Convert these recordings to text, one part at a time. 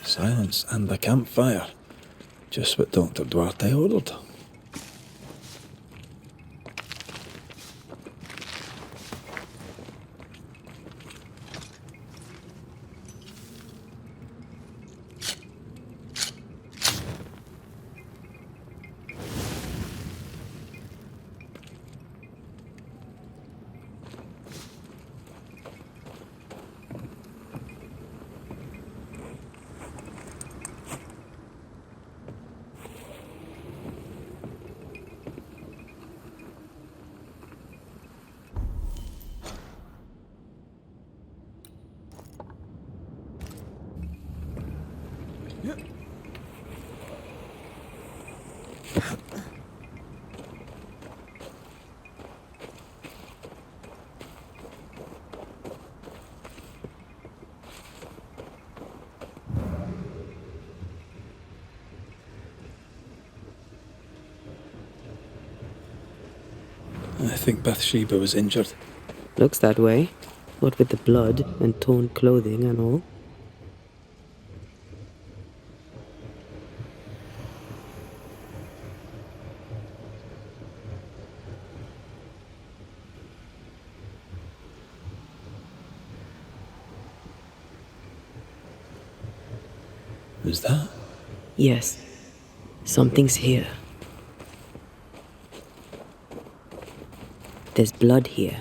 Silence and the campfire. Just what Dr. Duarte ordered. I think Bathsheba was injured. Looks that way. What with the blood and torn clothing and all. Was that? Yes. Something's here. There's blood here.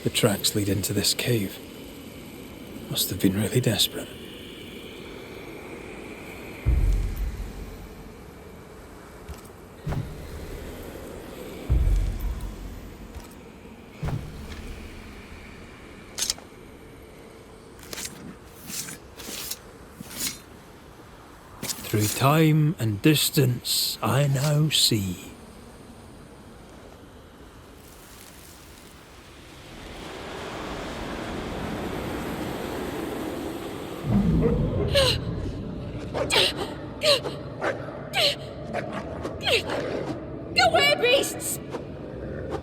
The tracks lead into this cave. Must have been really desperate. Through time and distance, I now see. Go away, beasts!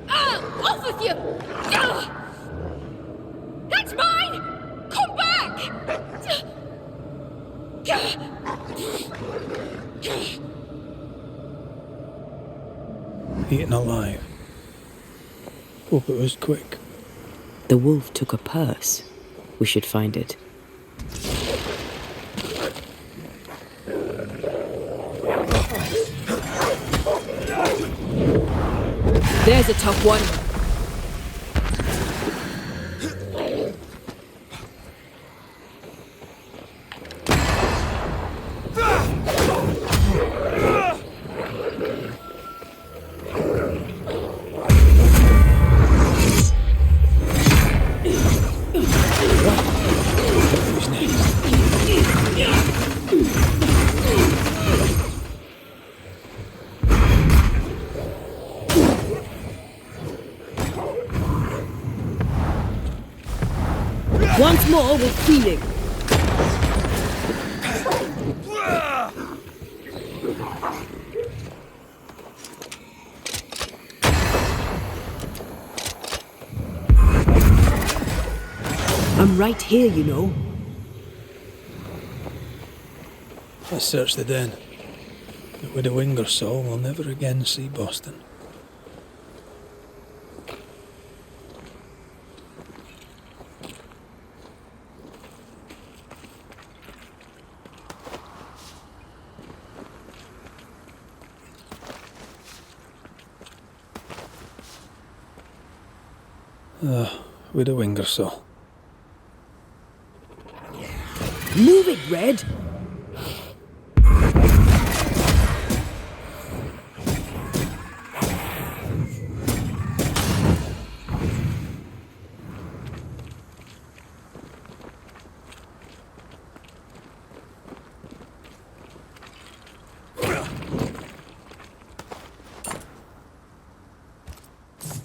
Off with you! That's mine! Come back! Eaten alive. Hope it was quick. The wolf took a purse. We should find it. There's a tough one. Once more with feeling. I'm right here, you know. Let's search the den. But with a wing or so, we'll never again see Boston. With a wing or so. Move it, Red!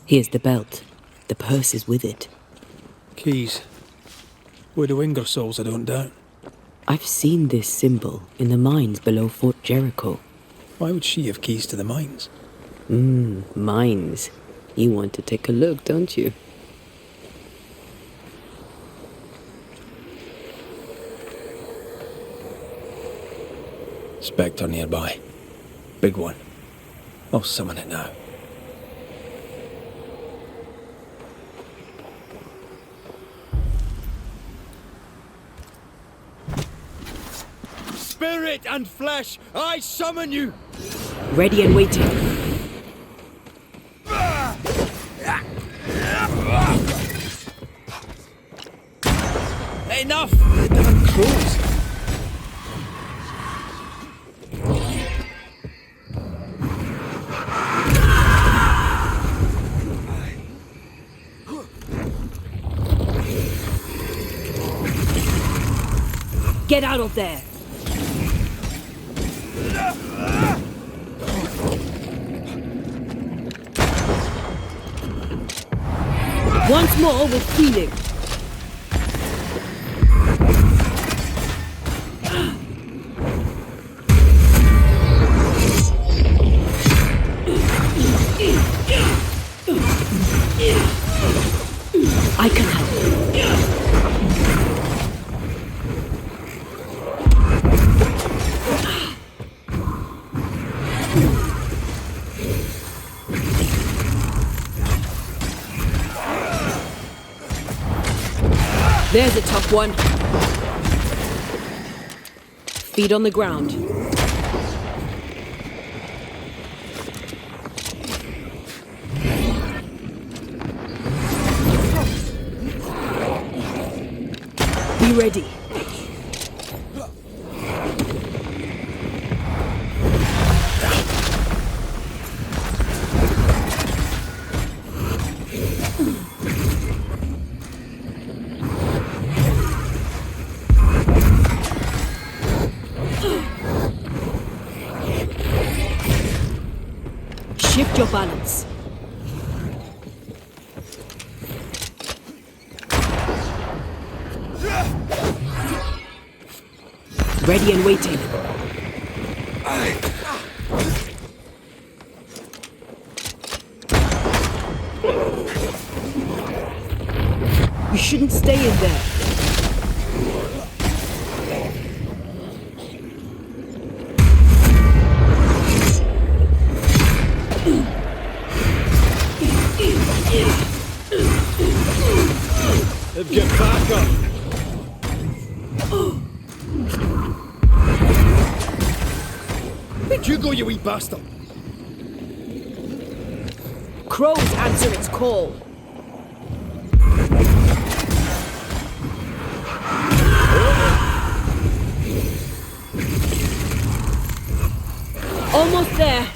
Here's the belt. The purse is with it. Keys. With a wing or souls, I don't doubt. I've seen this symbol in the mines below Fort Jericho. Why would she have keys to the mines? Mines. You want to take a look, don't you? Spectre nearby. Big one. I'll summon it now. Spirit and flesh, I summon you! Ready and waiting. Enough! The damn crows! Get out of there! Once more with feeling. I can help. There's a tough one. Feet on the ground. Be ready. Shift your balance. Ready and waiting. You shouldn't stay in there. Get back up! Where'd you go, you wee bastard? Crows answer its call. Almost there.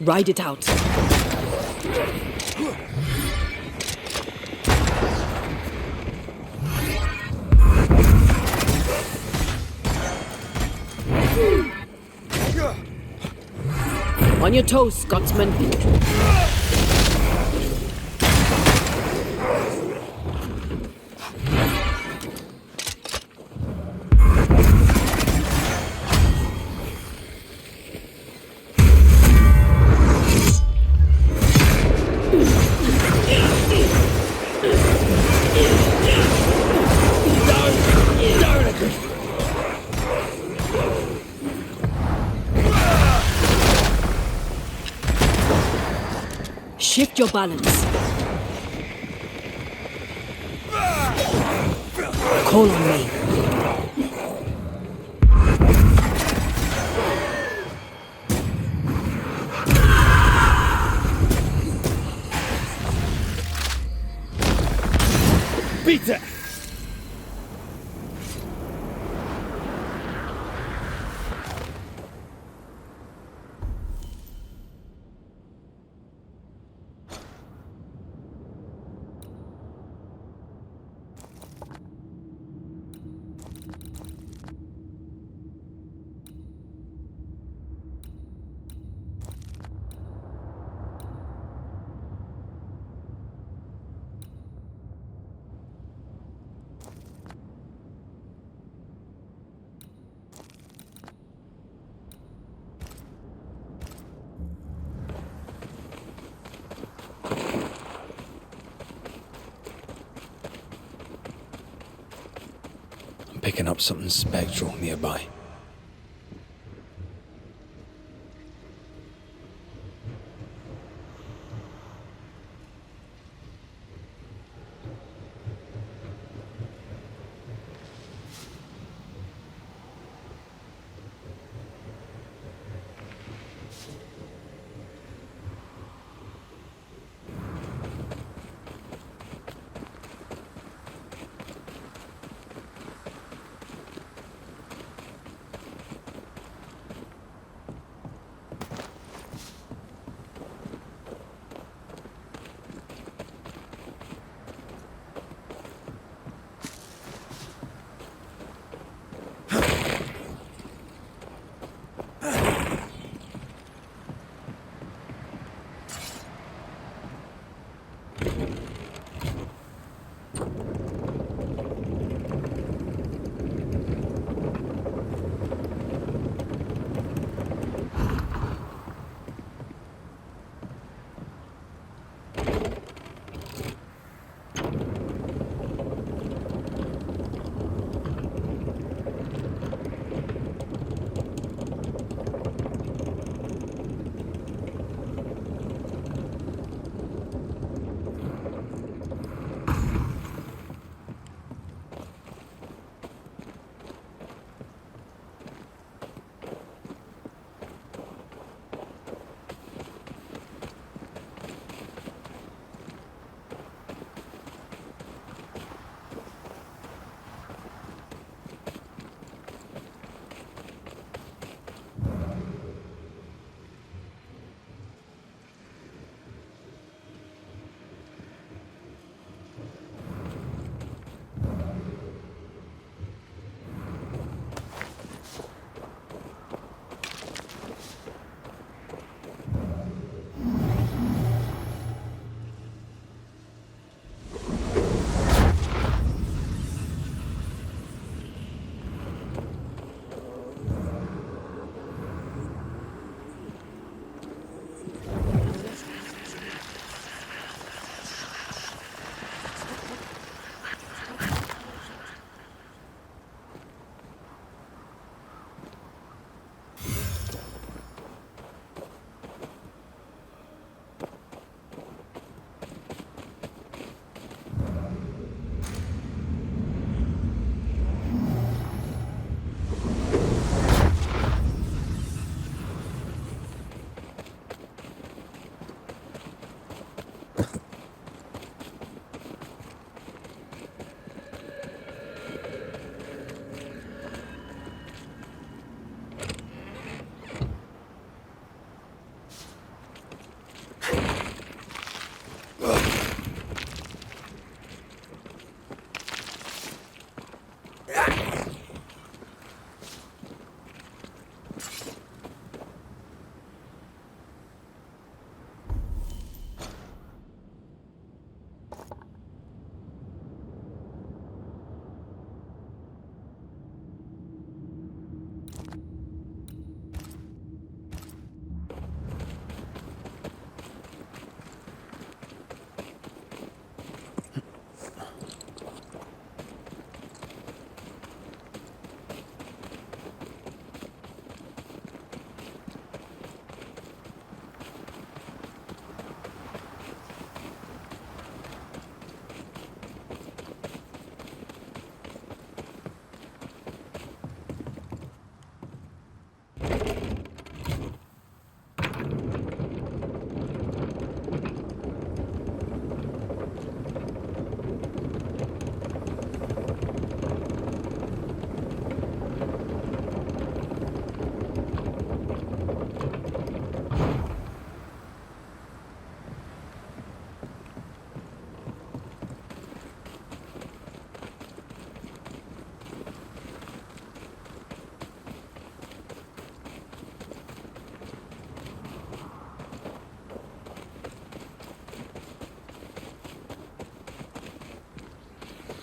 Ride it out. On your toes, Scotsman. Shift your balance. Call on me. Beat it! Picking up something spectral nearby.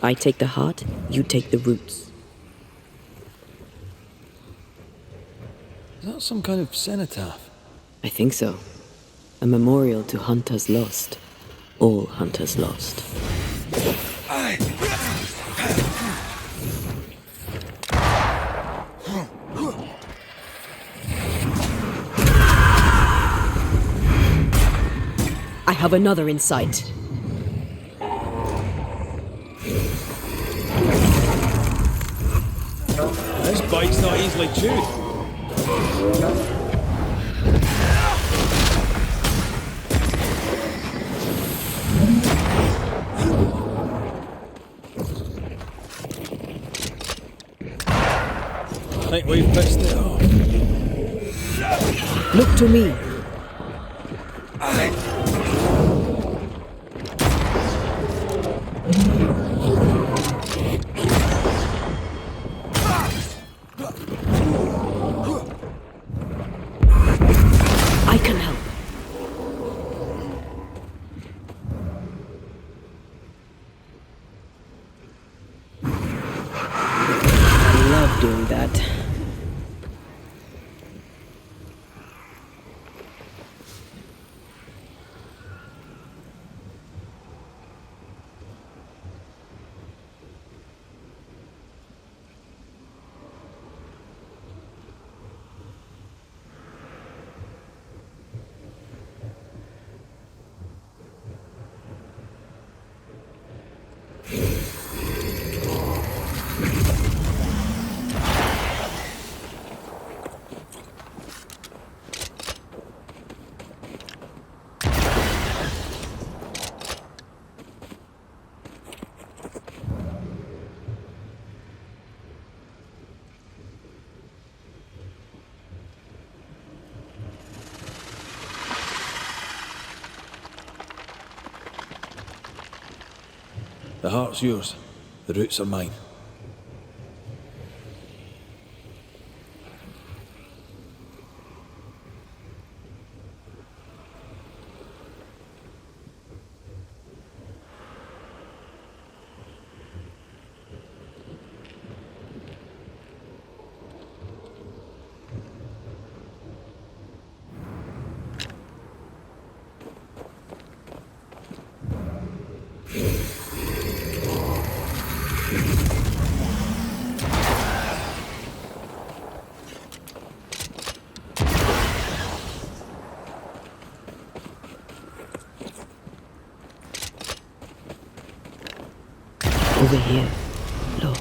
I take the heart, you take the roots. Is that some kind of cenotaph? I think so. A memorial to hunters lost. All hunters lost. I have another in sight. This bite's not easily chewed. I think we've fixed it off. Look to me. I can help. I love doing that. The heart's yours. The roots are mine. Over here. Look.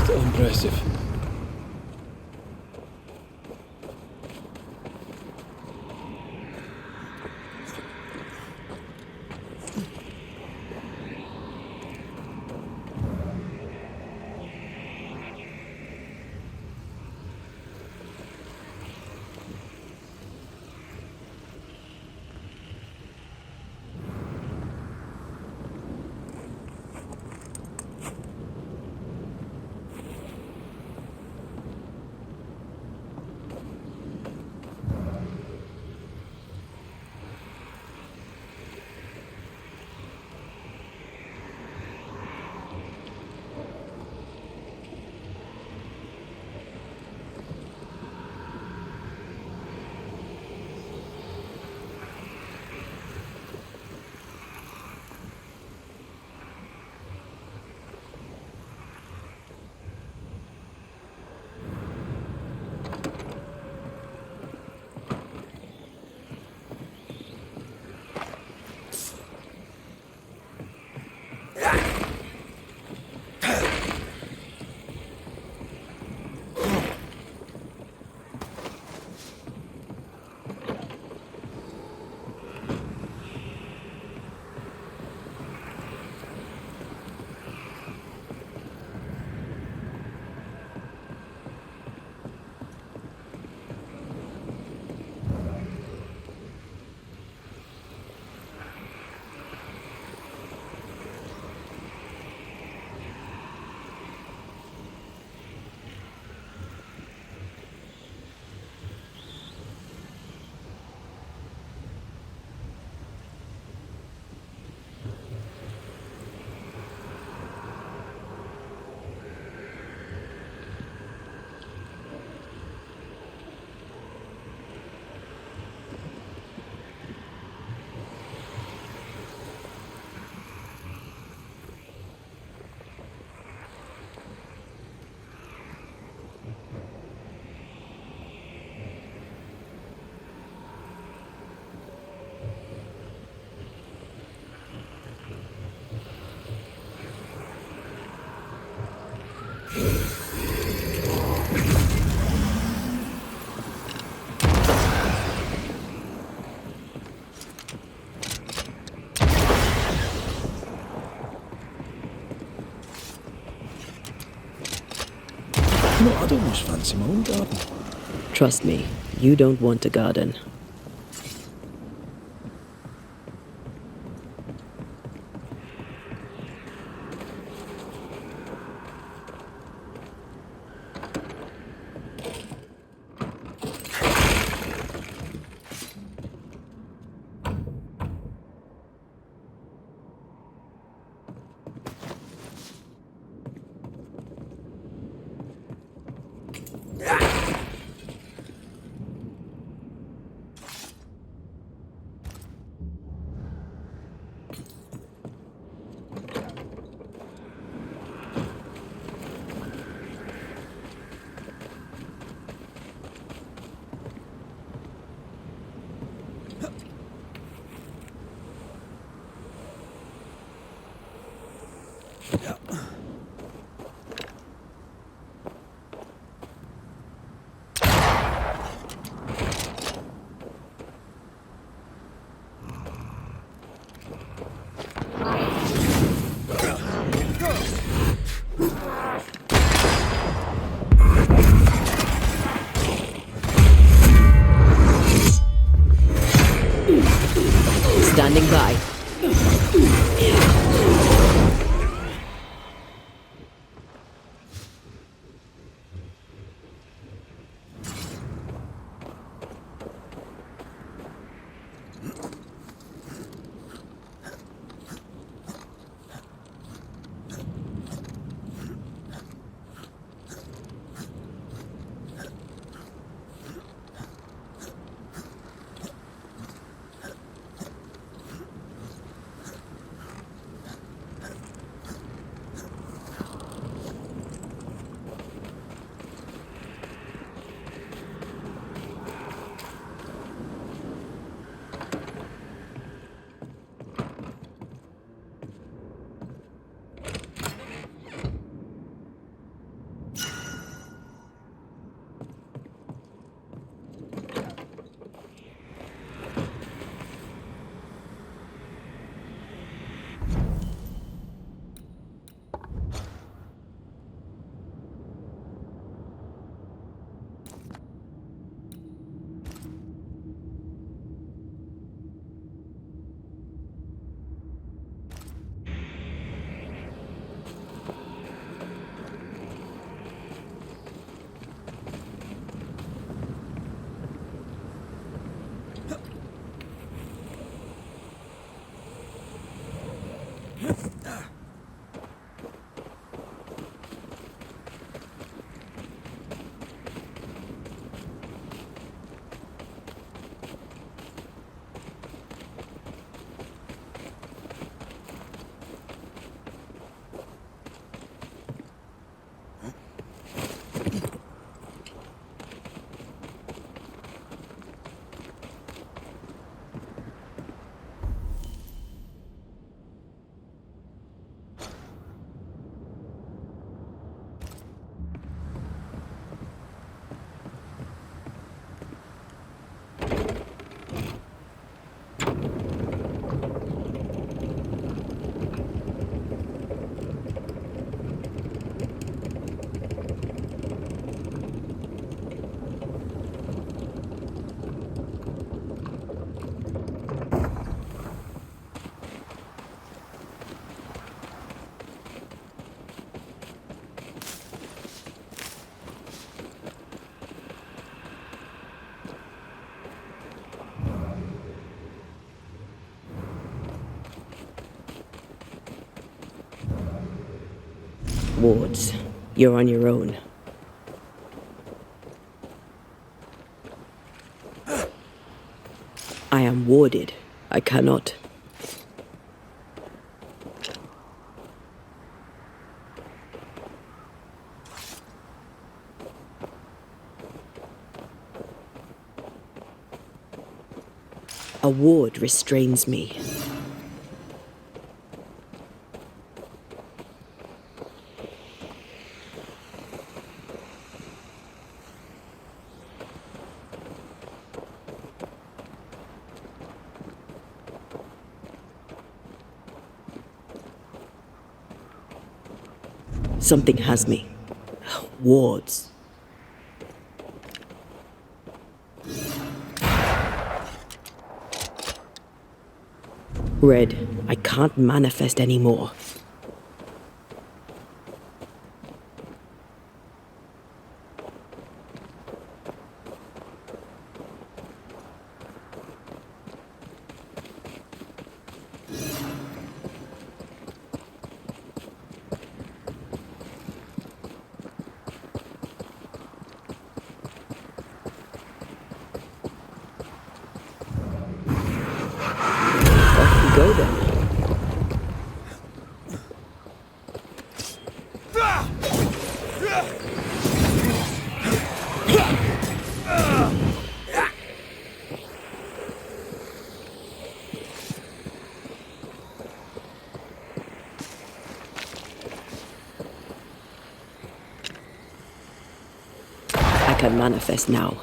Still impressive. don't much fancy my own garden. Trust me, you don't want a garden. Standing by. Wards, you're on your own. I am warded. I cannot. A ward restrains me. Something has me. Wards. Red, I can't manifest anymore. Off we go then. I can manifest now.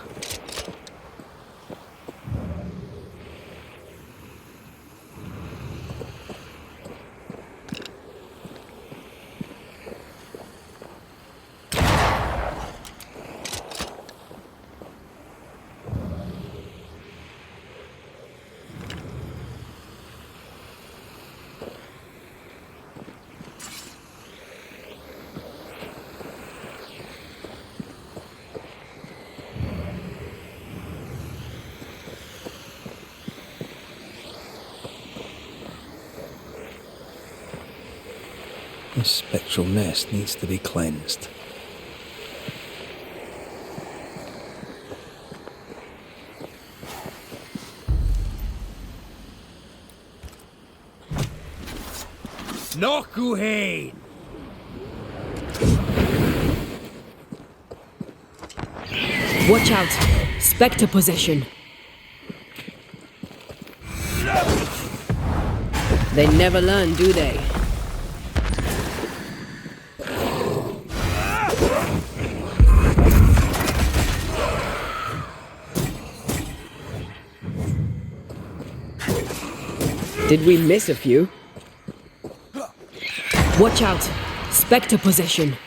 This spectral mist needs to be cleansed. Nokuhain! Watch out! Spectre possession. They never learn, do they? Did we miss a few? Watch out! Spectre possession.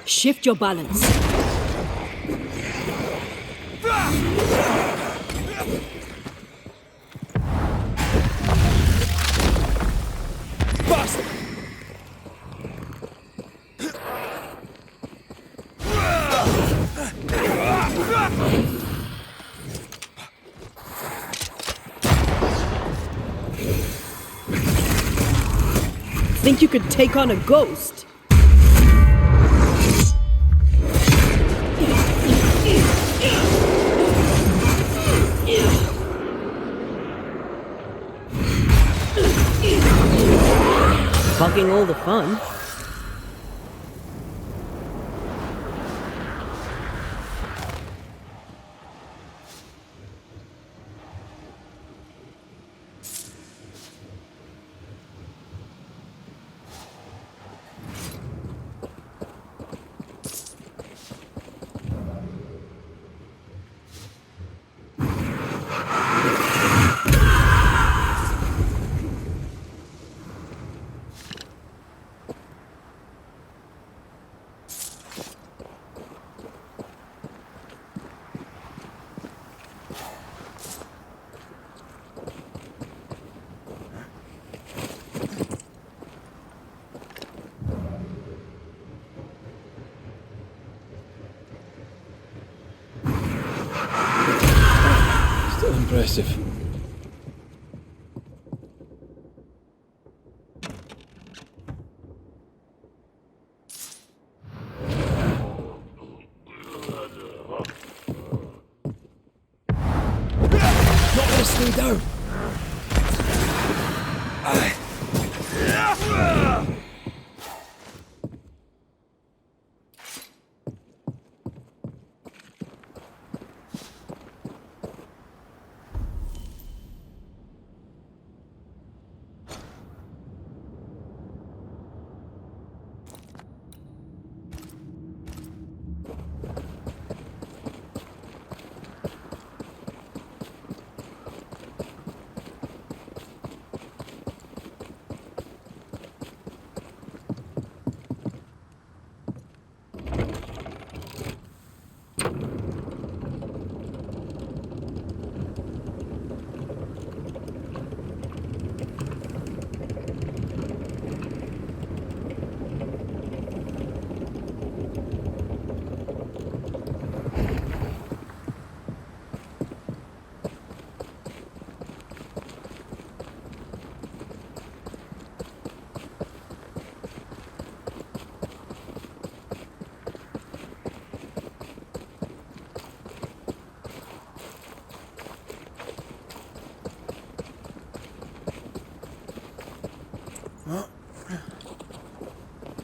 Shift your balance. Bust! Think you could take on a ghost? Bugging all the fun. Still impressive. Not listening down!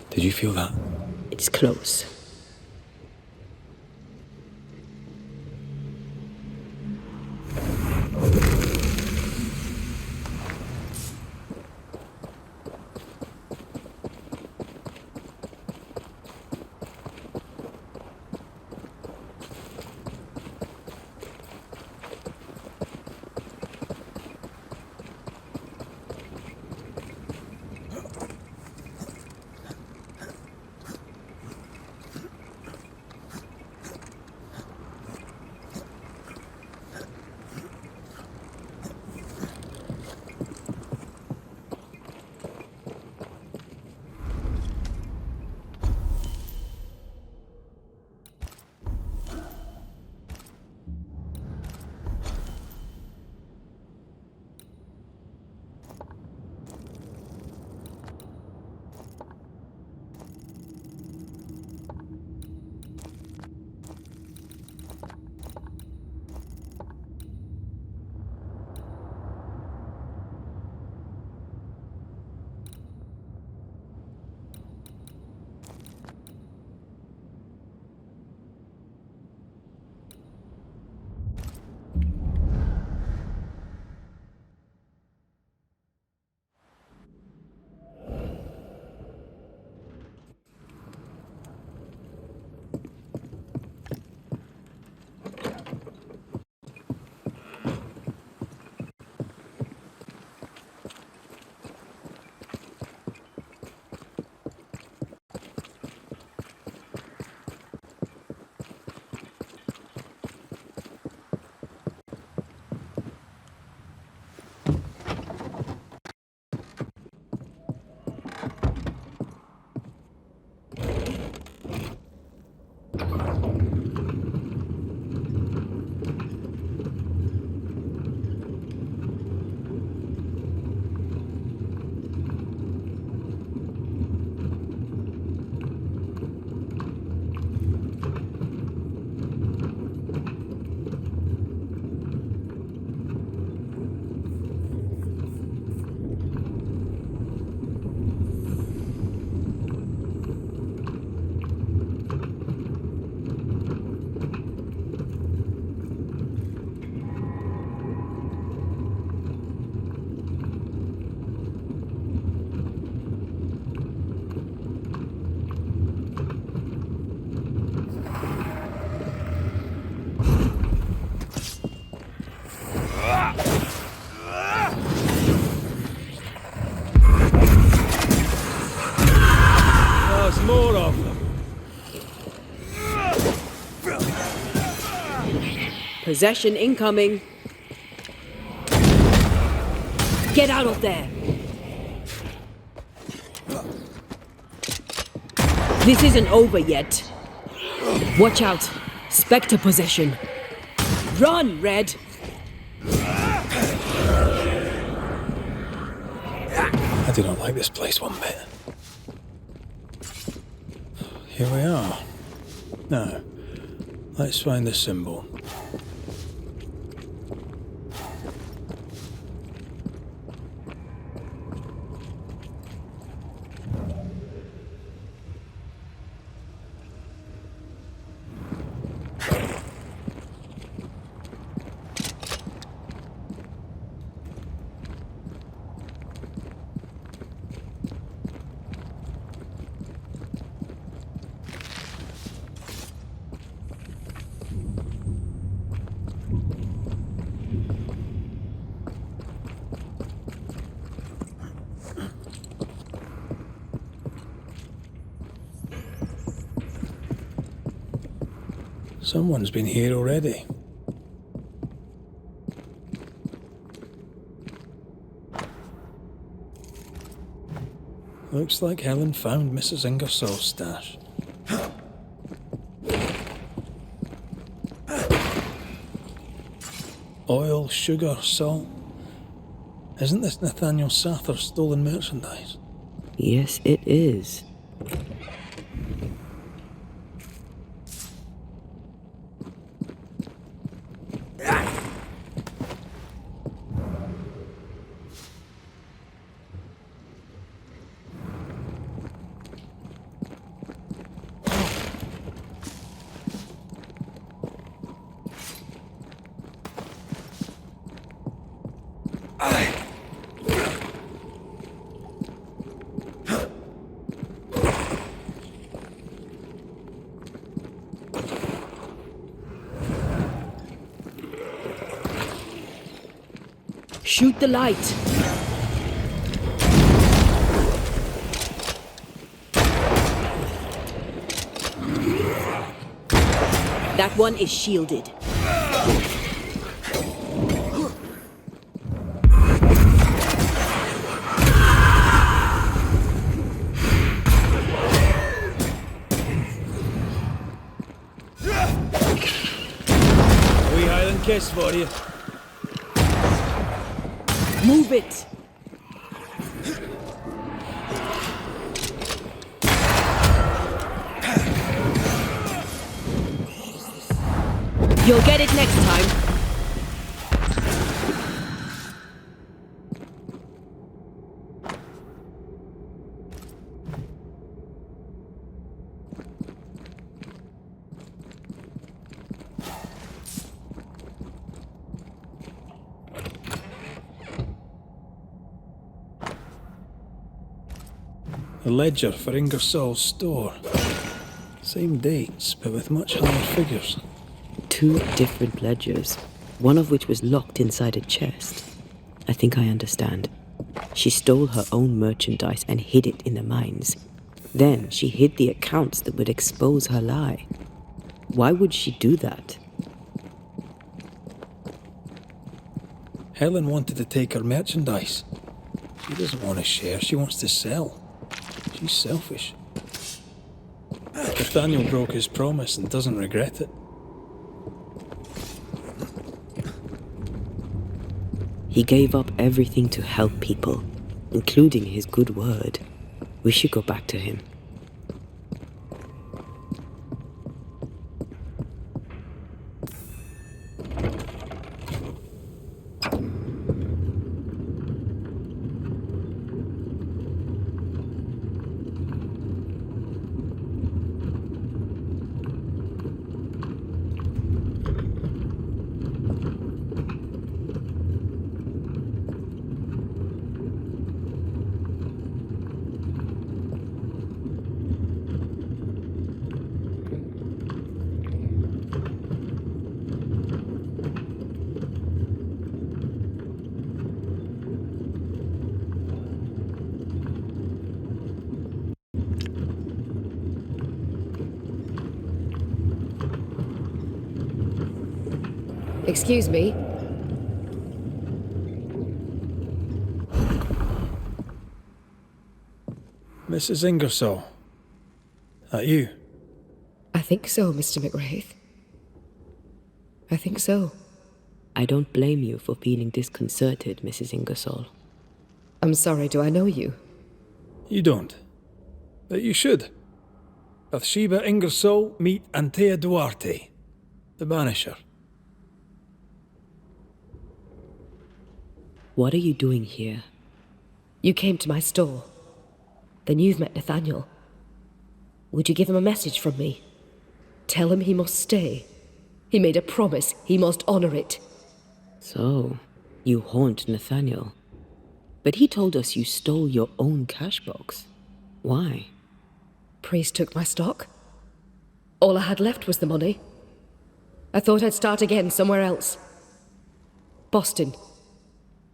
Did you feel that? It's close. There's more of them. Possession incoming. Get out of there. This isn't over yet. Watch out. Spectre possession. Run, Red. I do not like this place one bit. Here we are. Now, let's find the symbol. Someone's been here already. Looks like Helen found Mrs. Ingersoll's stash. Oil, sugar, salt. Isn't this Nathaniel Sather's stolen merchandise? Yes, it is. Shoot the light. That one is shielded. Wee Highland kiss for you. Move it. You'll get it next time. The ledger for Ingersoll's store. Same dates, but with much higher figures. 2 different ledgers, one of which was locked inside a chest. I think I understand. She stole her own merchandise and hid it in the mines. Then she hid the accounts that would expose her lie. Why would she do that? Helen wanted to take her merchandise. She doesn't want to share, she wants to sell. She's selfish. Nathaniel broke his promise and doesn't regret it. He gave up everything to help people, including his good word. We should go back to him. Excuse me. Mrs. Ingersoll. That you? I think so, Mr. McWraith. I think so. I don't blame you for feeling disconcerted, Mrs. Ingersoll. I'm sorry, do I know you? You don't. But you should. Bathsheba Ingersoll, meet Antea Duarte, the Banisher. What are you doing here? You came to my store. Then you've met Nathaniel. Would you give him a message from me? Tell him he must stay. He made a promise. He must honor it. So, you haunt Nathaniel. But he told us you stole your own cash box. Why? Priest took my stock. All I had left was the money. I thought I'd start again somewhere else. Boston,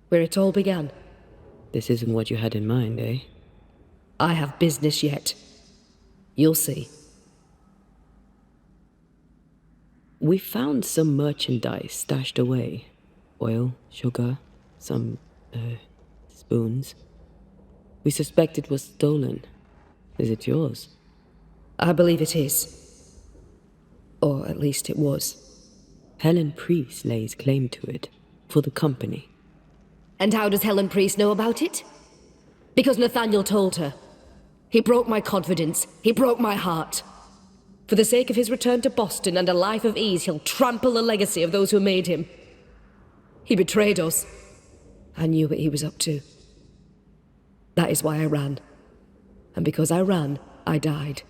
where it all began. This isn't what you had in mind, eh? I have business yet. You'll see. We found some merchandise stashed away. Oil, sugar, some, spoons. We suspect it was stolen. Is it yours? I believe it is. Or at least it was. Helen Priest lays claim to it, for the company. And how does Helen Priest know about it? Because Nathaniel told her. He broke my confidence. He broke my heart. For the sake of his return to Boston and a life of ease, he'll trample the legacy of those who made him. He betrayed us. I knew what he was up to. That is why I ran. And because I ran, I died.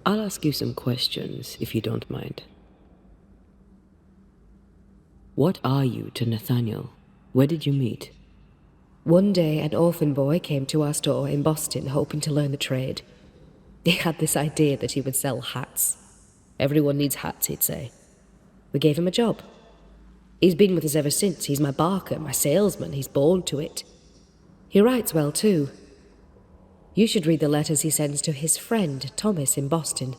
I'll ask you some questions, if you don't mind. What are you to Nathaniel? Where did you meet? One day, an orphan boy came to our store in Boston, hoping to learn the trade. He had this idea that he would sell hats. Everyone needs hats, he'd say. We gave him a job. He's been with us ever since. He's my barker, my salesman. He's born to it. He writes well, too. You should read the letters he sends to his friend, Thomas, in Boston.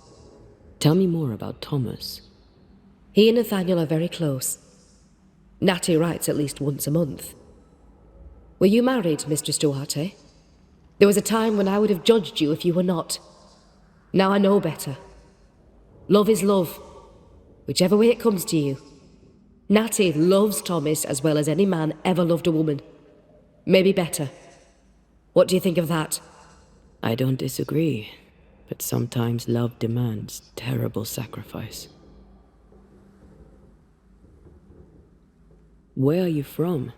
Tell me more about Thomas. He and Nathaniel are very close. Natty writes at least once a month. Were you married, Mistress Duarte? There was a time when I would have judged you if you were not. Now I know better. Love is love, whichever way it comes to you. Natty loves Thomas as well as any man ever loved a woman. Maybe better. What do you think of that? I don't disagree, but sometimes love demands terrible sacrifice. Where are you from?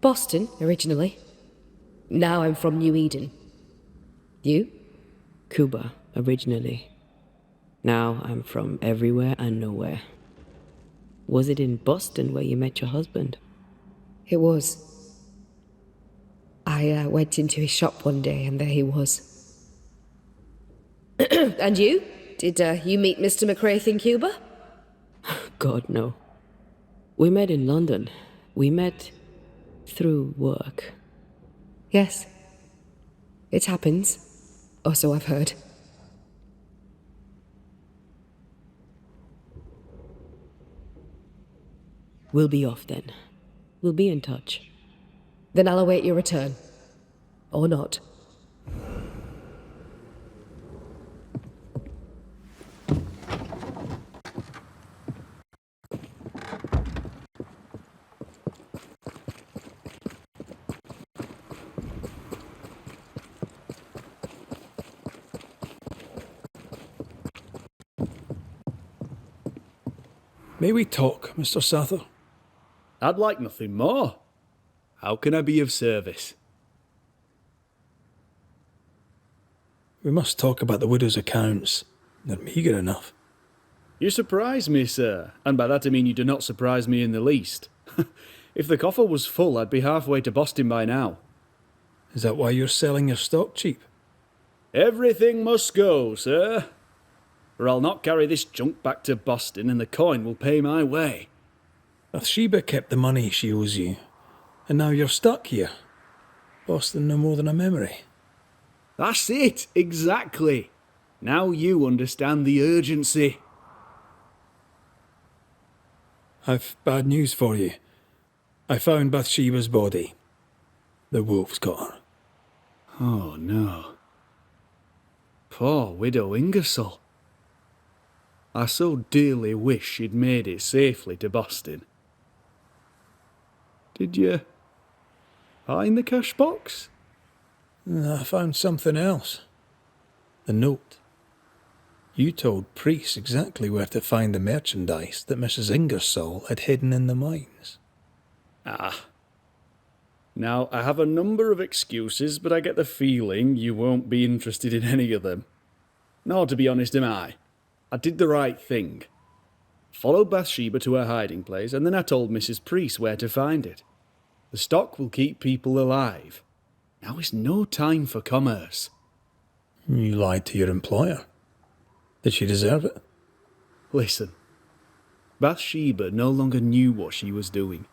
Boston, originally. Now I'm from New Eden. You? Cuba, originally. Now I'm from everywhere and nowhere. Was it in Boston where you met your husband? It was. I went into his shop one day and there he was. And you? Did you meet Mr. McCraith in Cuba? God, no. We met in London. We met through work. Yes. It happens. Or so I've heard. We'll be off then. We'll be in touch. Then I'll await your return. Or not. May we talk, Mr. Sather? I'd like nothing more. How can I be of service? We must talk about the widow's accounts. They're meagre enough. You surprise me, sir, and by that I mean you do not surprise me in the least. If the coffer was full, I'd be halfway to Boston by now. Is that why you're selling your stock cheap? Everything must go, sir. Or I'll not carry this junk back to Boston and the coin will pay my way. Bathsheba kept the money she owes you, and now you're stuck here. Boston no more than a memory. That's it, exactly. Now you understand the urgency. I've bad news for you. I found Bathsheba's body. The wolves got her. Oh no. Poor widow Ingersoll. I so dearly wish she'd made it safely to Boston. Did you find the cash box? I found something else. The note. You told Priest exactly where to find the merchandise that Mrs. Ingersoll had hidden in the mines. Ah. Now, I have a number of excuses, but I get the feeling you won't be interested in any of them. Nor, to be honest, am I. I did the right thing. Followed Bathsheba to her hiding place, and then I told Mrs. Priest where to find it. The stock will keep people alive. Now is no time for commerce. You lied to your employer. Did she deserve it? Listen. Bathsheba no longer knew what she was doing.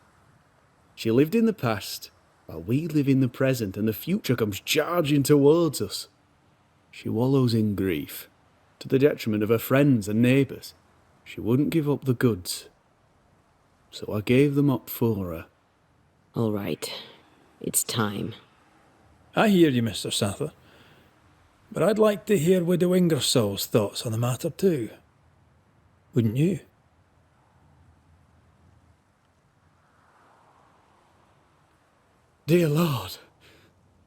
She lived in the past, while we live in the present, and the future comes charging towards us. She wallows in grief, to the detriment of her friends and neighbours. She wouldn't give up the goods. So I gave them up for her. All right. It's time. I hear you, Mr. Sather. But I'd like to hear Widow Ingersoll's thoughts on the matter too. Wouldn't you? Dear Lord,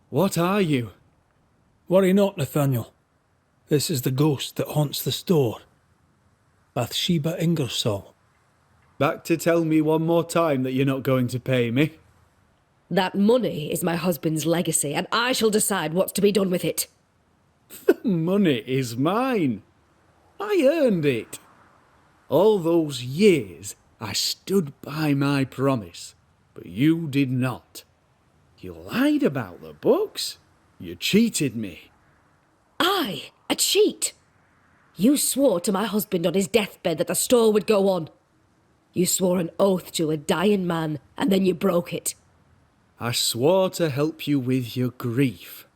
what are you? Worry not, Nathaniel. This is the ghost that haunts the store. Bathsheba Ingersoll. Back to tell me one more time that you're not going to pay me? That money is my husband's legacy, and I shall decide what's to be done with it. The money is mine. I earned it. All those years I stood by my promise, but you did not. You lied about the books. You cheated me. I, a cheat? You swore to my husband on his deathbed that the store would go on. You swore an oath to a dying man, and then you broke it. I swore to help you with your grief.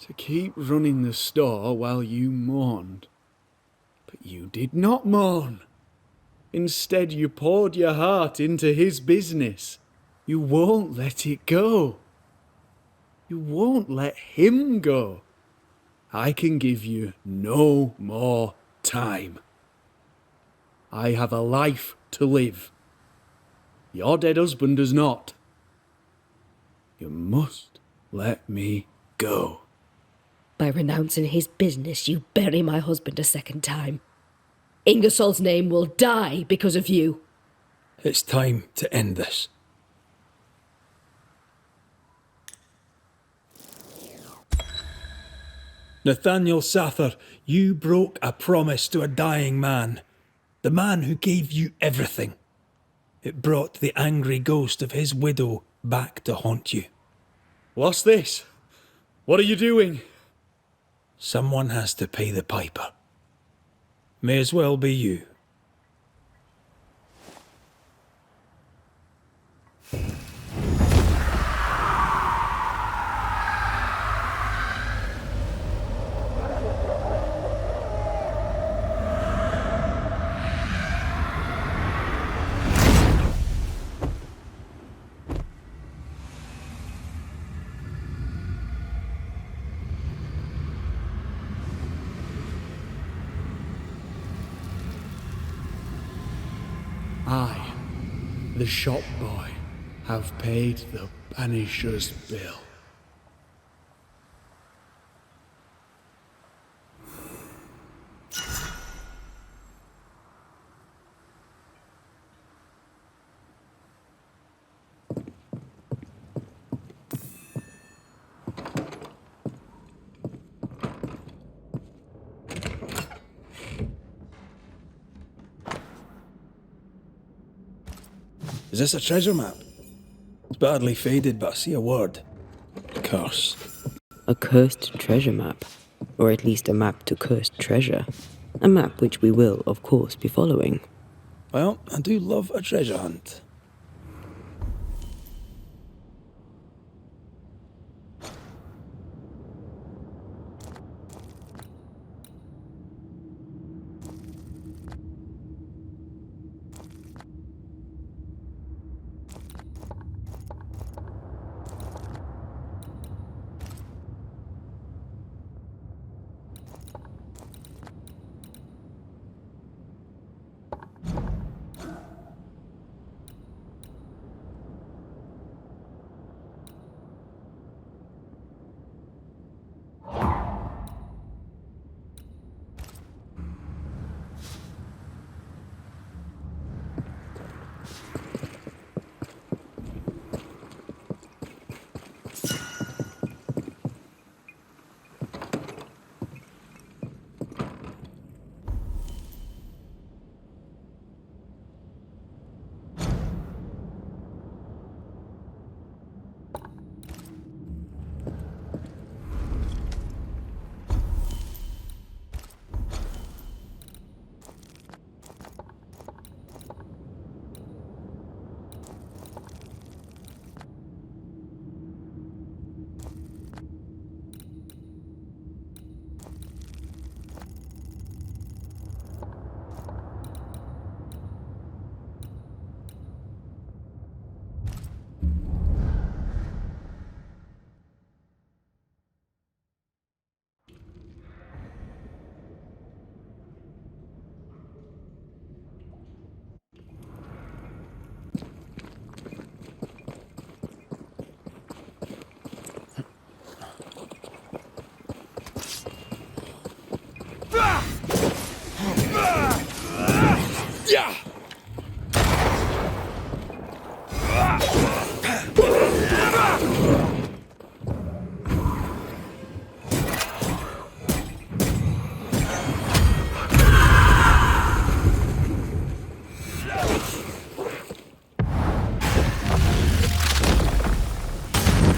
To keep running the store while you mourned. But you did not mourn. Instead, you poured your heart into his business. You won't let it go. You won't let him go. I can give you no more time. I have a life to live. Your dead husband does not. You must let me go. By renouncing his business, you bury my husband a second time. Ingersoll's name will die because of you. It's time to end this. Nathaniel Sather, you broke a promise to a dying man. The man who gave you everything. It brought the angry ghost of his widow back to haunt you. What's this? What are you doing? Someone has to pay the piper. May as well be you. I, the shop boy, have paid the Banisher's bill. Is this a treasure map? It's badly faded, but I see a word. Curse. A cursed treasure map, or at least a map to cursed treasure. A map which we will, of course, be following. Well, I do love a treasure hunt.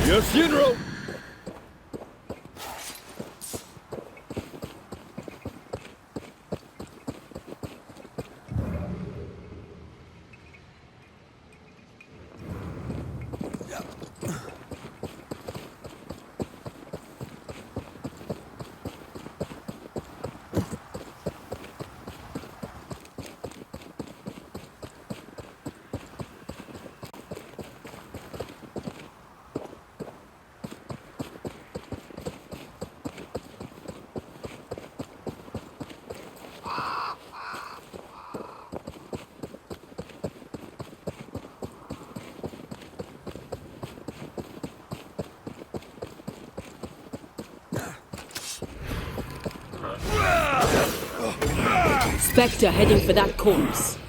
Your funeral! Spectre heading for that corpse.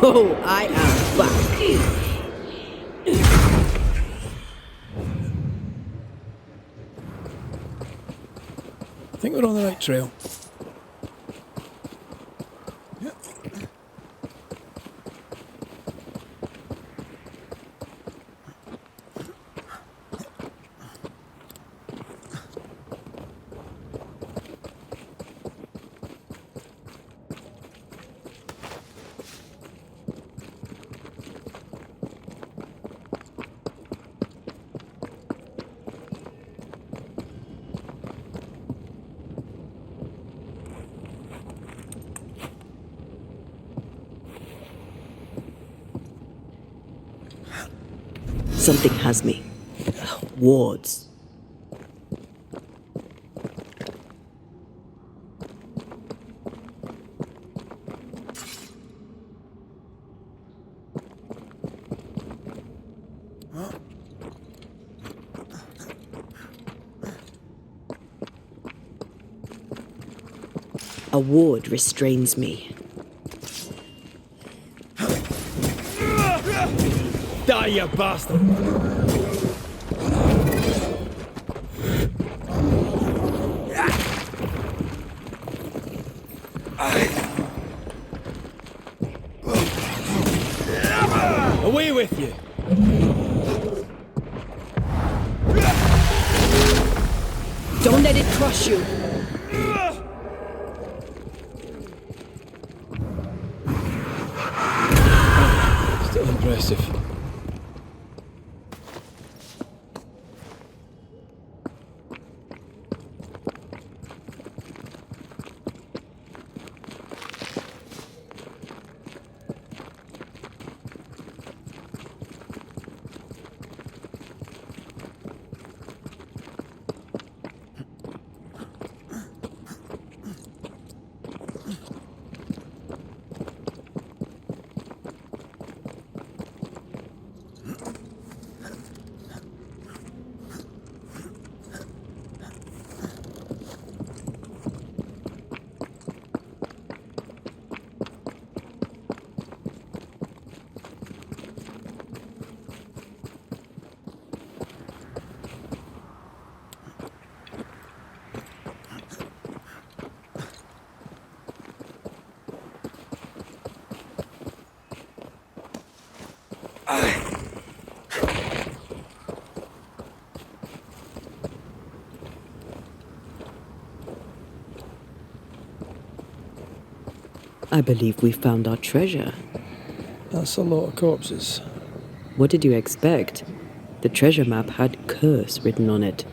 Oh, I am back. I think we're on the right trail. Something has me. Wards. A ward restrains me. Die, you bastard! Away with you! Don't let it crush you. Still impressive. I believe we found our treasure. That's a lot of corpses. What did you expect? The treasure map had curse written on it.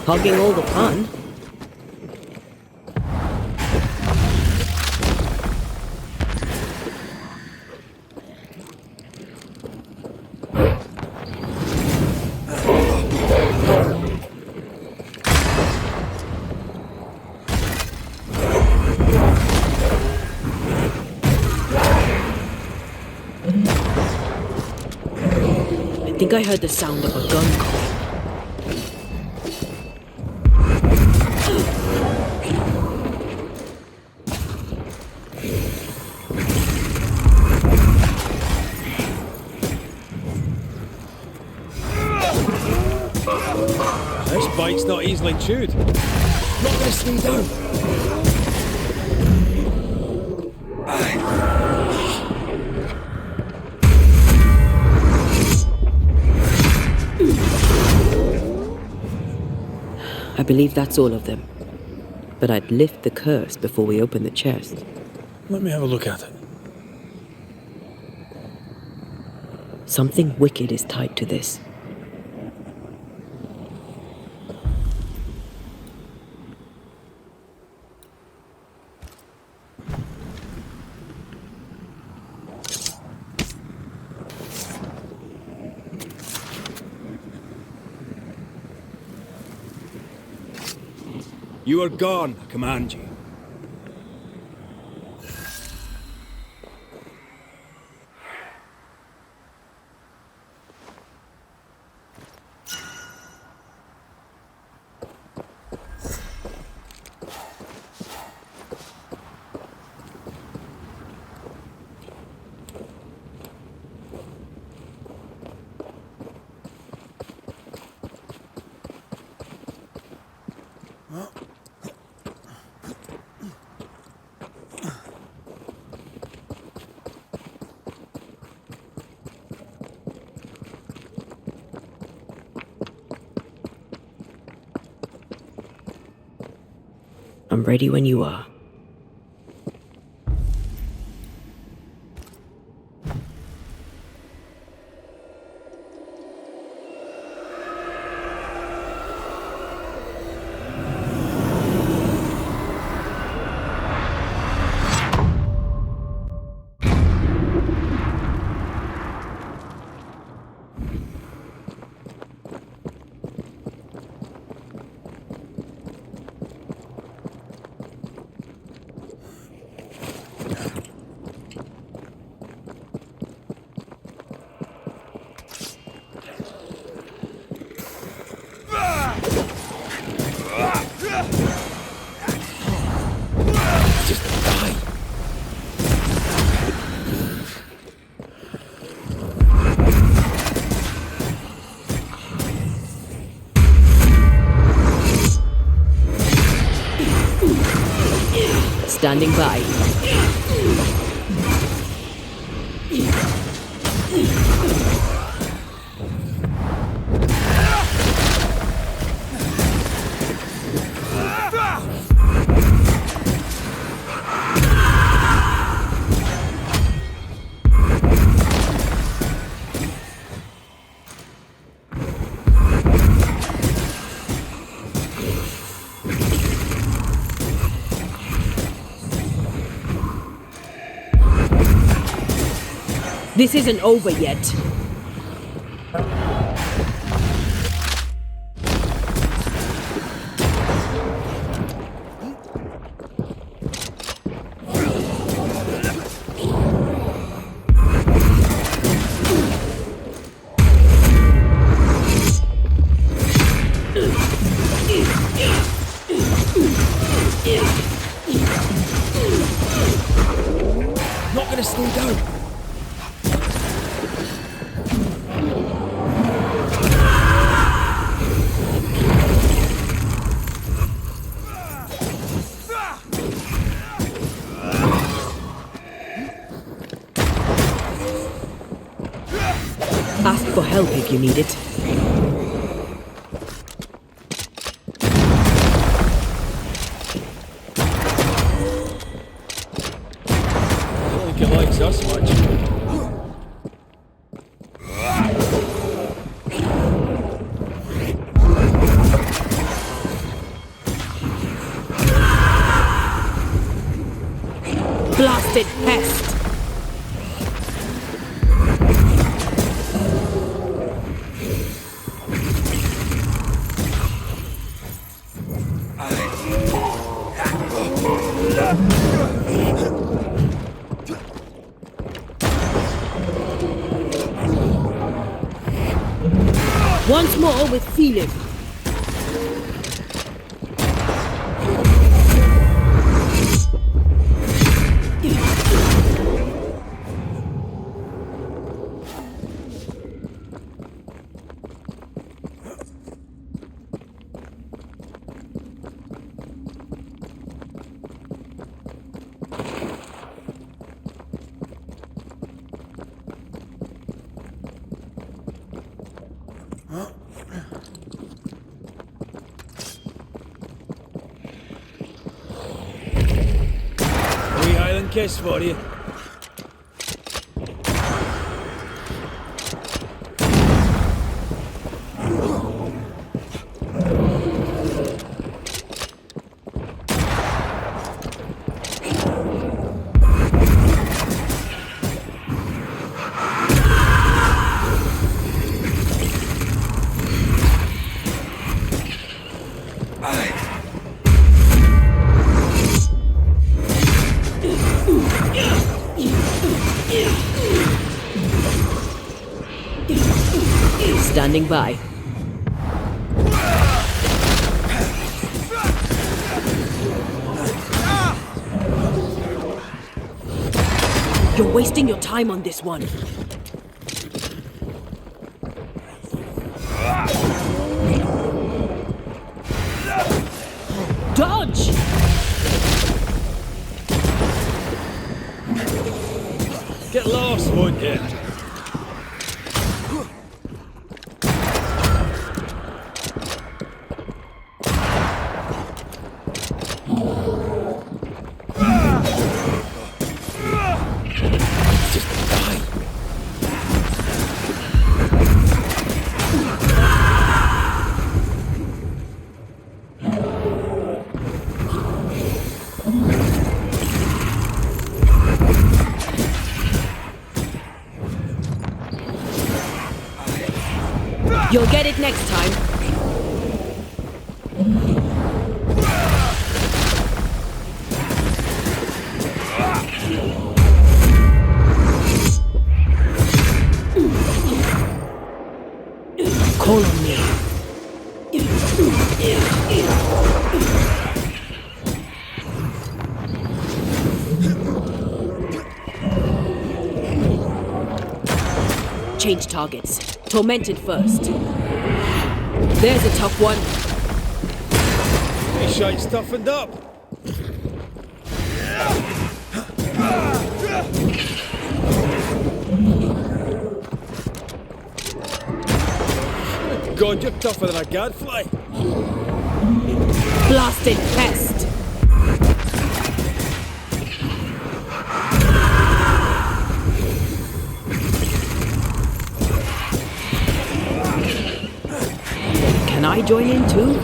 Hogging all the fun. I think I heard the sound of a gun call. This bite's not easily chewed. Not gonna stay down. I believe that's all of them. But I'd lift the curse before we open the chest. Let me have a look at it. Something wicked is tied to this. You are gone, I command you. I'm ready when you are. Standing by. This isn't over yet. Not gonna slow down. Ask for help if you need it. I don't think it likes us much. Blasted pest! Once more with feeling. Wee Highland kiss for you. Standing by. You're wasting your time on this one. Dodge! Get lost, won't you? You'll get it next time. Call on me. Change targets. Tormented first. There's a tough one. This shite's toughened up. God, you're tougher than a gadfly. Blasted pest. Can I join in too?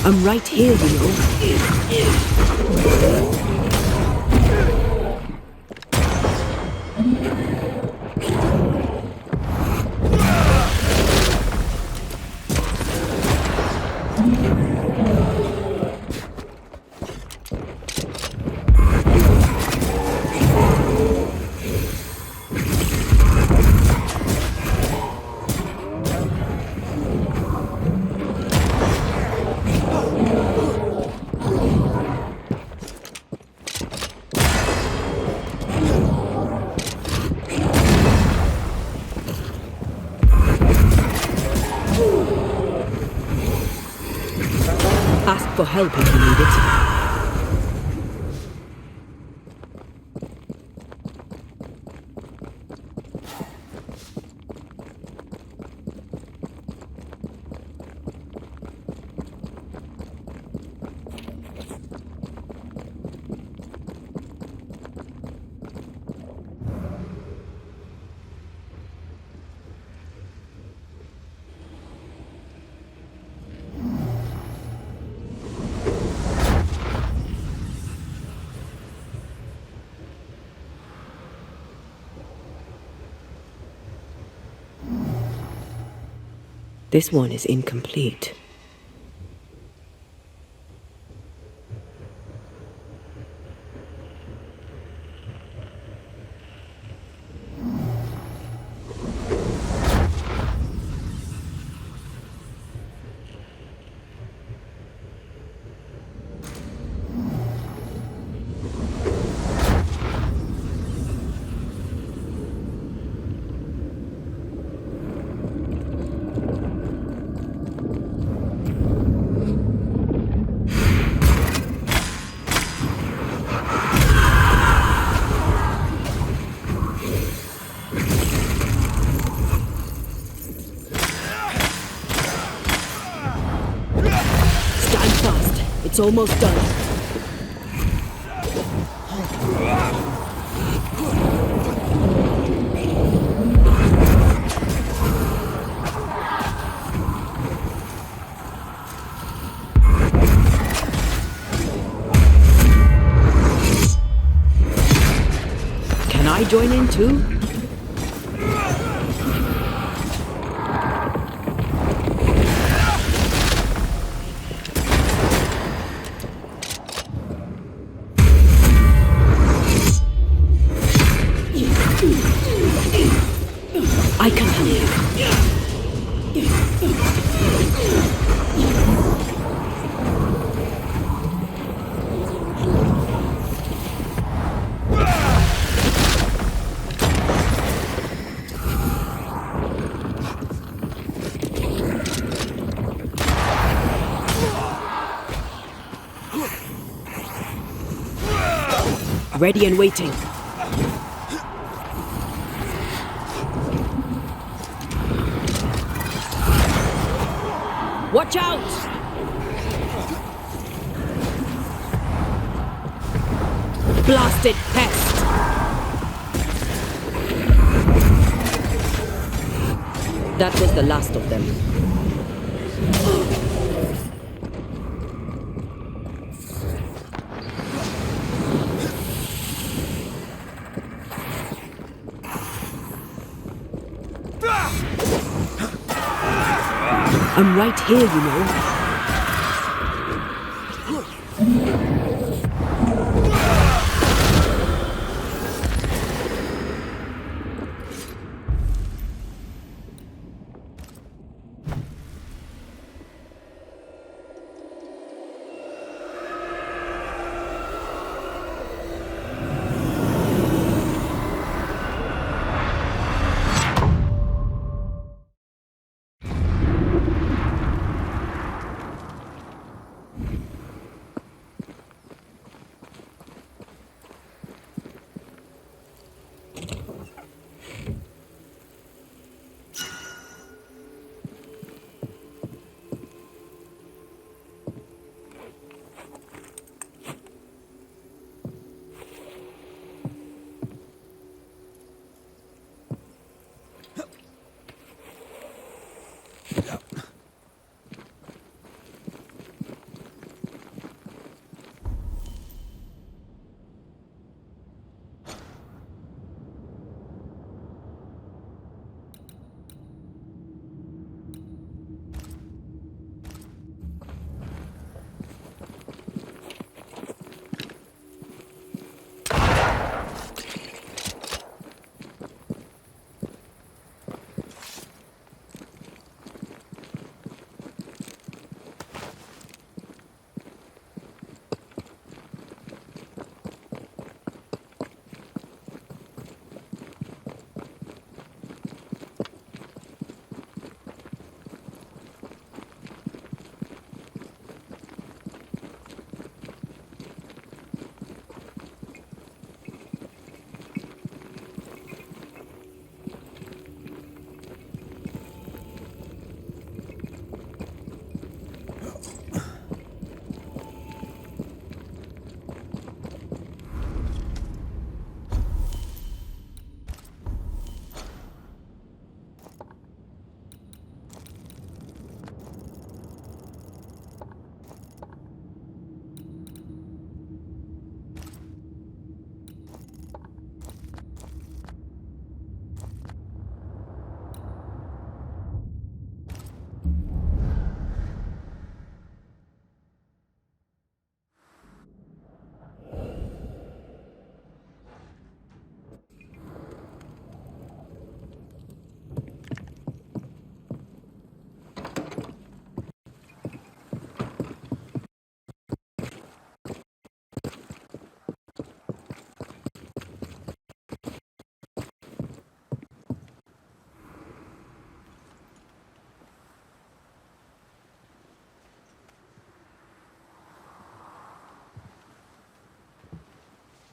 I'm right here, you know. Ask for help if you need it. This one is incomplete. It's almost done. join in too? I can help you. Ready and waiting. Watch out! Blasted pest! That was the last of them. I'm right here, you know.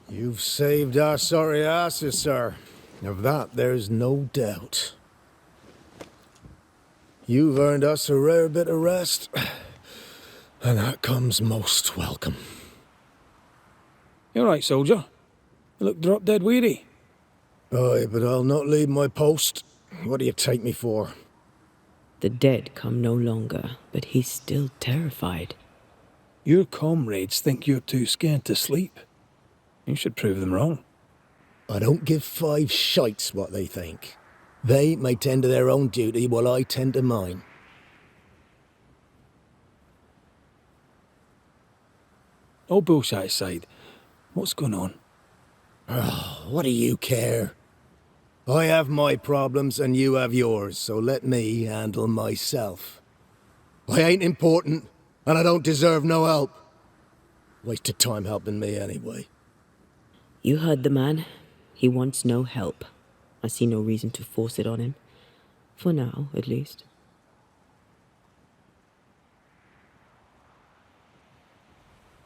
You've saved our sorry asses, sir. Of that, there's no doubt. You've earned us a rare bit of rest, and that comes most welcome. You all right, soldier? You look drop dead weary. Aye, but I'll not leave my post. What do you take me for? The dead come no longer, but he's still terrified. Your comrades think you're too scared to sleep. You should prove them wrong. I don't give 5 shites what they think. They may tend to their own duty while I tend to mine. All bullshit aside, what's going on? What do you care? I have my problems and you have yours, so let me handle myself. I ain't important, and I don't deserve no help. Waste of time helping me anyway. You heard the man. He wants no help. I see no reason to force it on him. For now, at least.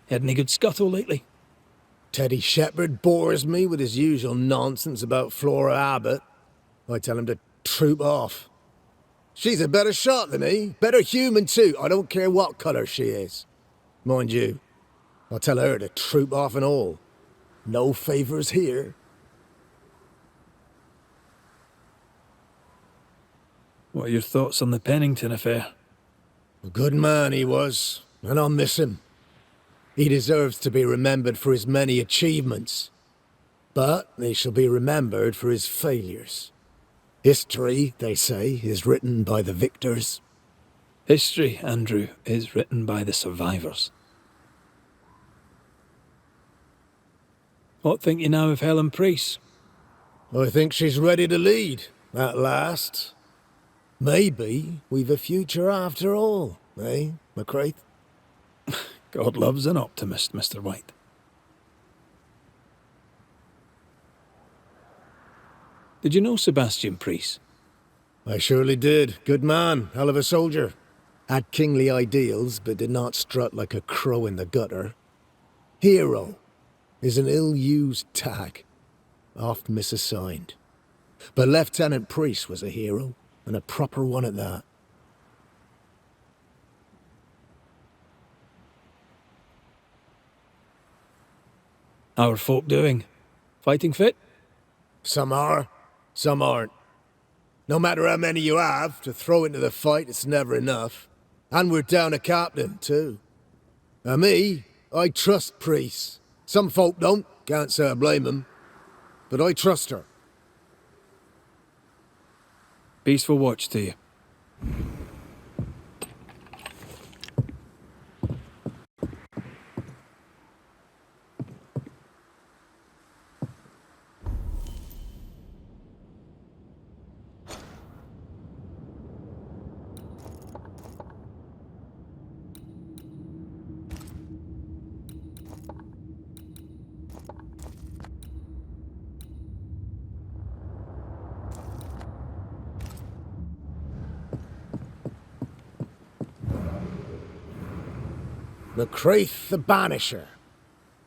Had any good scuttle lately? Teddy Shepherd bores me with his usual nonsense about Flora Abbott. I tell him to troop off. She's a better shot than me, better human too. I don't care what colour she is. Mind you, I'll tell her to troop off and all. No favours here. What are your thoughts on the Pennington affair? A good man he was, and I'll miss him. He deserves to be remembered for his many achievements. But he shall be remembered for his failures. History, they say, is written by the victors. History, Andrew, is written by the survivors. What think you now of Helen Priest? I think she's ready to lead, at last. Maybe we've a future after all, eh, McCraith? God loves an optimist, Mr. White. Did you know Sebastian Priest? I surely did. Good man, hell of a soldier. Had kingly ideals, but did not strut like a crow in the gutter. Hero is an ill-used tag, oft misassigned. But Lieutenant Priest was a hero, and a proper one at that. How are folk doing? Fighting fit? Some are, some aren't. No matter how many you have, to throw into the fight, it's never enough. And we're down a captain, too. And me, I trust Priest. Some folk don't, can't say I blame them. But I trust her. Peaceful watch to you. McCraith the Banisher.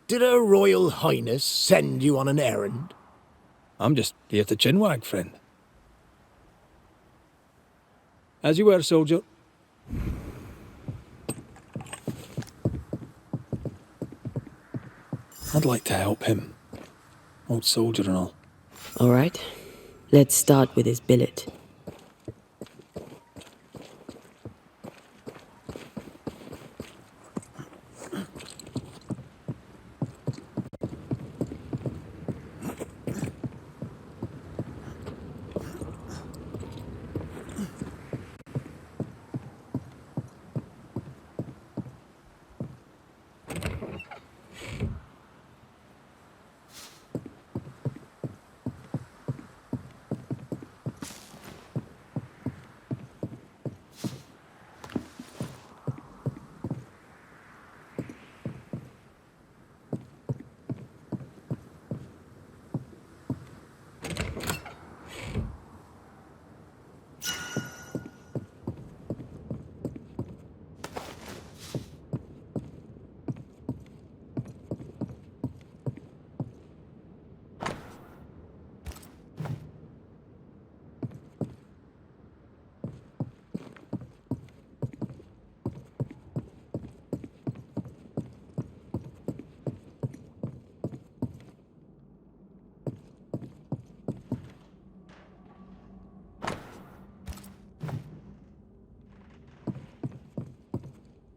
Did Her Royal Highness send you on an errand? I'm just here to chinwag, friend. As you were, soldier. I'd like to help him. Old soldier and all. All right. Let's start with his billet.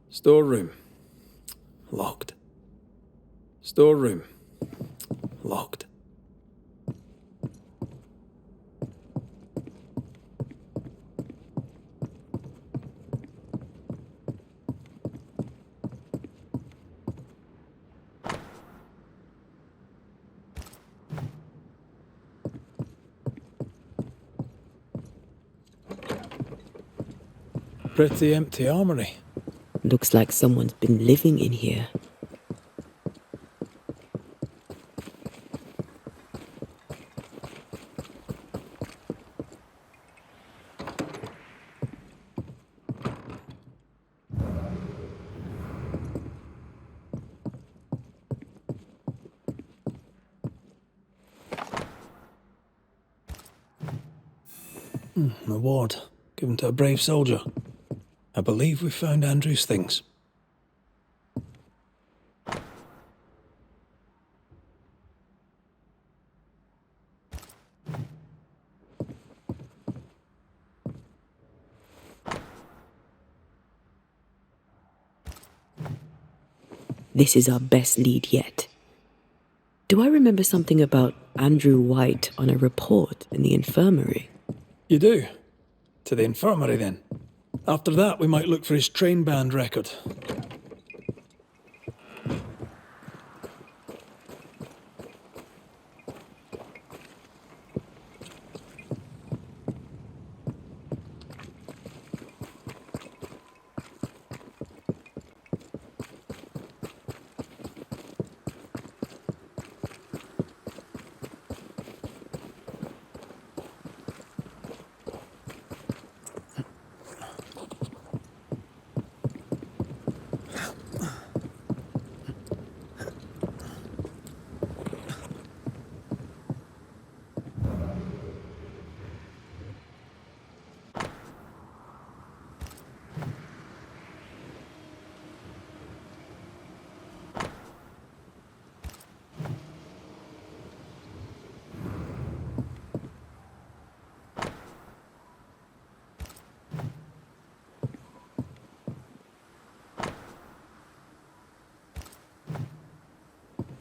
Storeroom. Locked. Storeroom. Locked. pretty empty armory. Looks like someone's been living in here. An award given to a brave soldier. I believe we found Andrew's things. This is our best lead yet. Do I remember something about Andrew White on a report in the infirmary? You do? To the infirmary, then. After that, we might look for his train band record.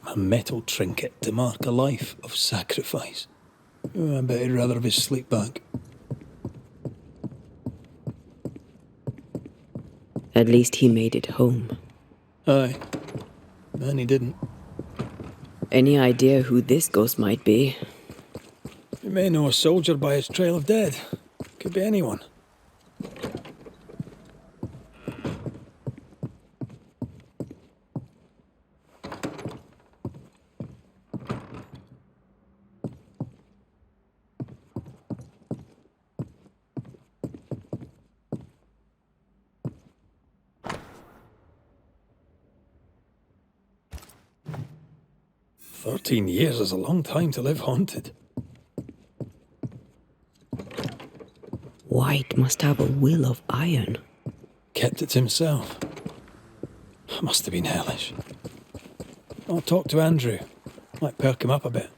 A metal trinket to mark a life of sacrifice. Oh, I bet he'd rather have his sleep bag. At least he made it home. Aye. And he didn't. Any idea who this ghost might be? You may know a soldier by his trail of dead. Could be anyone. "13 years is a long time to live haunted." White must have a will of iron. Kept it to himself. Must have been hellish. I'll talk to Andrew. Might perk him up a bit.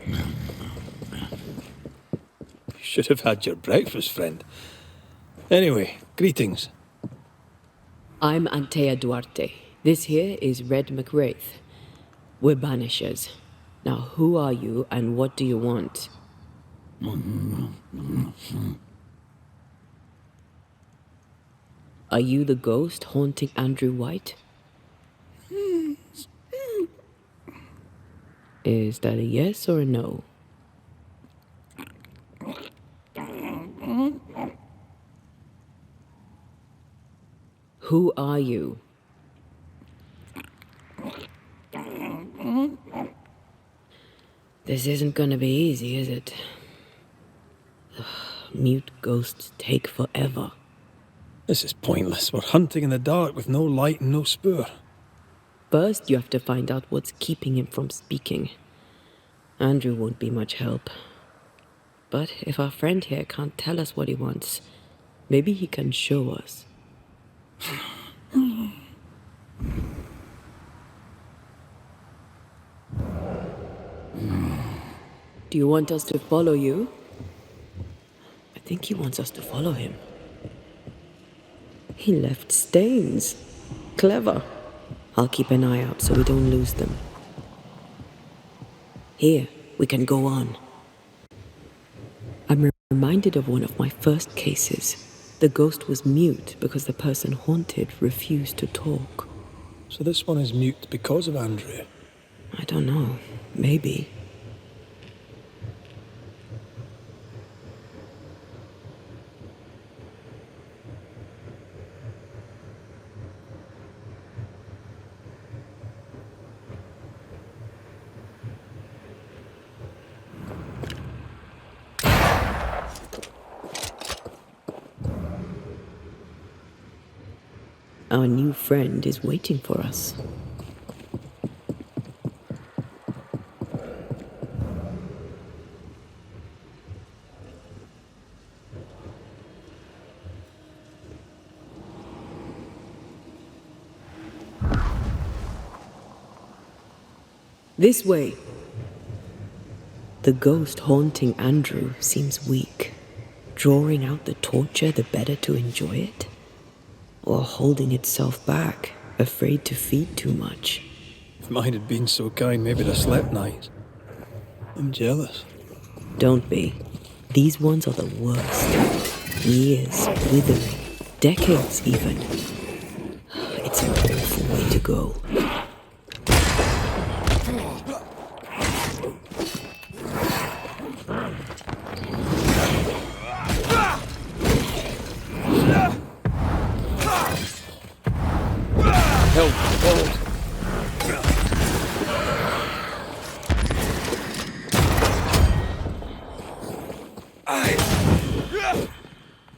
You should have had your breakfast, friend. Anyway, greetings. I'm Antea Duarte. This here is Red McWraith. We're banishers. Now, who are you and what do you want? Are you the ghost haunting Andrew White? Is that a yes or a no? Who are you? This isn't gonna be easy, is it? Ugh, mute ghosts take forever. This is pointless. We're hunting in the dark with no light and no spoor. First, you have to find out what's keeping him from speaking. Andrew won't be much help. But if our friend here can't tell us what he wants, maybe he can show us. Do you want us to follow you? I think he wants us to follow him. He left stains. Clever. I'll keep an eye out so we don't lose them. Here, we can go on. I'm reminded of one of my first cases. The ghost was mute because the person haunted refused to talk. So this one is mute because of Andrew. I don't know. Maybe. Our new friend is waiting for us. This way. The ghost haunting Andrew seems weak. Drawing out the torture the better to enjoy it? Or holding itself back, afraid to feed too much? If mine had been so kind, maybe I'd have slept nights. I'm jealous. Don't be. These ones are the worst. Years, withering, decades even. It's an awful way to go.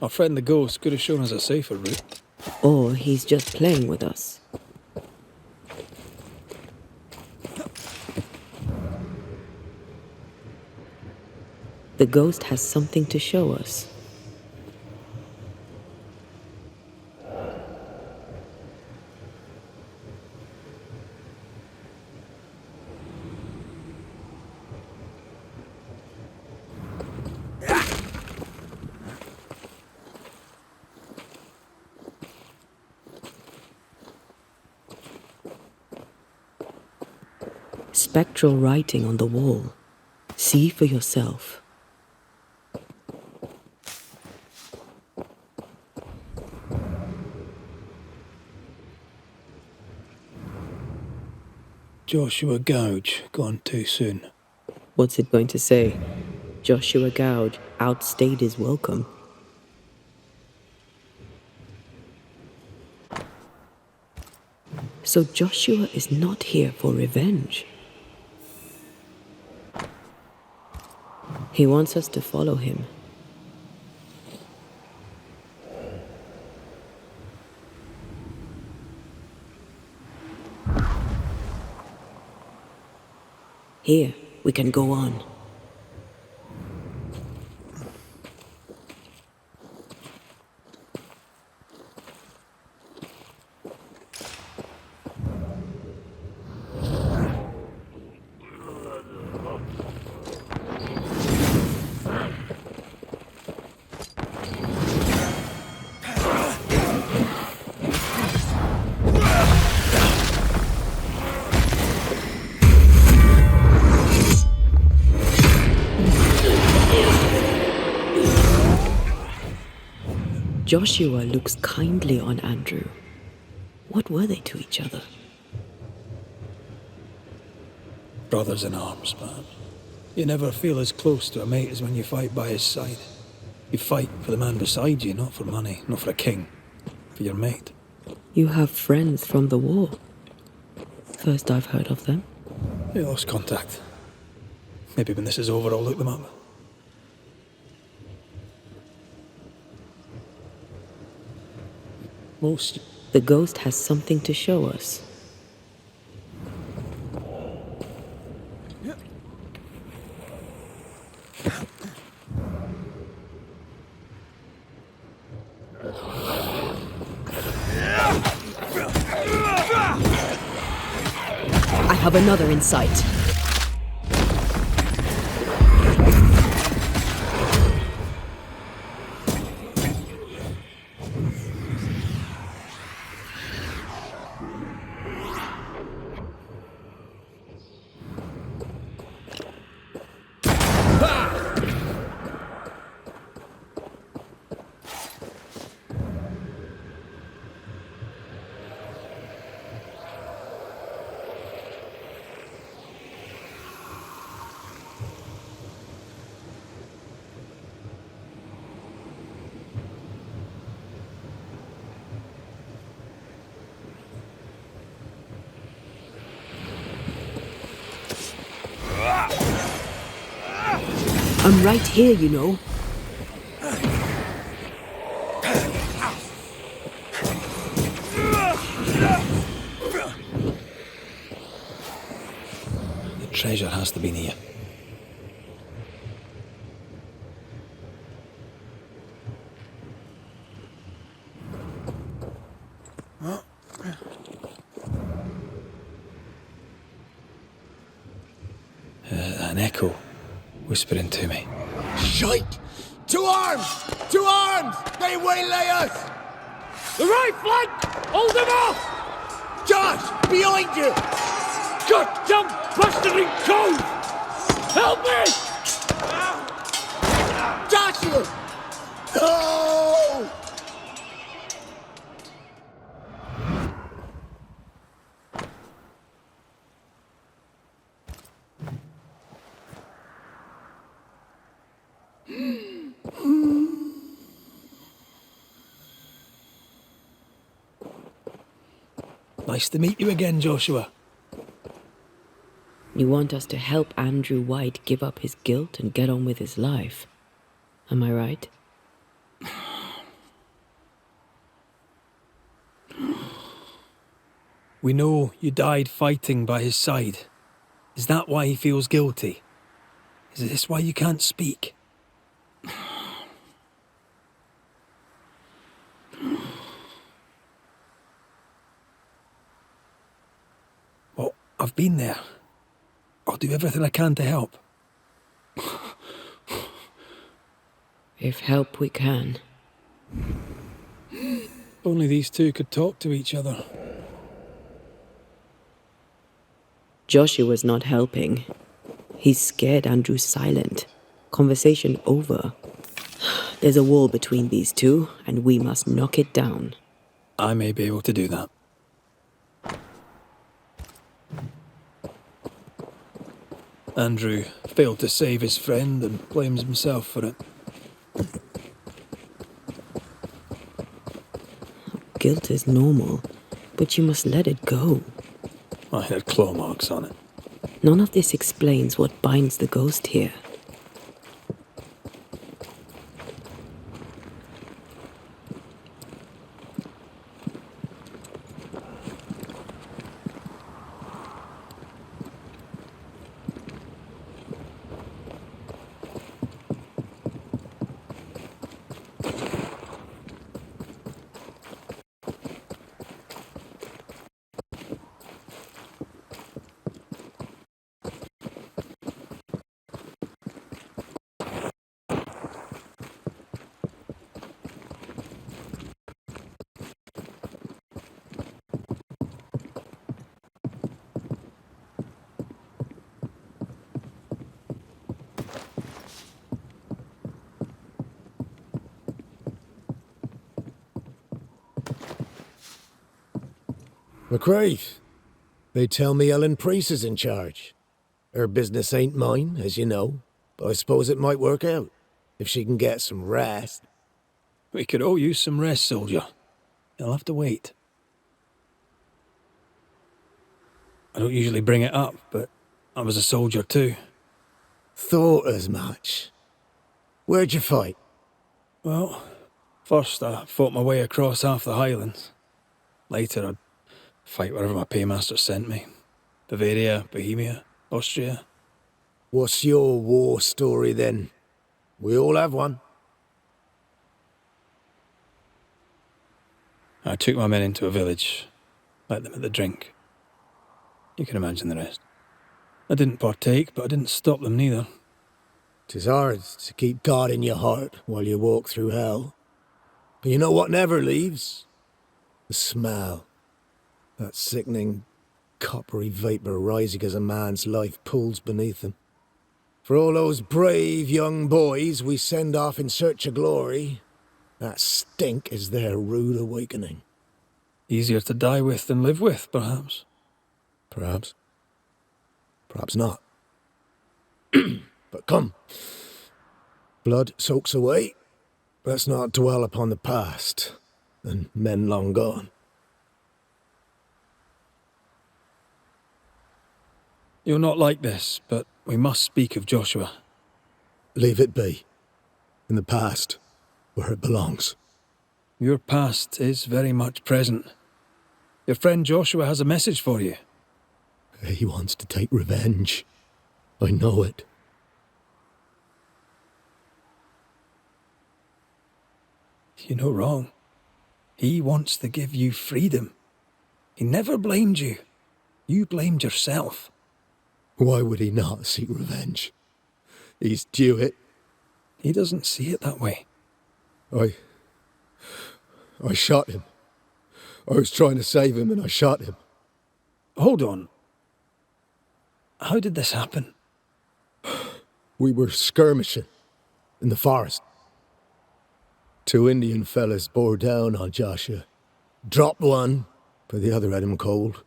Our friend the ghost could have shown us a safer route. Or he's just playing with us. The ghost has something to show us. Spectral writing on the wall. See for yourself. Joshua Gouge, gone too soon. What's it going to say? Joshua Gouge outstayed his welcome. So Joshua is not here for revenge. He wants us to follow him. Here, we can go on. Joshua looks kindly on Andrew. What were they to each other? Brothers in arms, man. You never feel as close to a mate as when you fight by his side. You fight for the man beside you, not for money, not for a king. For your mate. You have friends from the war. First I've heard of them. We lost contact. Maybe when this is over, I'll look them up. Most. The ghost has something to show us. I have another in sight. I'm right here, you know. treasure has to be near. An echo whispering to me. Shite! To arms! To arms! They waylay us! The right flank! Hold them off! Josh! Behind you! Goddamn blustering cove! Help me! Joshua! No! Nice to meet you again, Joshua. You want us to help Andrew White give up his guilt and get on with his life. Am I right? We know you died fighting by his side. Is that why he feels guilty? Is this why you can't speak? Well, I've been there. I'll do everything I can to help. If help we can. Only these two could talk to each other. Joshua's not helping. He's scared Andrew's silent. Conversation over. There's a wall between these two, and we must knock it down. I may be able to do that. Andrew failed to save his friend and blames himself for it. Guilt is normal, but you must let it go. I had claw marks on it. None of this explains what binds the ghost here. McCraith, they tell me Ellen Priest is in charge. Her business ain't mine, as you know, but I suppose it might work out, if she can get some rest. We could all use some rest, soldier. You'll have to wait. I don't usually bring it up, but I was a soldier too. Thought as much. Where'd you fight? Well, first I fought my way across half the Highlands. Later I'd fight wherever my paymaster sent me. Bavaria, Bohemia, Austria. What's your war story then? We all have one. I took my men into a village, let them at the drink. You can imagine the rest. I didn't partake, but I didn't stop them neither. 'Tis hard to keep God in your heart while you walk through hell. But you know what never leaves? The smell. That sickening, coppery vapour rising as a man's life pulls beneath him. For all those brave young boys we send off in search of glory, that stink is their rude awakening. Easier to die with than live with, perhaps. Perhaps. Perhaps not. But come. Blood soaks away. Let's not dwell upon the past and men long gone. You're not like this, but we must speak of Joshua. Leave it be. In the past, where it belongs. Your past is very much present. Your friend Joshua has a message for you. He wants to take revenge. I know it. You're no wrong. He wants to give you freedom. He never blamed you. You blamed yourself. Why would he not seek revenge? He's due it. He doesn't see it that way. I shot him. I was trying to save him and I shot him. Hold on. How did this happen? We were skirmishing in the forest. 2 Indian fellas bore down on Joshua. Dropped one, but the other had him cold.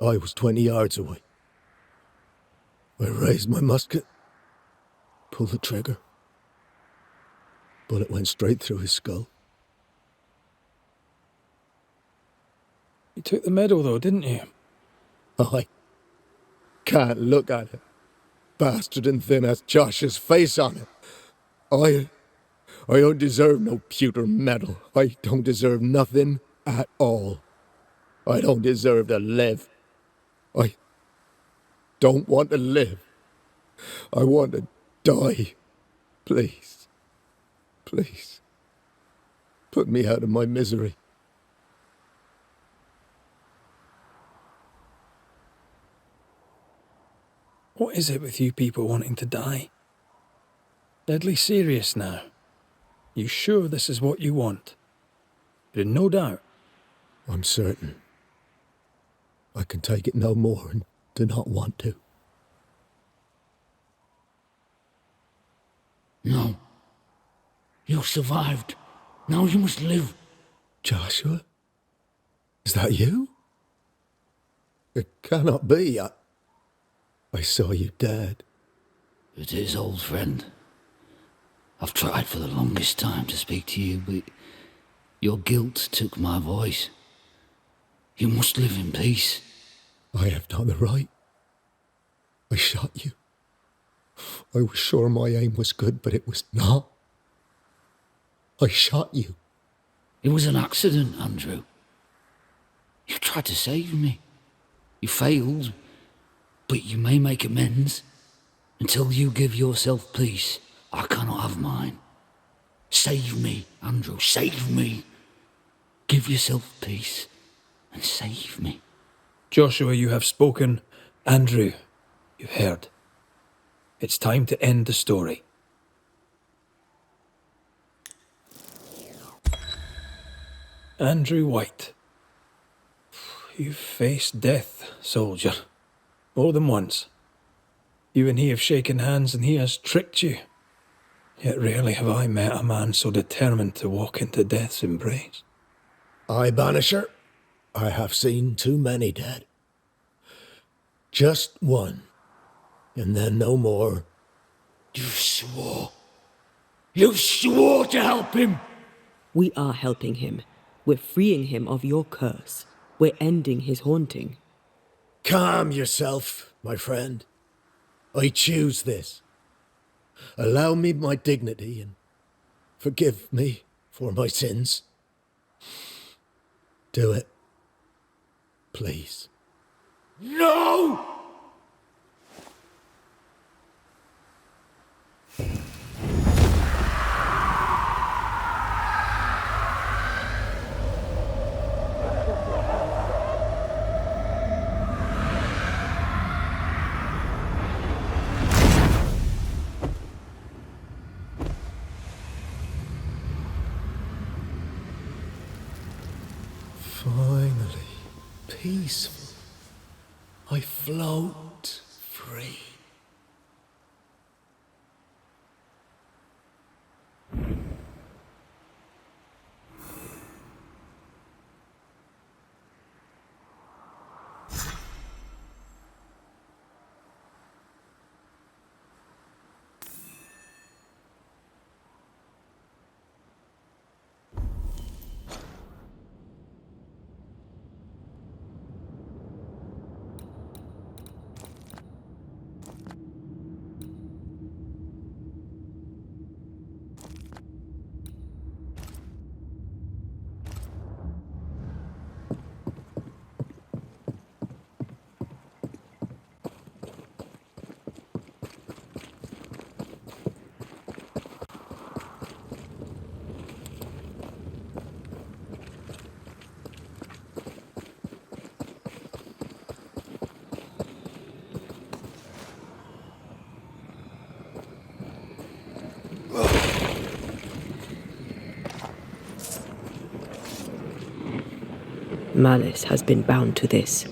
I was 20 yards away. I raised my musket, pulled the trigger. Bullet went straight through his skull. You took the medal though, didn't you? I can't look at it. Bastard and thin has Josh's face on it. I don't deserve no pewter medal. I don't deserve nothing at all. I don't deserve to live. I don't want to live. I want to die. Please. Please. Put me out of my misery. What is it with you people wanting to die? Deadly serious now. You sure this is what you want? You're in no doubt. I'm certain. I can take it no more and do not want to. No. You survived. Now you must live. Joshua? Is that you? It cannot be. I saw you dead. It is, old friend. I've tried for the longest time to speak to you, but your guilt took my voice. You must live in peace. I have not the right. I shot you. I was sure my aim was good, but it was not. I shot you. It was an accident, Andrew. You tried to save me. You failed, but you may make amends. Until you give yourself peace, I cannot have mine. Save me, Andrew, save me. Give yourself peace and save me. Joshua, you have spoken. Andrew, you've heard. It's time to end the story. Andrew White. You've faced death, soldier. More than once. You and he have shaken hands and he has tricked you. Yet rarely have I met a man so determined to walk into death's embrace. I, Banisher, I have seen too many dead. Just one, and then no more. You swore. You swore to help him. We are helping him. We're freeing him of your curse. We're ending his haunting. Calm yourself, my friend. I choose this. Allow me my dignity and forgive me for my sins. Do it. Please. No! Finally, peaceful. I float free. Malice has been bound to this.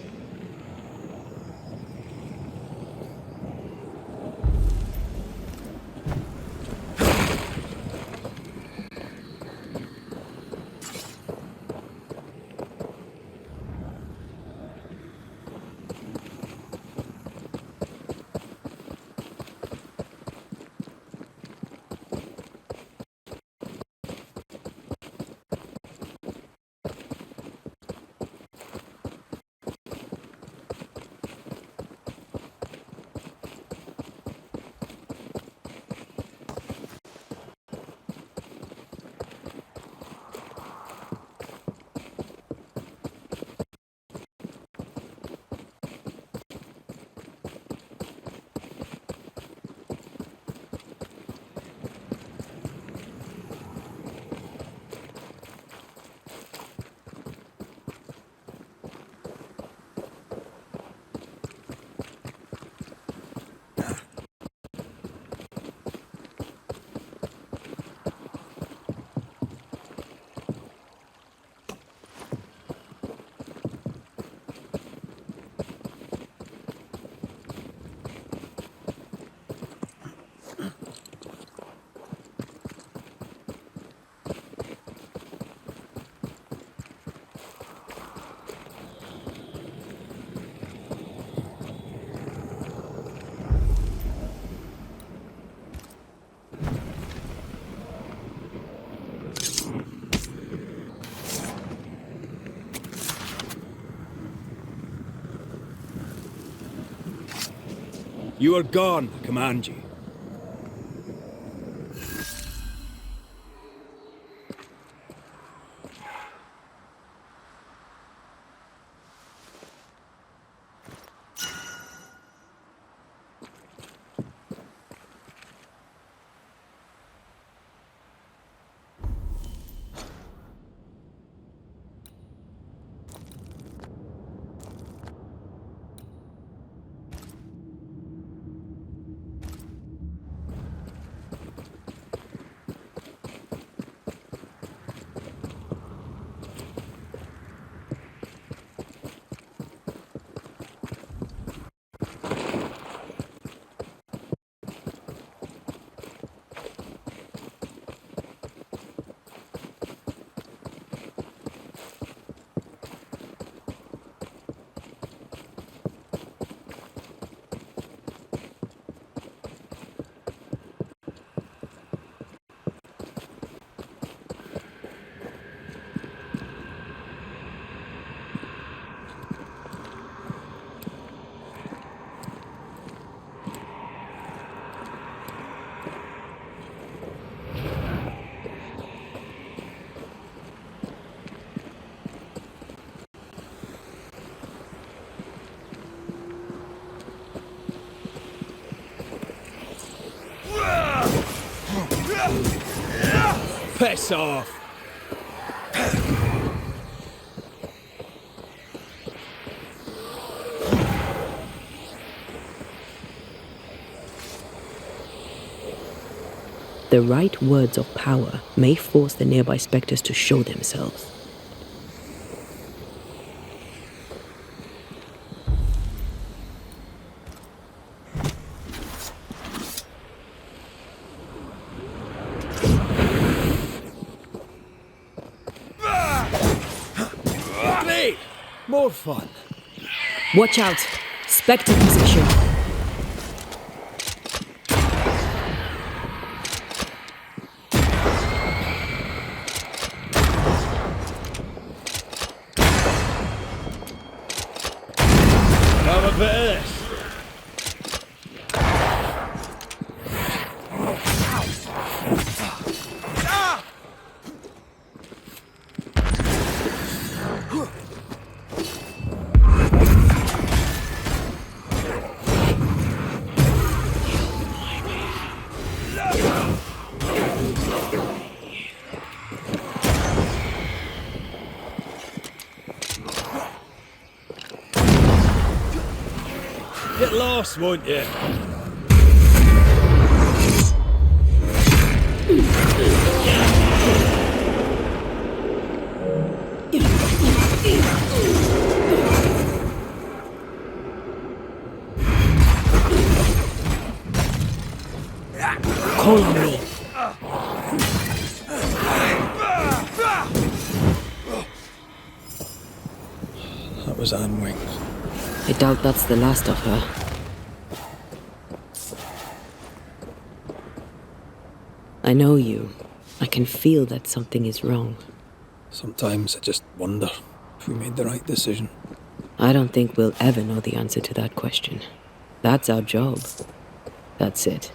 You are gone, I command you. Piss off! The right words of power may force the nearby spectres to show themselves. Great! More fun. Watch out! Spectre position. Have a bit of this. Get lost, won't you? Call on me. That was Anne Wings. I doubt that's the last of her. I know you. I can feel that something is wrong. Sometimes I just wonder if we made the right decision. I don't think we'll ever know the answer to that question. That's our job. That's it.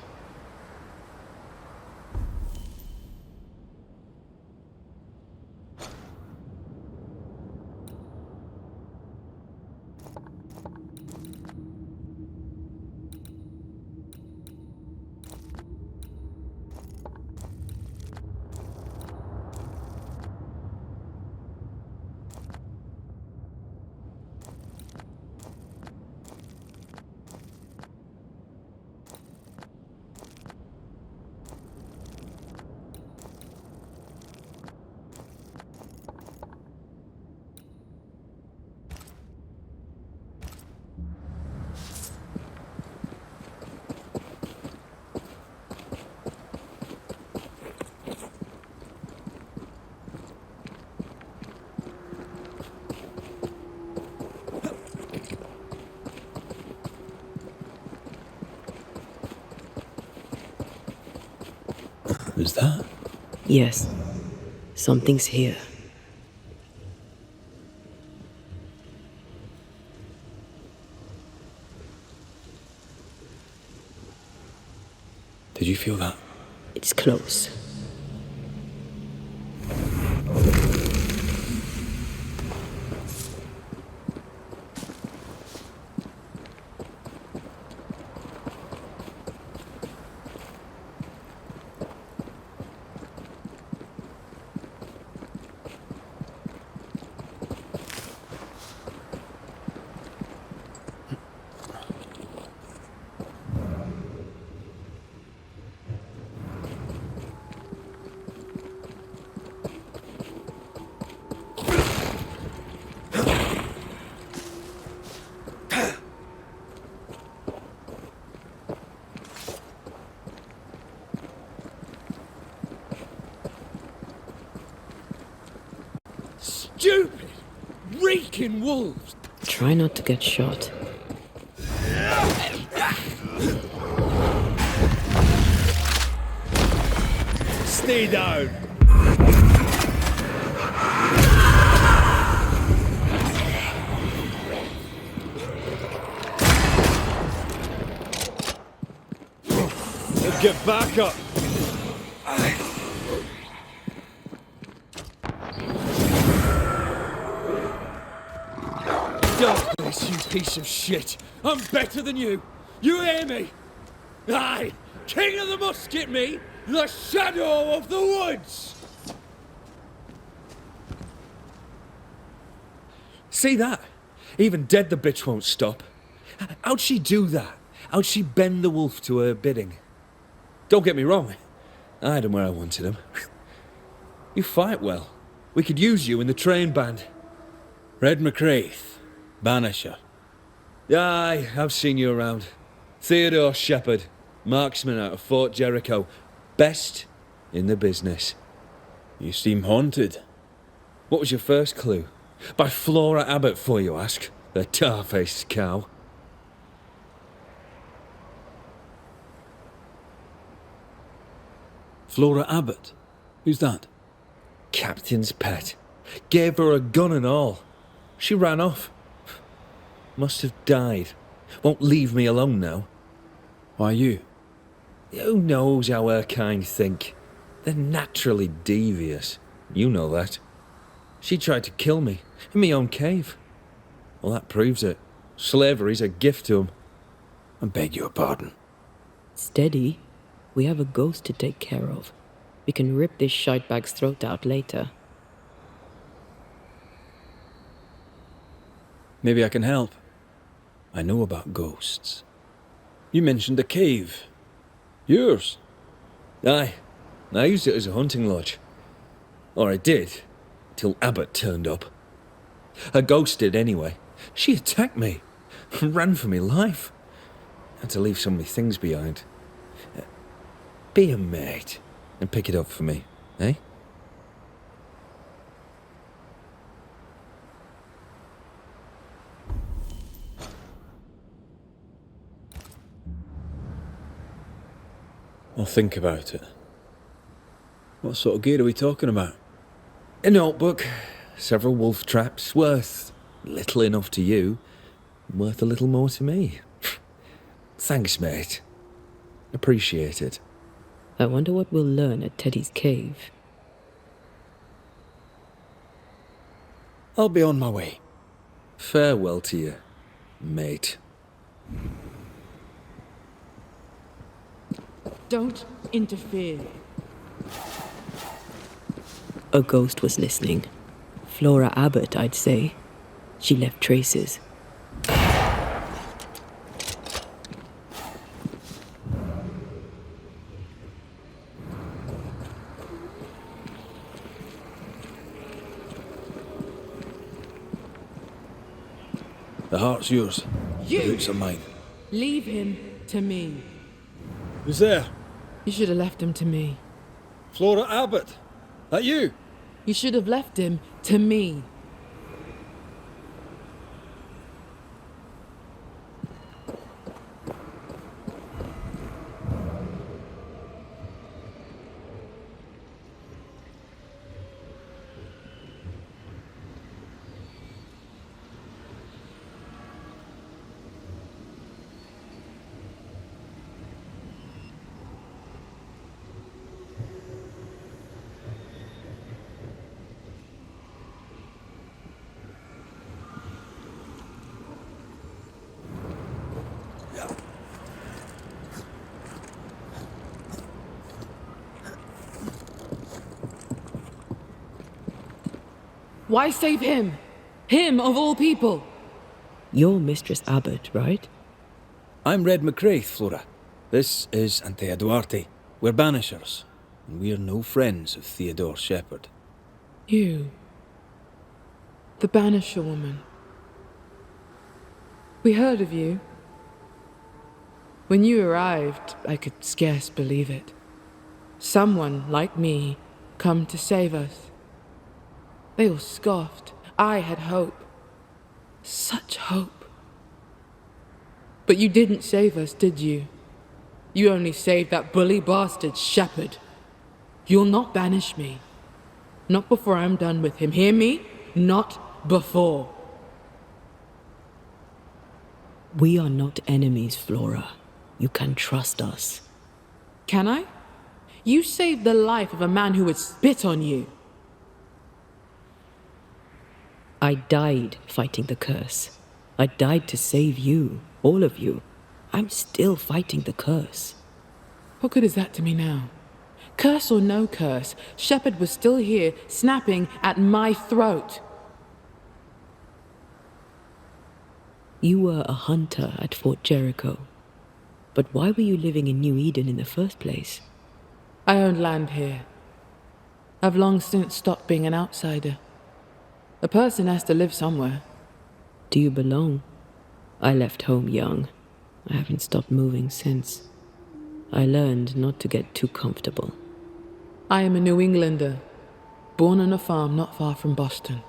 Who's that? Yes. Something's here. Did you feel that? It's close. Stupid, reeking wolves! Try not to get shot. Stay down. Get back up. Darkness, you piece of shit. I'm better than you. You hear me? Aye, king of the musket, me, the shadow of the woods. See that? Even dead the bitch won't stop. How'd she do that? How'd she bend the wolf to her bidding? Don't get me wrong. I had him where I wanted him. You fight well. We could use you in the train band. Red McCraith, Banisher. Aye, I've seen you around. Theodore Shepherd, marksman out of Fort Jericho. Best in the business. You seem haunted. What was your first clue? By Flora Abbott, for you ask. The tar-faced cow. Flora Abbott? Who's that? Captain's pet. Gave her a gun and all. She ran off. Must have died. Won't leave me alone now. Why you? Who knows how her kind think? They're naturally devious. You know that. She tried to kill me in my own cave. Well, that proves it. Slavery's a gift to 'em. I beg your pardon. Steady. We have a ghost to take care of. We can rip this shitebag's throat out later. Maybe I can help. I know about ghosts. You mentioned a cave. Yours? Aye, I used it as a hunting lodge. Or I did, till Abbott turned up. A ghost did anyway. She attacked me. Ran for me life. Had to leave so many things behind. Be a mate and pick it up for me, eh? I'll think about it. What sort of gear are we talking about? A notebook, several wolf traps, worth little enough to you, worth a little more to me. Thanks, mate. Appreciate it. I wonder what we'll learn at Teddy's cave. I'll be on my way. Farewell to you, mate. Don't interfere. A ghost was listening. Flora Abbott, I'd say. She left traces. The heart's yours. You! The boots are mine. Leave him to me. Who's there? You should have left him to me. Flora Abbott. That you? You should have left him to me. Why save him? Him of all people. You're Mistress Abbott, right? I'm Red McCraith, Flora. This is Antea Duarte. We're banishers, and we're no friends of Theodore Shepherd. You. The Banisher woman. We heard of you. When you arrived, I could scarce believe it. Someone like me come to save us. They all scoffed. I had hope. Such hope. But you didn't save us, did you? You only saved that bully bastard, Shepherd. You'll not banish me. Not before I'm done with him. Hear me? Not before. We are not enemies, Flora. You can trust us. Can I? You saved the life of a man who would spit on you. I died fighting the curse. I died to save you, all of you. I'm still fighting the curse. What good is that to me now? Curse or no curse, Shepherd was still here, snapping at my throat. You were a hunter at Fort Jericho. But why were you living in New Eden in the first place? I owned land here. I've long since stopped being an outsider. A person has to live somewhere. Do you belong? I left home young. I haven't stopped moving since. I learned not to get too comfortable. I am a New Englander, born on a farm not far from Boston.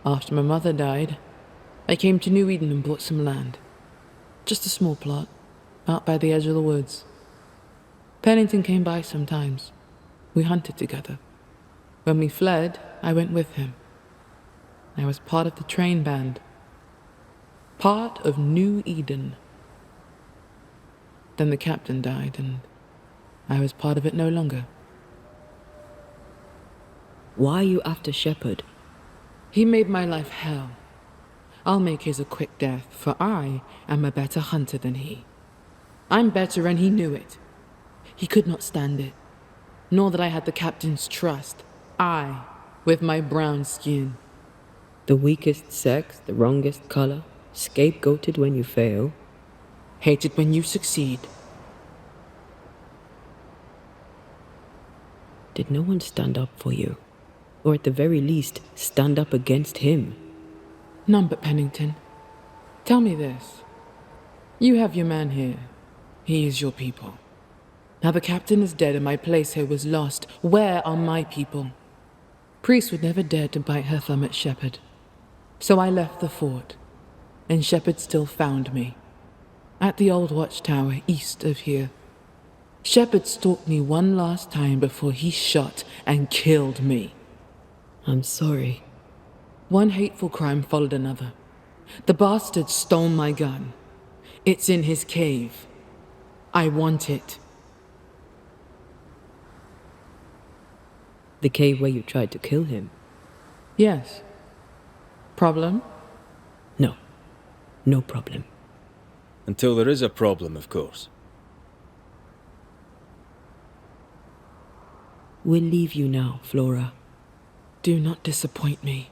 After my mother died, I came to New Eden and bought some land. Just a small plot, out by the edge of the woods. Pennington came by sometimes. We hunted together. When we fled, I went with him. I was part of the train band. Part of New Eden. Then the captain died, and I was part of it no longer. Why are you after Shepherd? He made my life hell. I'll make his a quick death, for I am a better hunter than he. I'm better, and he knew it. He could not stand it, nor that I had the captain's trust. I, with my brown skin. The weakest sex, the wrongest color, scapegoated when you fail. Hated when you succeed. Did no one stand up for you? Or at the very least, stand up against him? None but Pennington. Tell me this. You have your man here. He is your people. Now the captain is dead and my place here was lost. Where are my people? Priest would never dare to bite her thumb at Shepard. So I left the fort, and Shepard still found me. At the old watchtower east of here. Shepard stalked me one last time before he shot and killed me. I'm sorry. One hateful crime followed another. The bastard stole my gun. It's in his cave. I want it. The cave where you tried to kill him? Yes. Problem? No. No problem. Until there is a problem, of course. We'll leave you now, Flora. Do not disappoint me.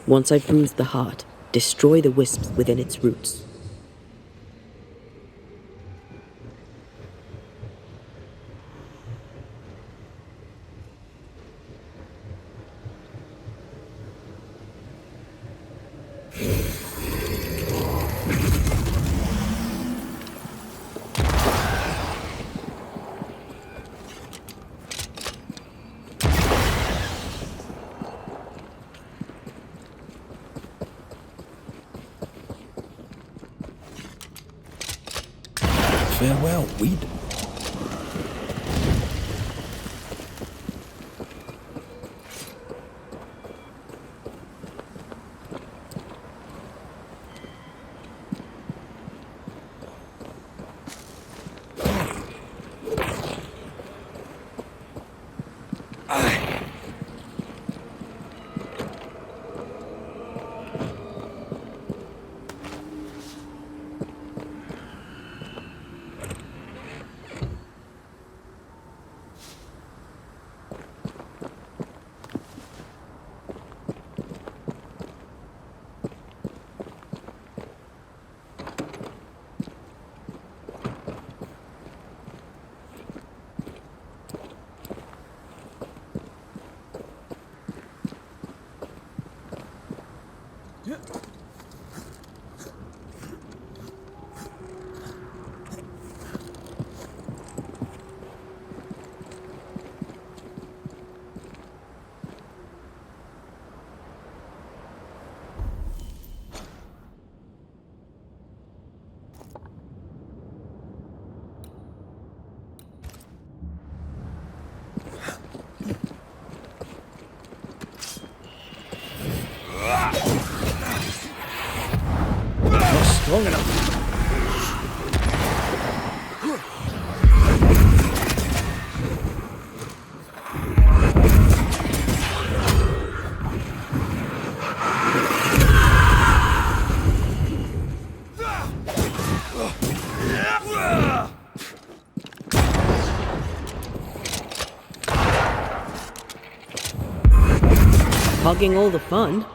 Once I've bruised the heart, destroy the wisps within its roots. Farewell, weed. Not strong enough. Hogging all the fun.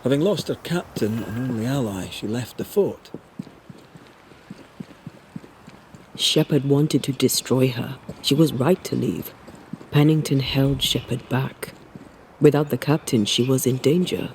Having lost her captain and only ally, she left the fort. Shepard wanted to destroy her. She was right to leave. Pennington held Shepard back. Without the captain, she was in danger.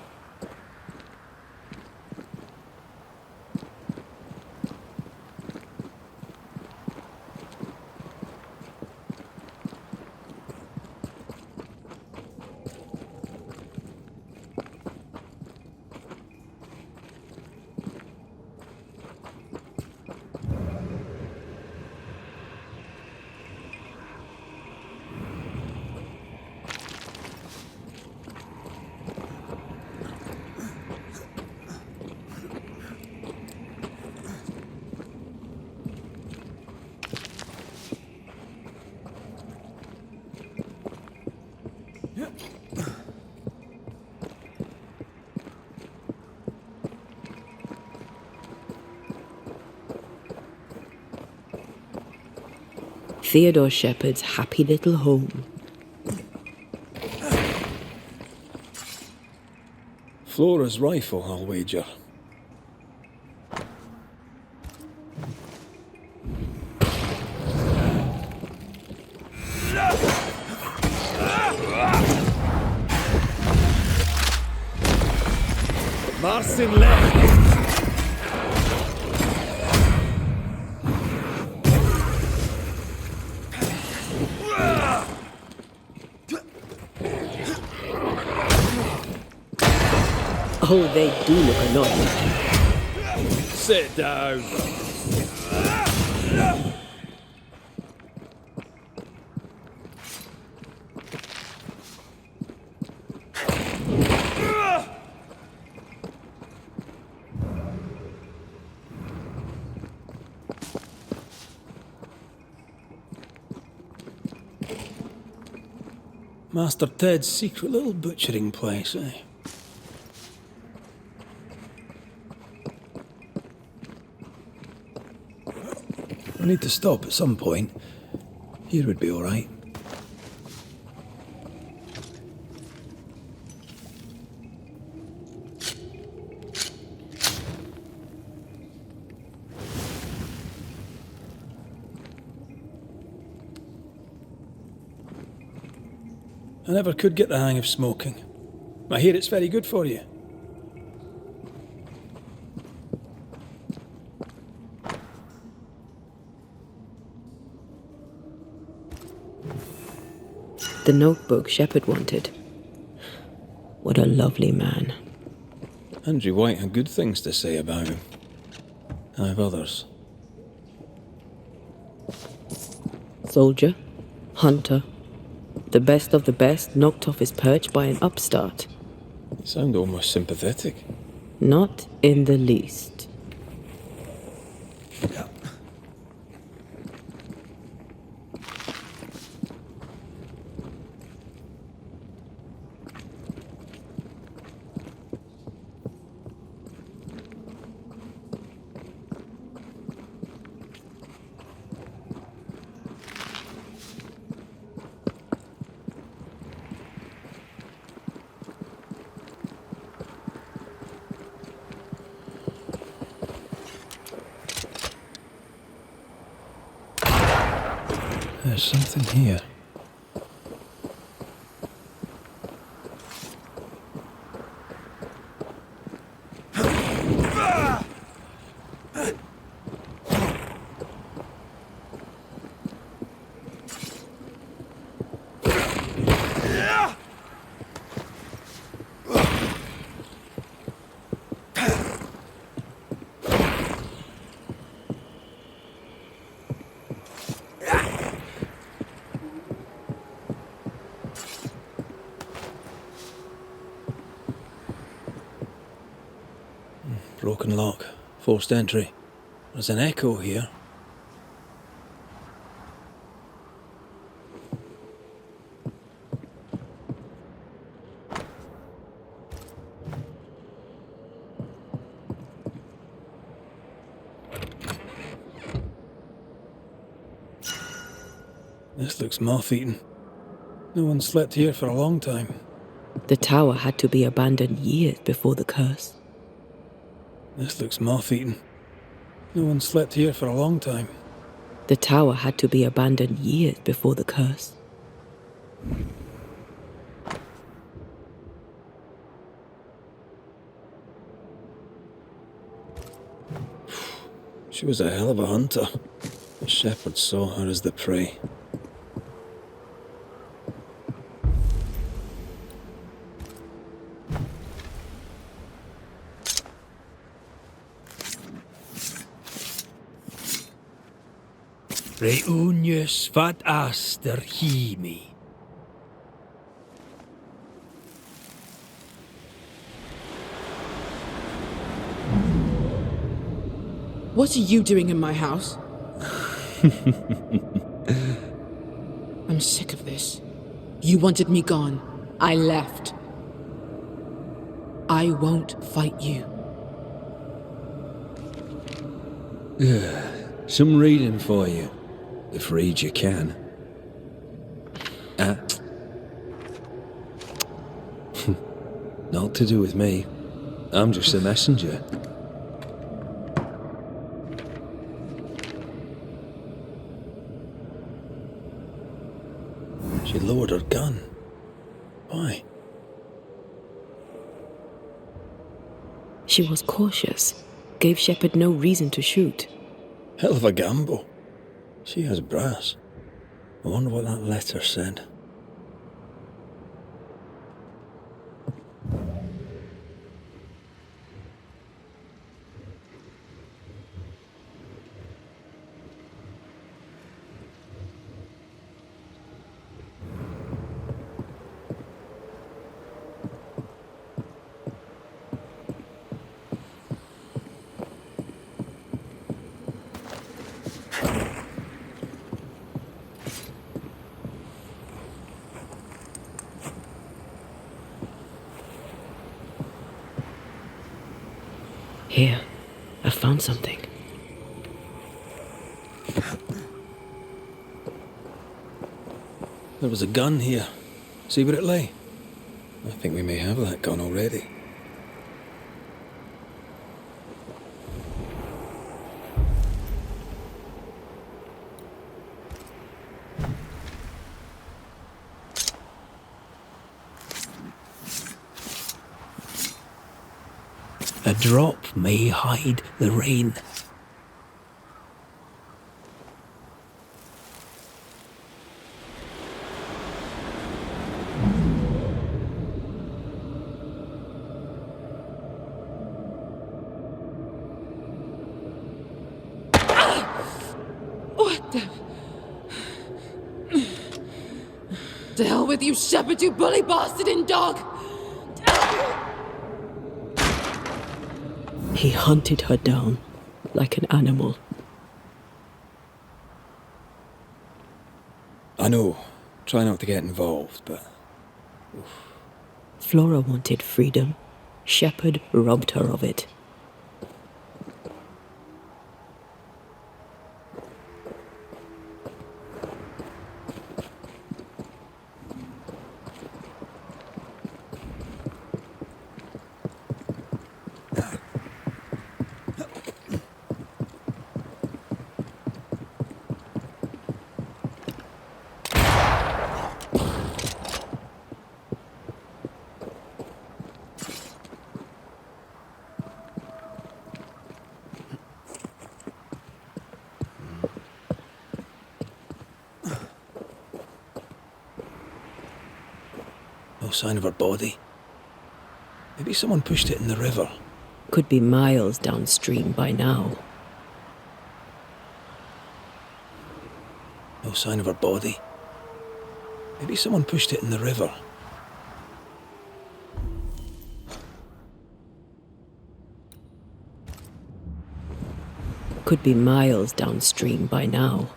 Theodore Shepard's happy little home. Flora's rifle, I'll wager. Marcin left. Oh, they do look annoying. Sit down. Master Ted's secret little butchering place, eh? I need to stop at some point. Here would be all right. I never could get the hang of smoking. I hear it's very good for you. The notebook Shepard wanted. What a lovely man. Andrew White had good things to say about him. I have others. Soldier, hunter, the best of the best, knocked off his perch by an upstart. You sound almost sympathetic. Not in the least. There's something here. Broken lock. Forced entry. There's an echo here. This looks moth-eaten. No one slept here for a long time. The tower had to be abandoned years before the curse. This looks moth-eaten. No one slept here for a long time. The tower had to be abandoned years before the curse. She was a hell of a hunter. The shepherd saw her as the prey. Reunius vat aster himi. What are you doing in my house? I'm sick of this. You wanted me gone. I left. I won't fight you. Some reading for you. If read you can. Not to do with me. I'm just a messenger. She lowered her gun. Why? She was cautious, gave Shepard no reason to shoot. Hell of a gamble. She has brass. I wonder what that letter said. Here, I found something. There was a gun here. See where it lay? I think we may have that gun already. A drop may hide the rain. What the... To hell with you, Shepard, you bully bastard and dog! He hunted her down like an animal. I know. Try not to get involved, but... Flora wanted freedom. Shepard robbed her of it. No sign of her body. Maybe someone pushed it in the river. Could be miles downstream by now. No sign of her body. Maybe someone pushed it in the river. Could be miles downstream by now.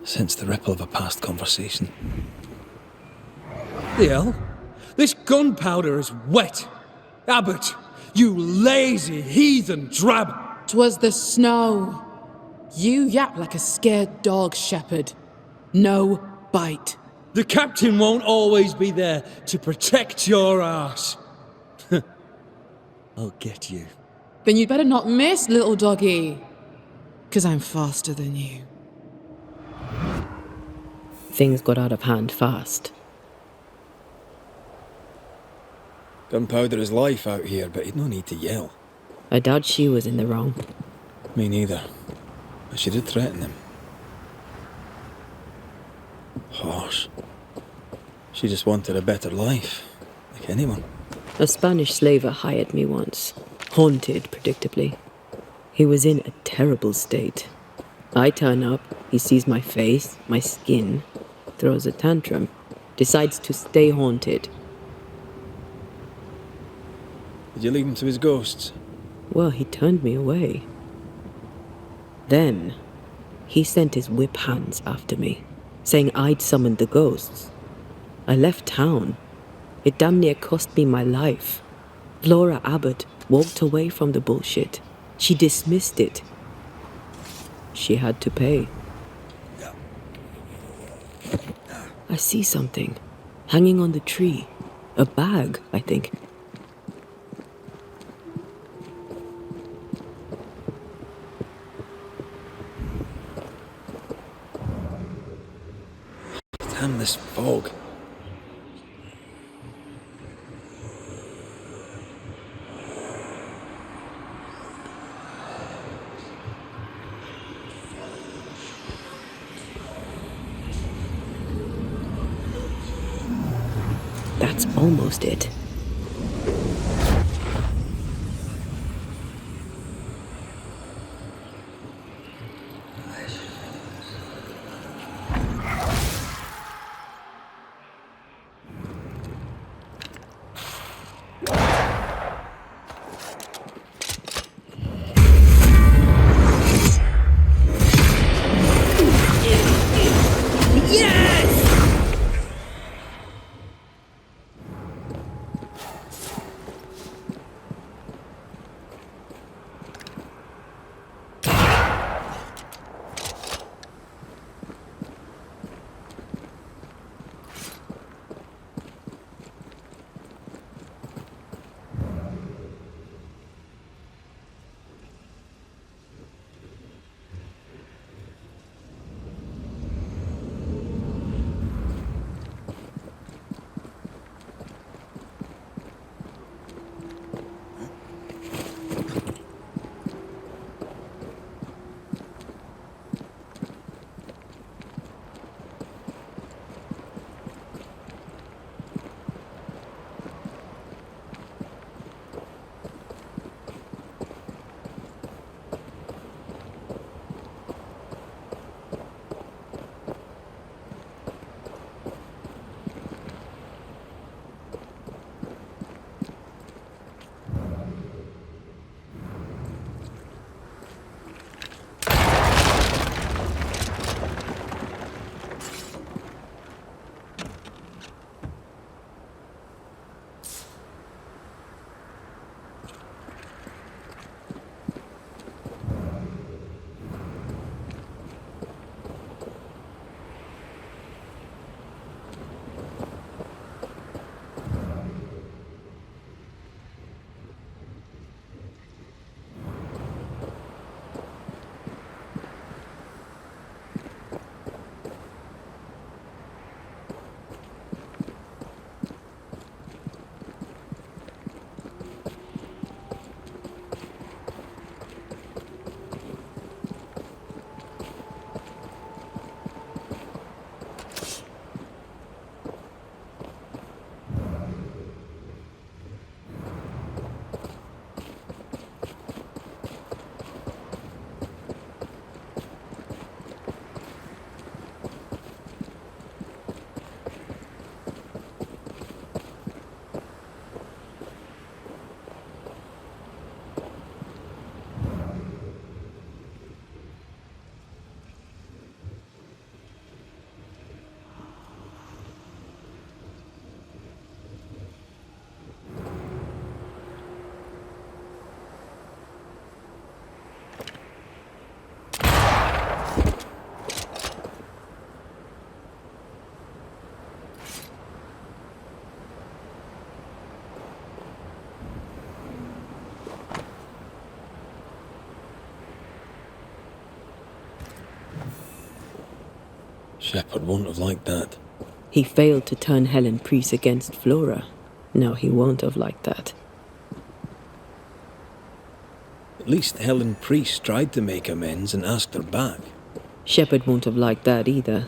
Sense the ripple of a past conversation. The hell? This gunpowder is wet. Abbott, you lazy heathen drab. 'Twas the snow. You yap like a scared dog, Shepard. No bite. The captain won't always be there to protect your ass. I'll get you. Then you'd better not miss, little doggy. 'Cause I'm faster than you. Things got out of hand fast. Gunpowder is life out here, but he'd no need to yell. I doubt she was in the wrong. Me neither. But she did threaten him. Harsh. She just wanted a better life, like anyone. A Spanish slaver hired me once. Haunted, predictably. He was in a terrible state. I turn up, he sees my face, my skin, throws a tantrum, decides to stay haunted. Did you leave him to his ghosts? Well, he turned me away. Then, he sent his whip hands after me, saying I'd summoned the ghosts. I left town. It damn near cost me my life. Flora Abbott walked away from the bullshit. She dismissed it. She had to pay. I see something hanging on the tree. A bag, I think. Damn this fog. That's almost it. Shepard won't have liked that. He failed to turn Helen Priest against Flora. No, he won't have liked that. At least Helen Priest tried to make amends and asked her back. Shepard won't have liked that either.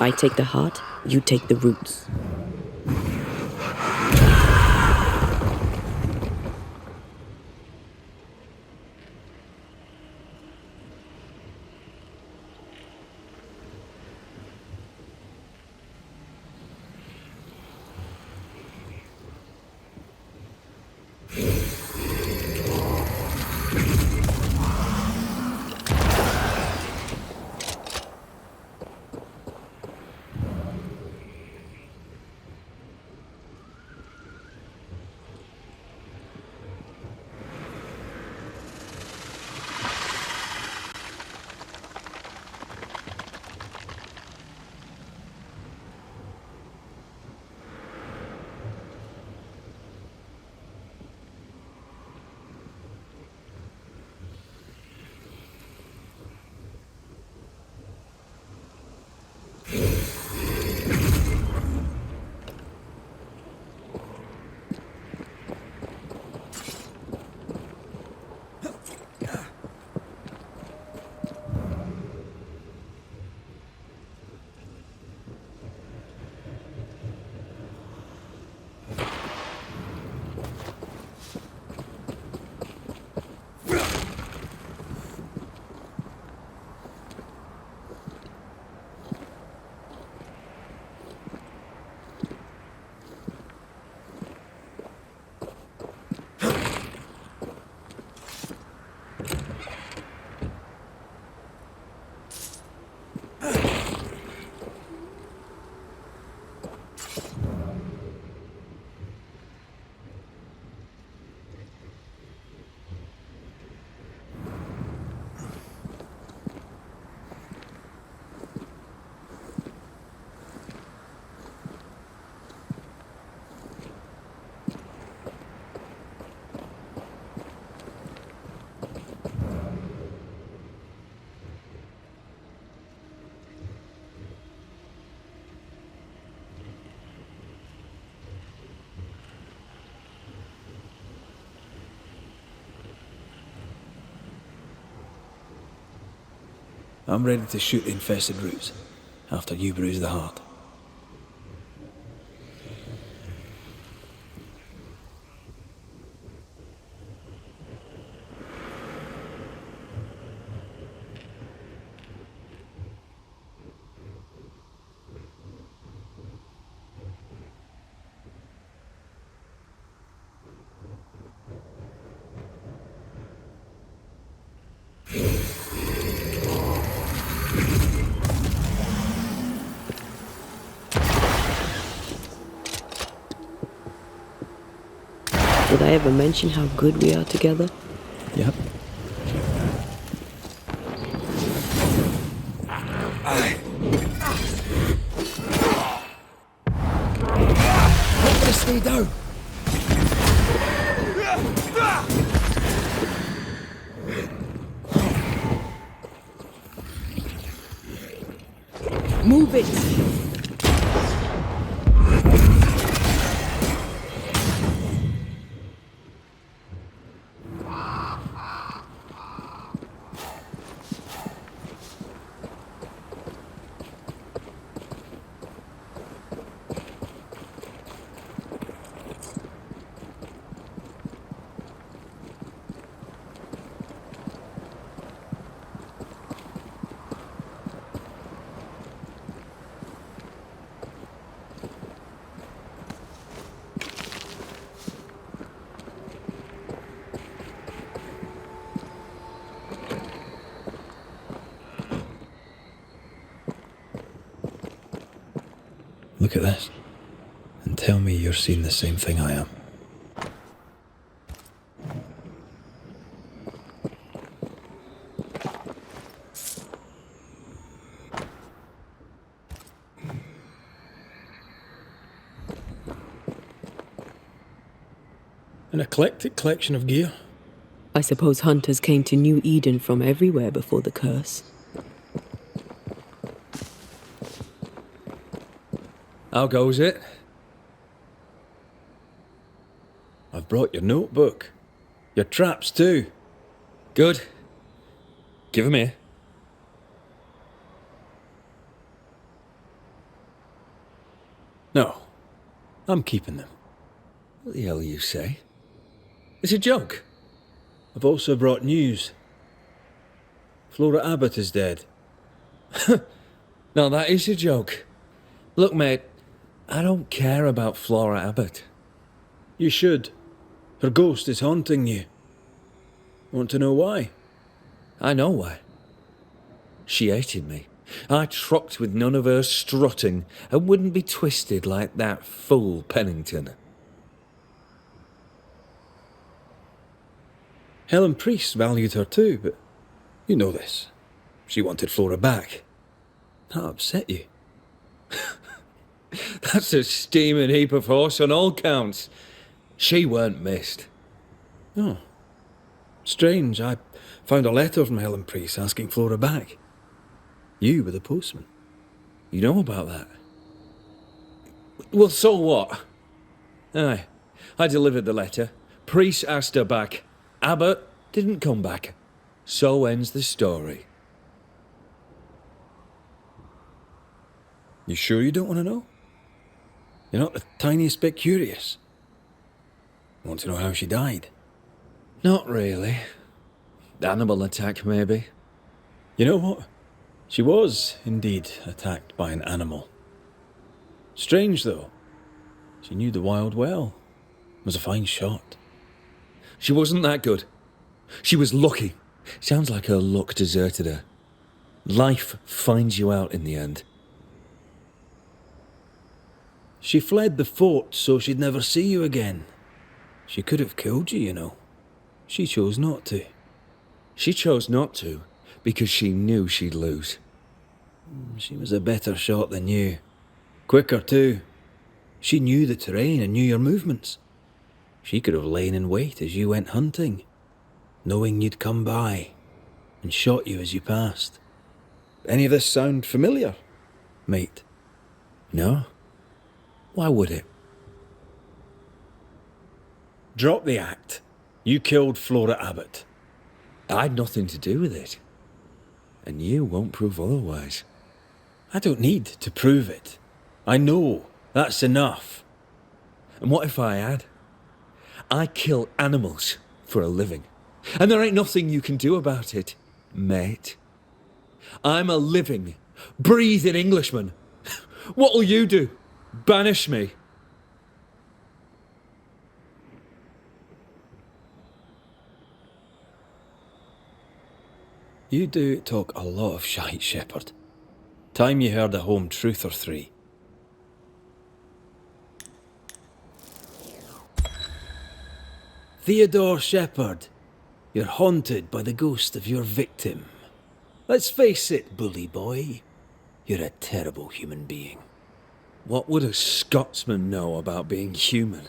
I take the heart, you take the roots. I'm ready to shoot the infested roots after you bruise the heart. Did I ever mention how good we are together? Yep. Stay down. Move it! Look at this. And tell me you're seeing the same thing I am. An eclectic collection of gear. I suppose hunters came to New Eden from everywhere before the curse. How goes it? I've brought your notebook. Your traps too. Good. Give 'em here. No, I'm keeping them. What the hell you say? It's a joke. I've also brought news. Flora Abbott is dead. No, that is a joke. Look, mate, I don't care about Flora Abbott. You should. Her ghost is haunting you. Want to know why? I know why. She hated me. I trocked with none of her strutting and wouldn't be twisted like that fool Pennington. Helen Priest valued her too, but you know this. She wanted Flora back. That upset you. That's a steaming heap of horse on all counts. She weren't missed. Oh. Strange, I found a letter from Helen Priest asking Flora back. You were the postman. You know about that? Well, so what? Aye, I delivered the letter. Priest asked her back. Abbott didn't come back. So ends the story. You sure you don't want to know? You're not the tiniest bit curious. Want to know how she died? Not really. Animal attack, maybe. You know what? She was, indeed, attacked by an animal. Strange, though. She knew the wild well. Was a fine shot. She wasn't that good. She was lucky. Sounds like her luck deserted her. Life finds you out in the end. She fled the fort so she'd never see you again. She could have killed you, you know. She chose not to. She chose not to because she knew she'd lose. She was a better shot than you. Quicker, too. She knew the terrain and knew your movements. She could have lain in wait as you went hunting, knowing you'd come by, and shot you as you passed. Any of this sound familiar, mate? No. Why would it? Drop the act. You killed Flora Abbott. I had nothing to do with it. And you won't prove otherwise. I don't need to prove it. I know. That's enough. And what if I had? I kill animals for a living. And there ain't nothing you can do about it, mate. I'm a living, breathing Englishman. What'll you do? Banish me? You do talk a lot of shite, Shepherd. Time you heard a home truth or three. Theodore Shepherd, you're haunted by the ghost of your victim. Let's face it, bully boy. You're a terrible human being. What would a Scotsman know about being human?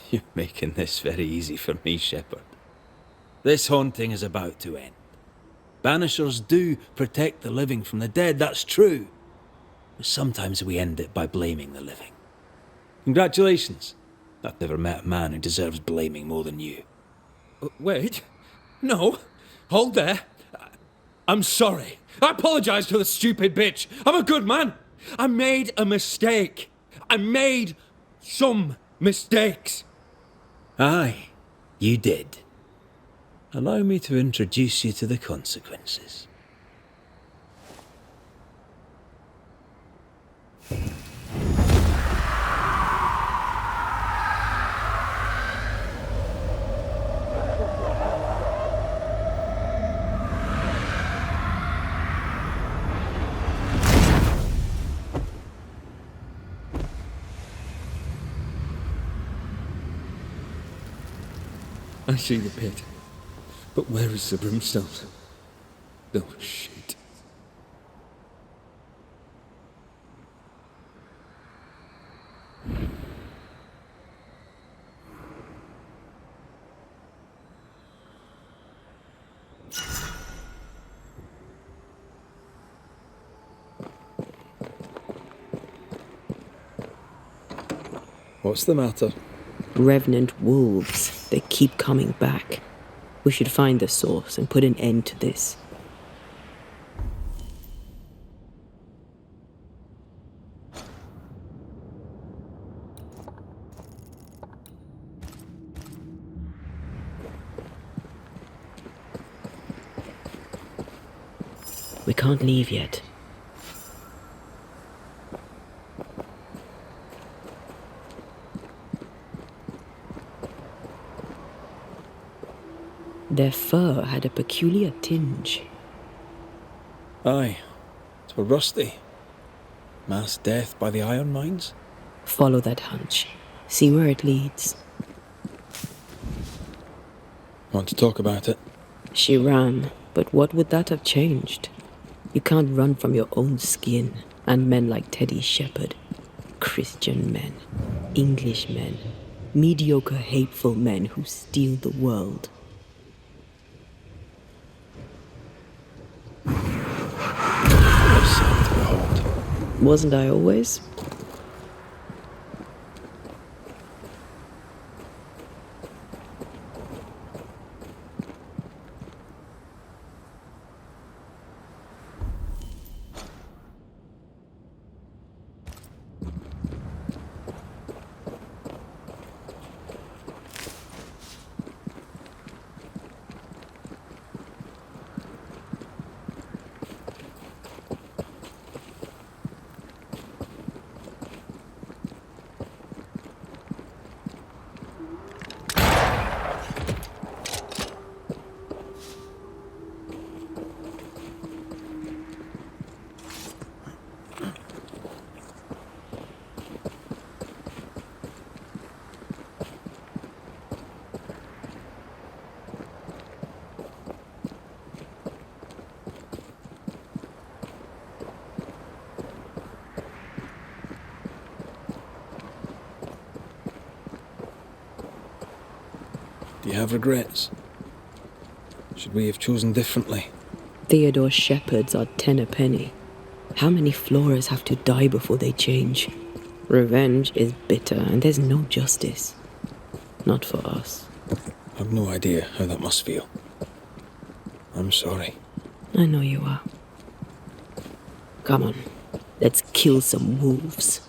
You're making this very easy for me, Shepherd. This haunting is about to end. Banishers do protect the living from the dead, that's true. But sometimes we end it by blaming the living. Congratulations. I've never met a man who deserves blaming more than you. Wait. No. Hold there. I'm sorry. I apologise to the stupid bitch. I'm a good man. I made a mistake. I made some mistakes. Aye, you did. Allow me to introduce you to the consequences. I see the pit. But where is the brimstone? Oh, shit. What's the matter? Revenant wolves. They keep coming back. We should find the source and put an end to this. can't leave yet. Their fur had a peculiar tinge. Aye, 'twere rusty. Mass death by the iron mines? Follow that hunch. See where it leads. Want to talk about it? She ran, but what would that have changed? You can't run from your own skin, and men like Teddy Shepherd. Christian men, English men, mediocre, hateful men who steal the world. A sight to behold. Wasn't I always? Do you have regrets? Should we have chosen differently? Theodore Shepherds are 10 a penny. How many Floras have to die before they change? Revenge is bitter, and there's no justice. Not for us. I've no idea how that must feel. I'm sorry. I know you are. Come on, let's kill some wolves.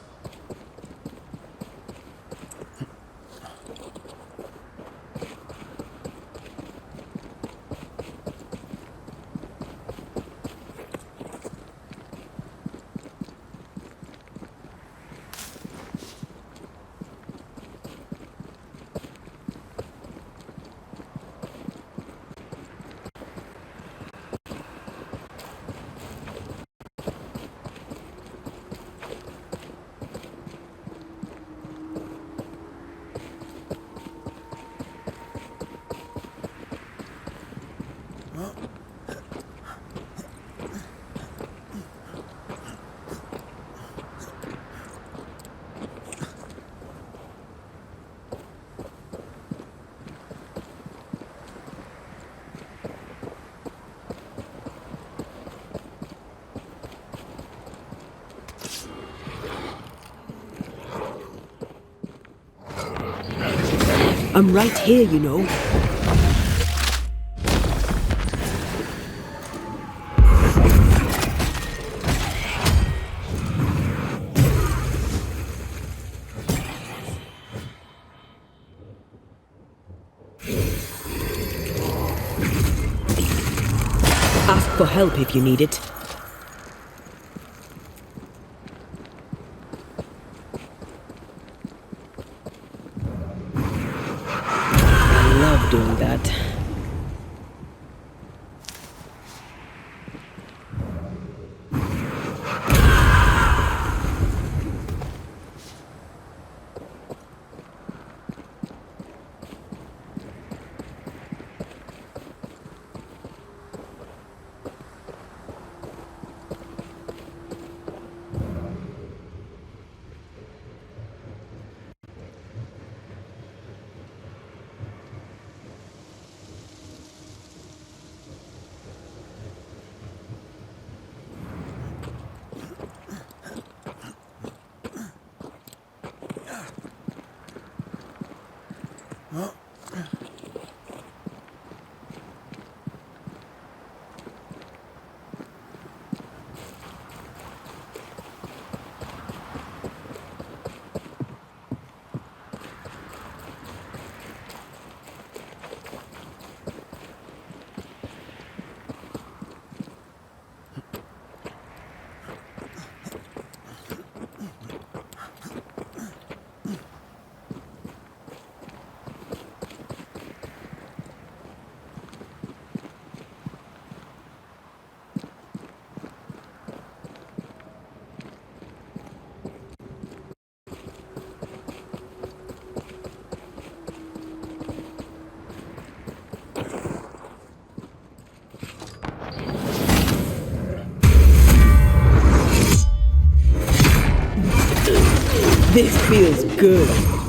I'm right here, you know. Ask for help if you need it. I love doing that. feels good.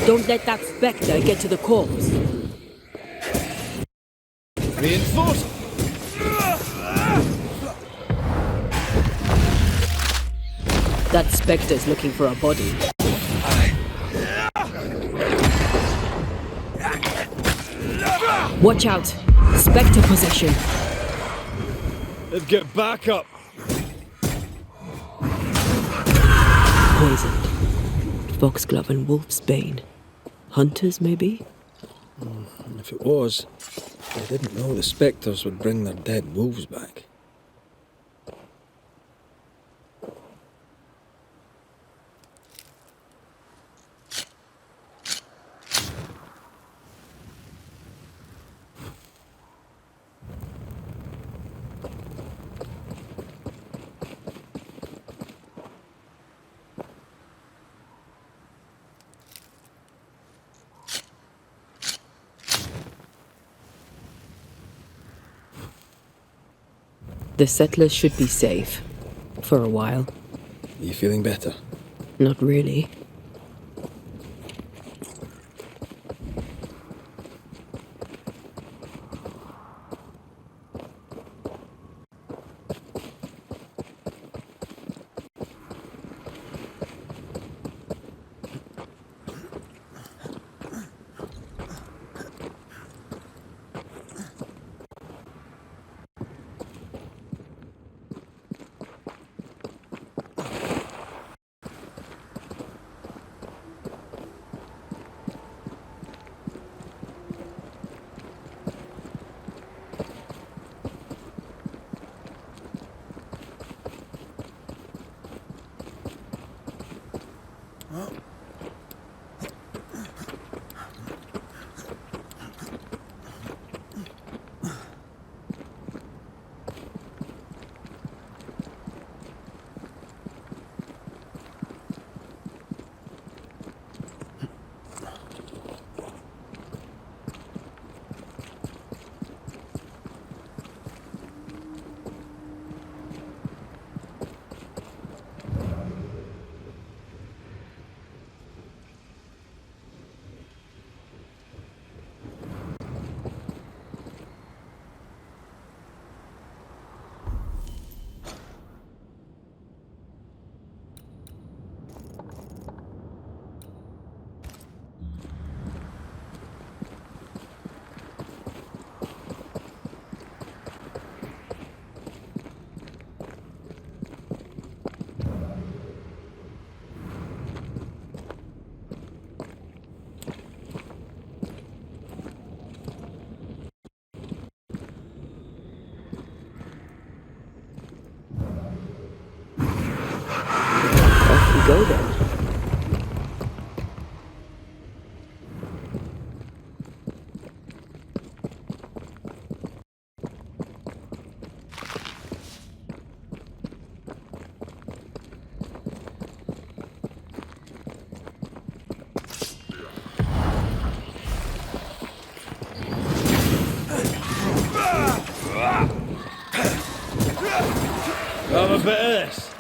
Don't let that spectre get to the corpse. Reinforce! That spectre's looking for a body. Watch out! Spectre possession. Let's get back up. Poisoned. Foxglove and wolf's bane. Hunters, maybe? If it was, they didn't know the spectres would bring their dead wolves back. The settlers should be safe. For a while. Are you feeling better? Not really. go then. Have a bit of this.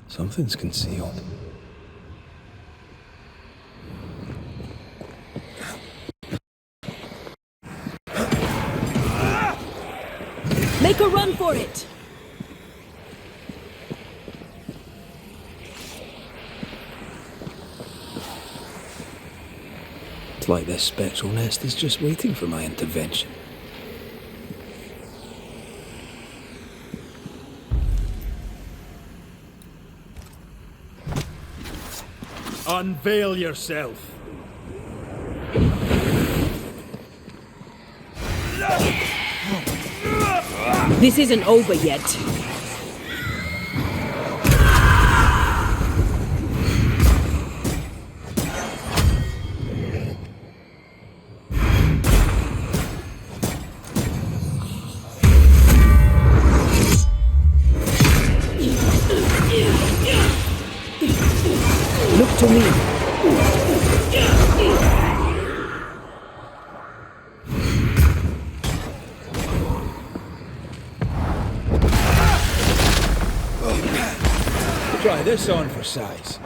Something's concealed. Make a run for it! It's like this spectral nest is just waiting for my intervention. Unveil yourself. This isn't over yet. Look to me. Try this on for size.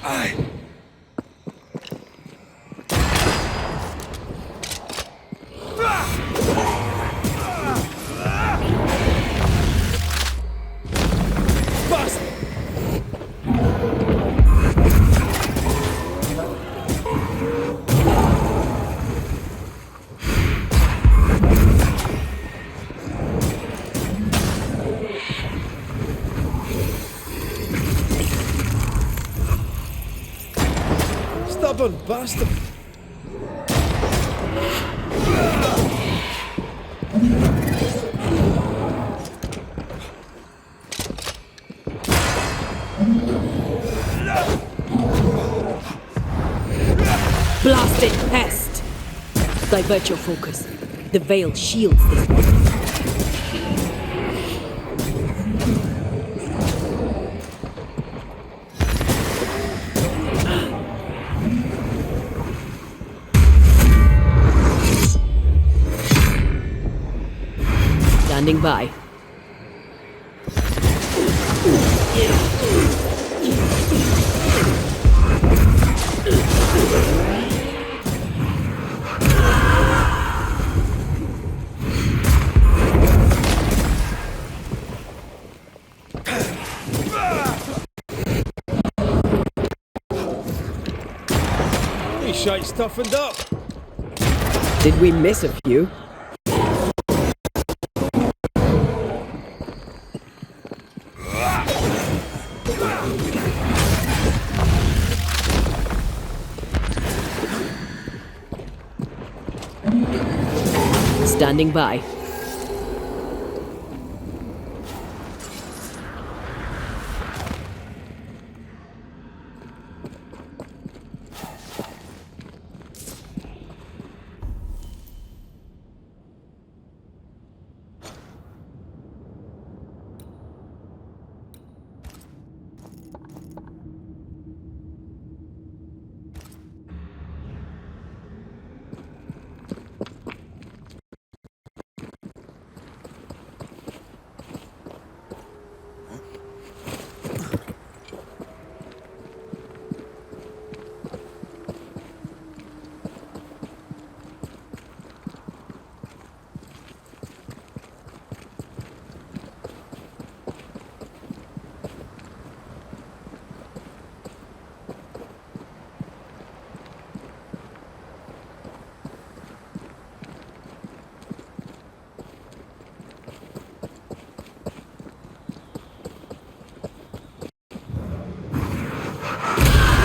Aye. Stubborn bastard. Blasted pest! Divert your focus. The veil shields this one. Standing by. This shite's toughened up. Did we miss a few? Standing by.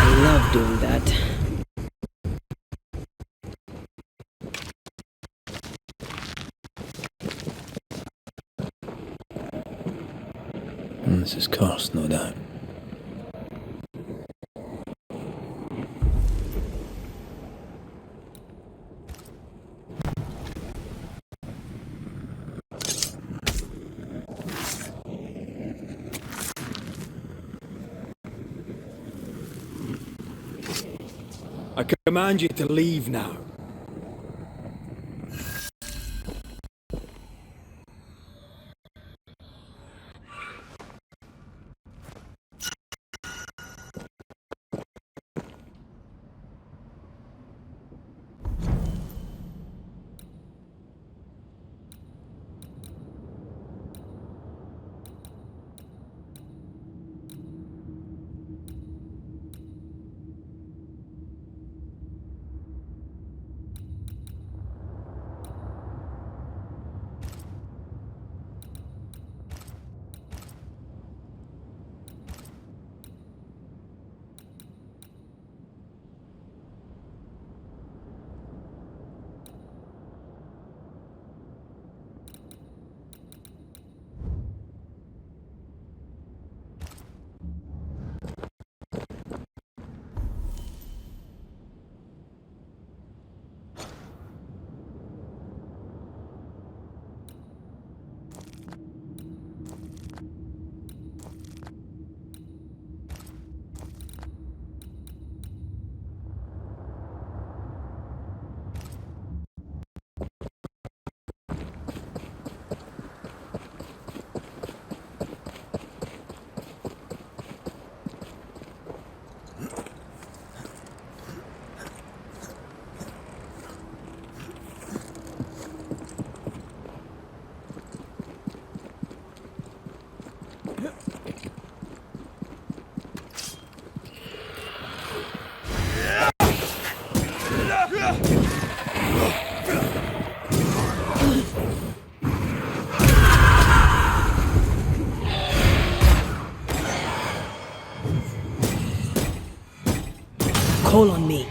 I love doing that. This is cursed, no doubt. I command you to leave now. Call on me.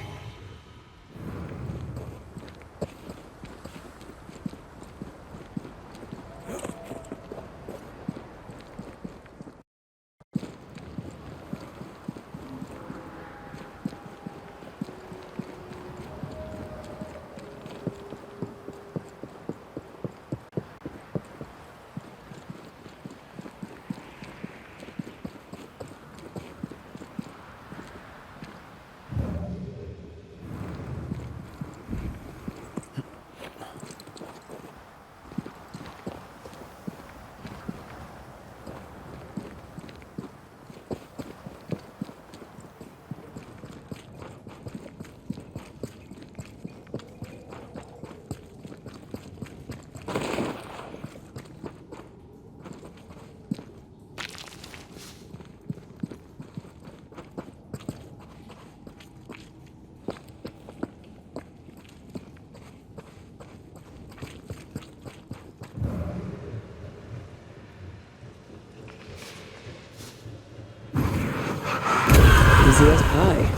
as pie.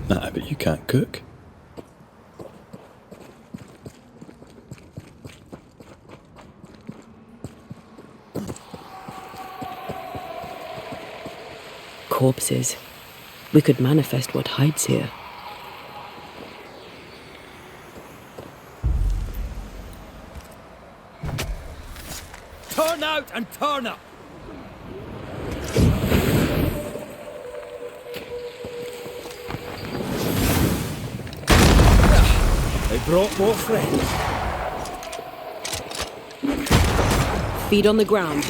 I bet you can't cook. Corpses. We could manifest what hides here. Turn out and turn up! They brought more friends. Feet on the ground.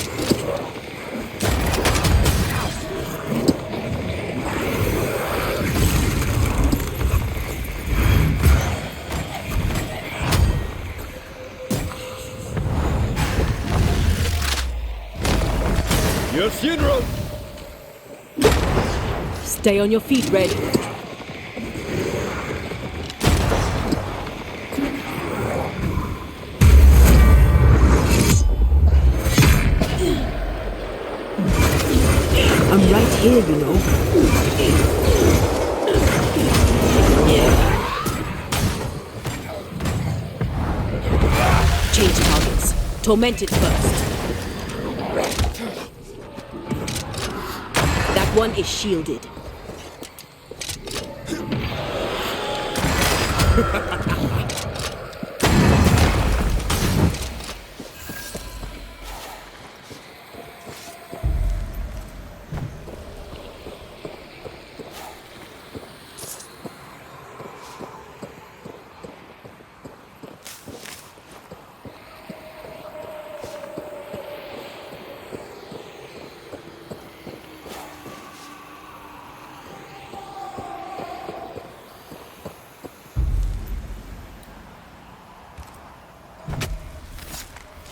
Your funeral! Stay on your feet, Red. I'm right here, you know. Change targets. Tormented first. That one is shielded.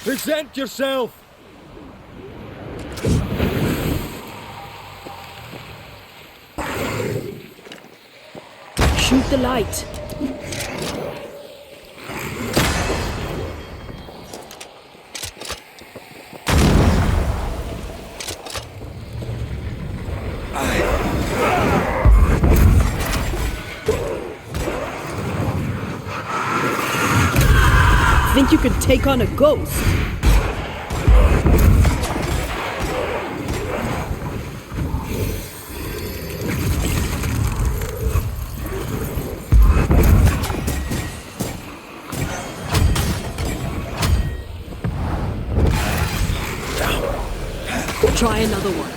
Present yourself! Shoot the light. Think you can take on a ghost? Try another one.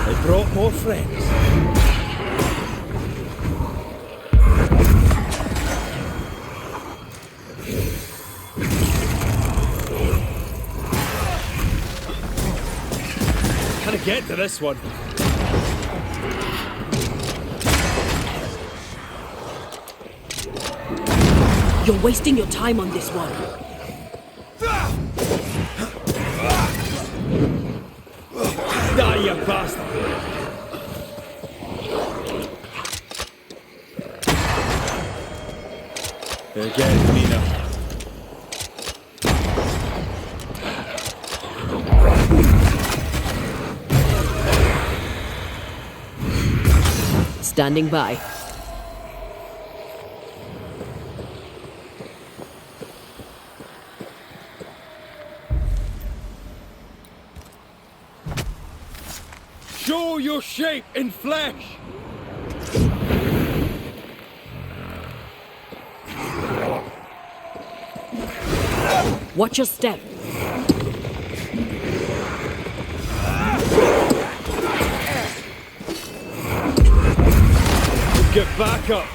They brought more friends. Can I get to this one? You're wasting your time on this one. Die, you bastard! Again, Nina. Standing by. Show your shape in flesh! Watch your step. Get back up!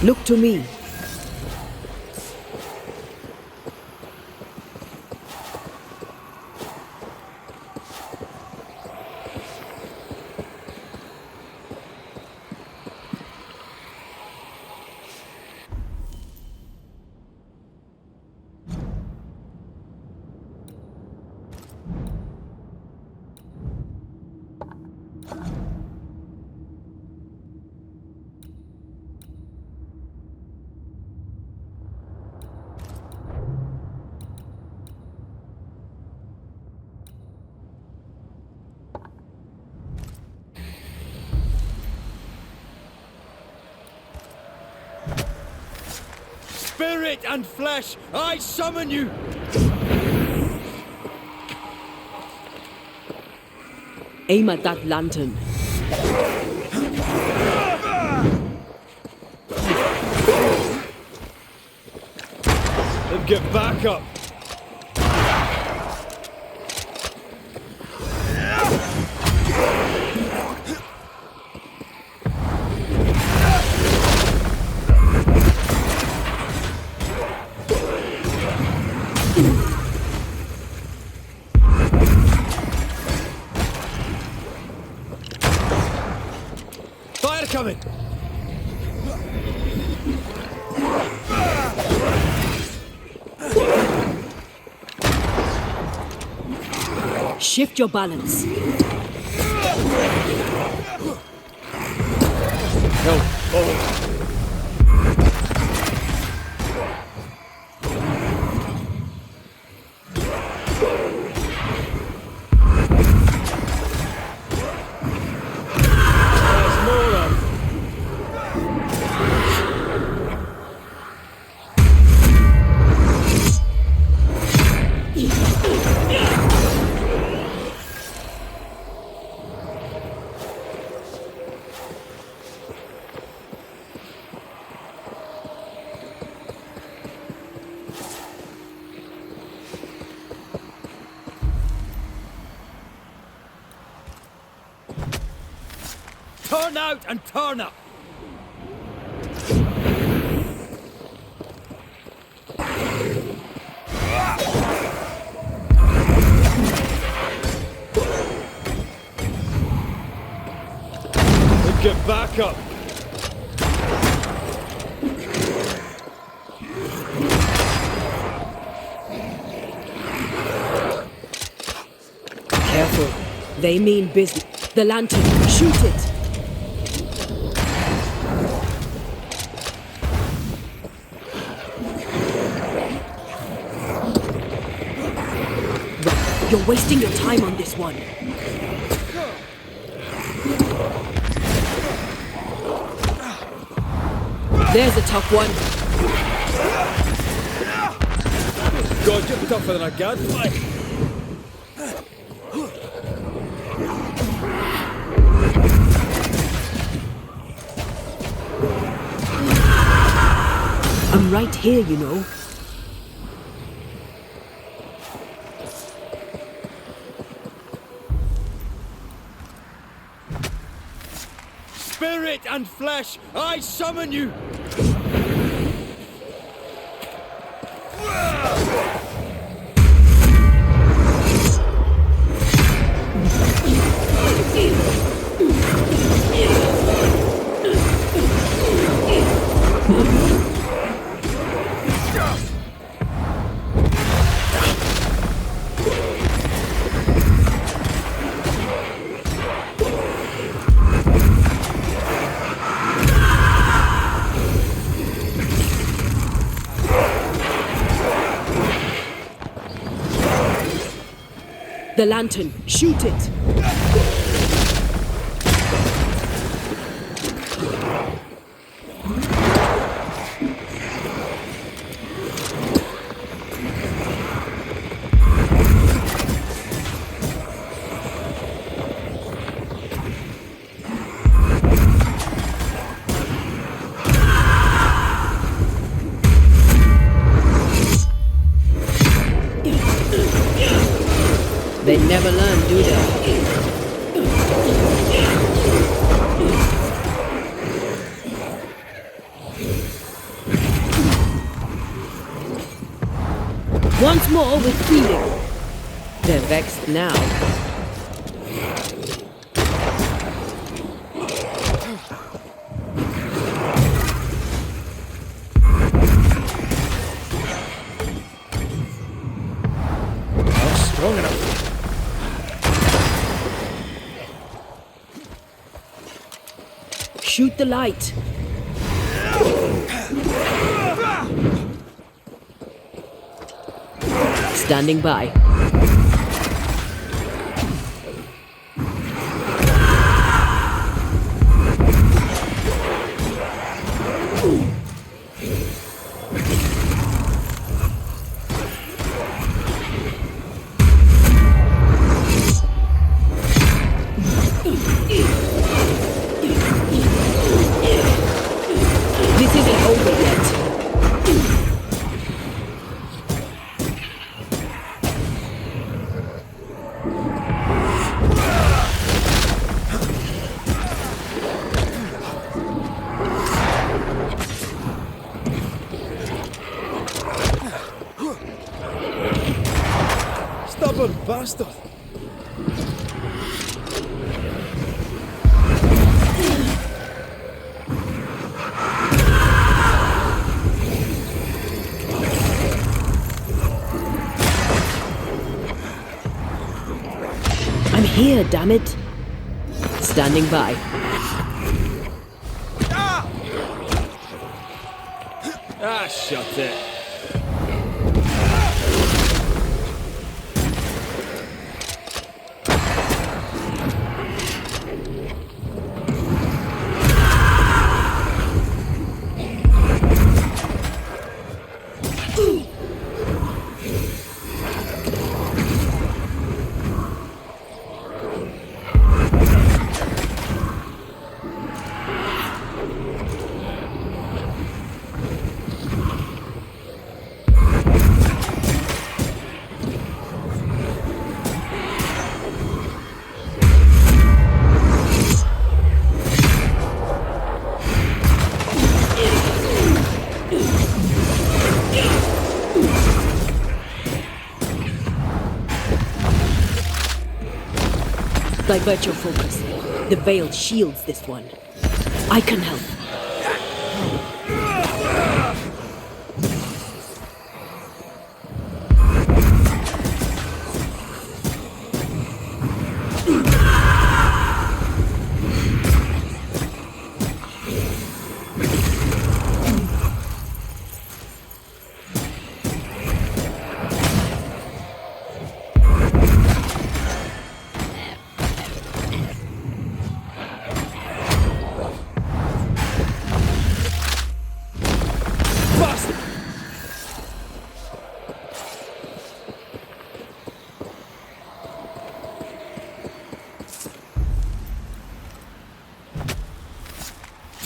Look to me. Spirit and flesh, I summon you! Aim at that lantern. Then get back up! Fire coming! Shift your balance. Help! Oh. Turn out and turn up! Get back up! Careful. They mean business. The lantern. Shoot it! You're wasting your time on this one. There's a tough one. God, you're tougher than I gadfly. I'm right here, you know. Spirit and flesh, I summon you! The lantern. Shoot it! They never learn, do they? Once more with feeling. They're vexed now. Not strong enough. Shoot the light. Standing by. This isn't over yet. Stubborn bastard. I'm here, damn it. Standing by. Ah, shut it. Divert your focus. The veil shields this one. I can help.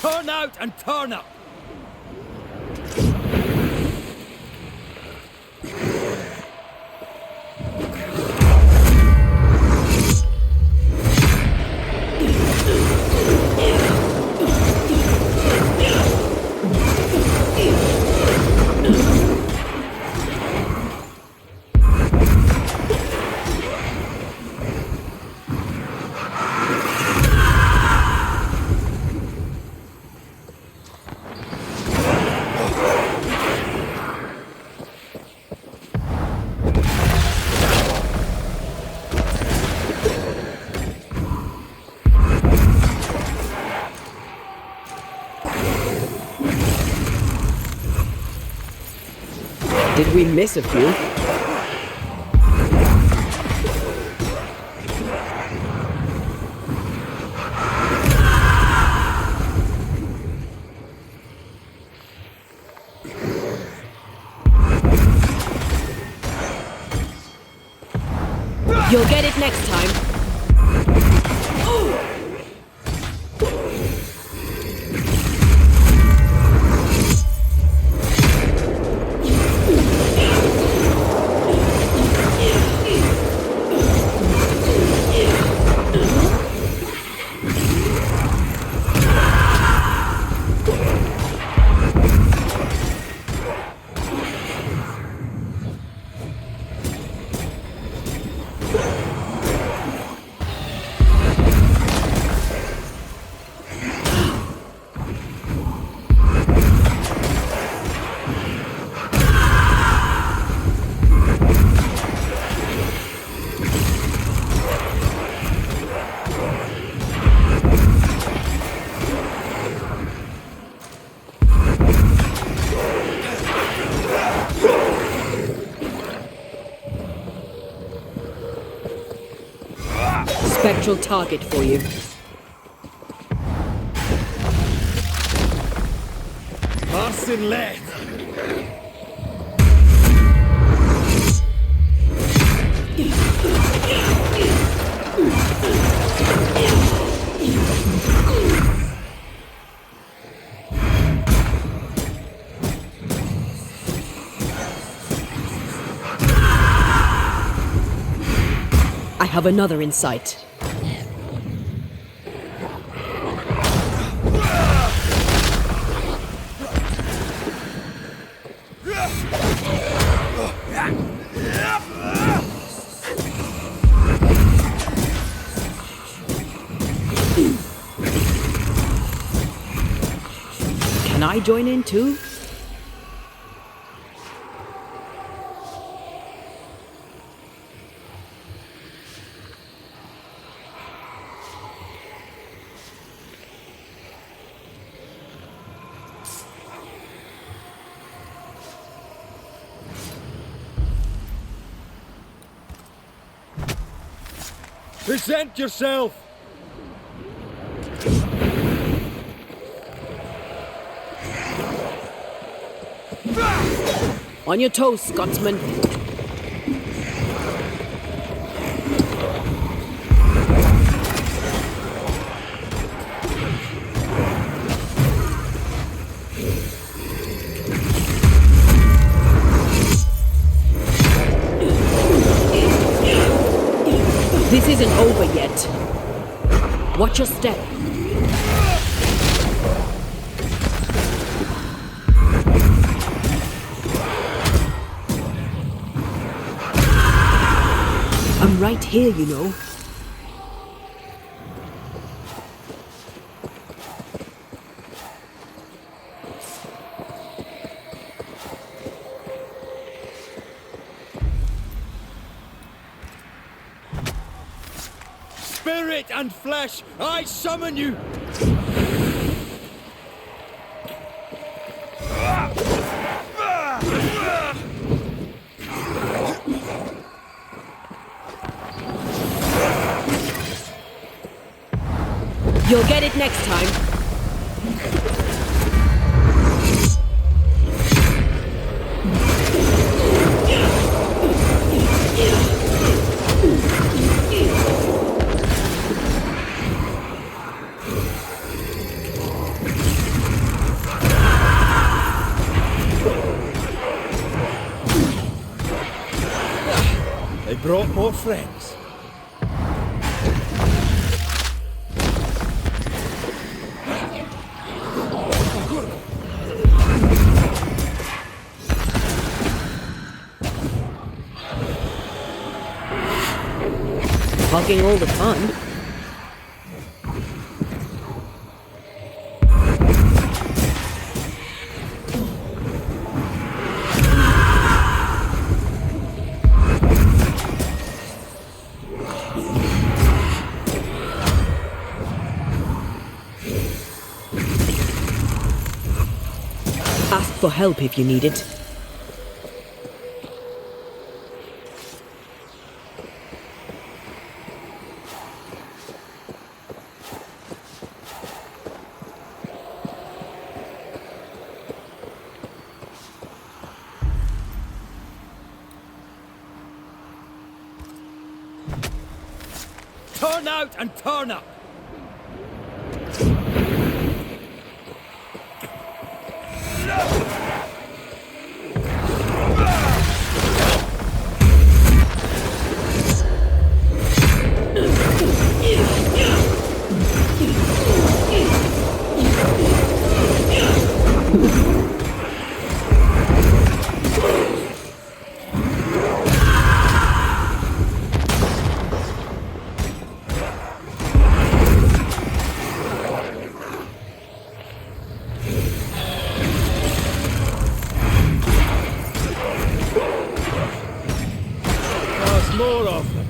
Turn out and turn up! Did we miss a few? You'll get it next time. spectral target for you. Marcin left. I have another in sight. Can I join in too? Present yourself! On your toes, Scotsman. This isn't over yet. Watch your step. I'm right here, you know. Spirit and flesh, I summon you! You'll get it next time. They brought more friends. Hogging all the fun. Ask for help if you need it. Turn out and turn up! More of them.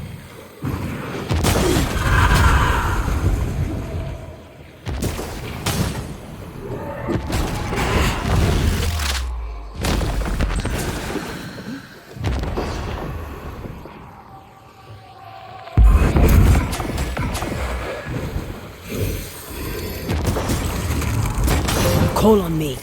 Call on me.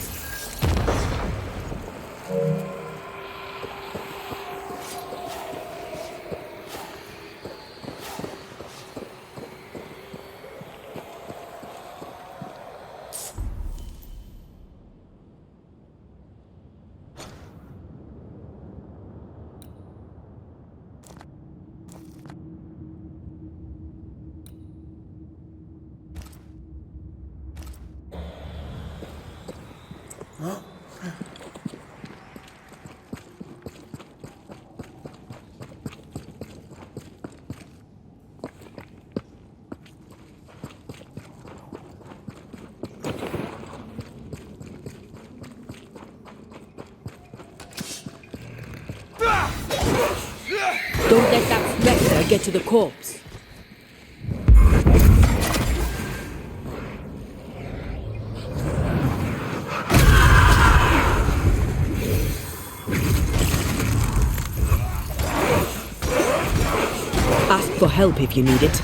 Don't let that spectre get to the corpse. Ask for help if you need it.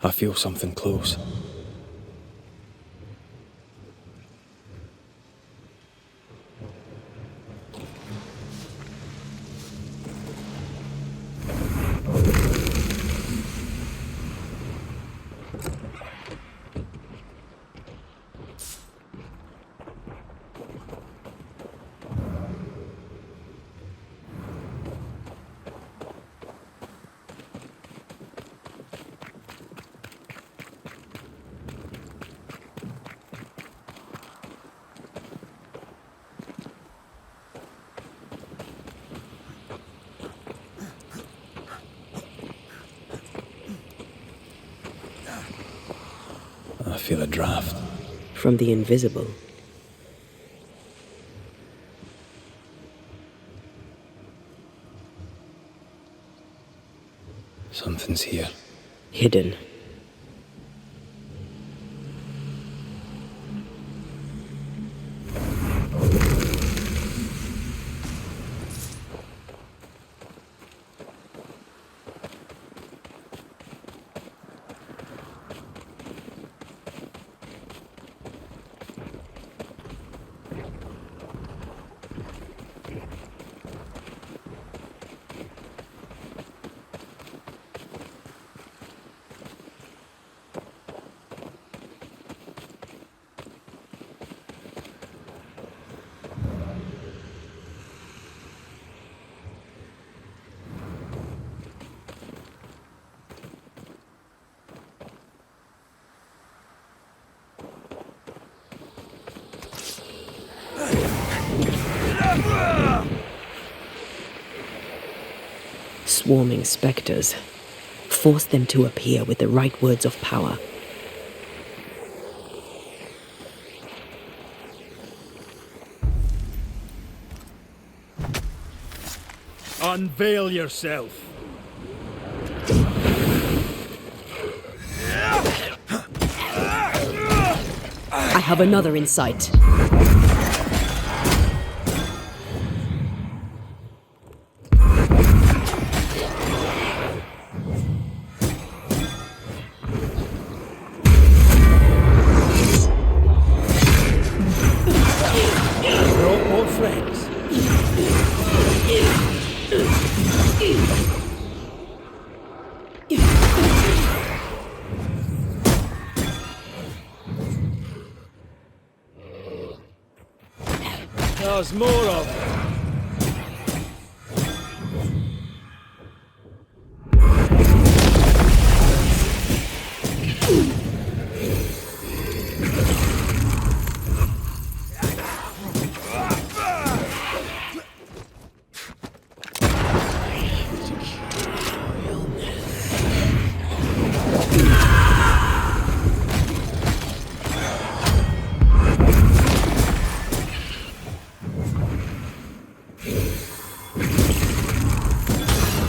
I feel something close. I feel a draft. From the invisible. Something's here. Hidden. Swarming spectres. Force them to appear with the right words of power. Unveil yourself. I have another in sight. Brought more friends. There's more of them.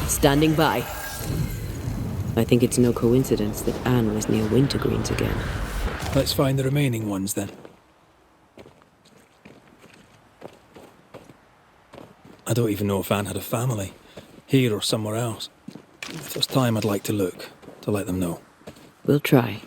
Standing by. I think it's no coincidence that Anne was near Wintergreens again. Let's find the remaining ones then. I don't even know if Anne had a family, here or somewhere else. If there's time, I'd like to look, to let them know. We'll try.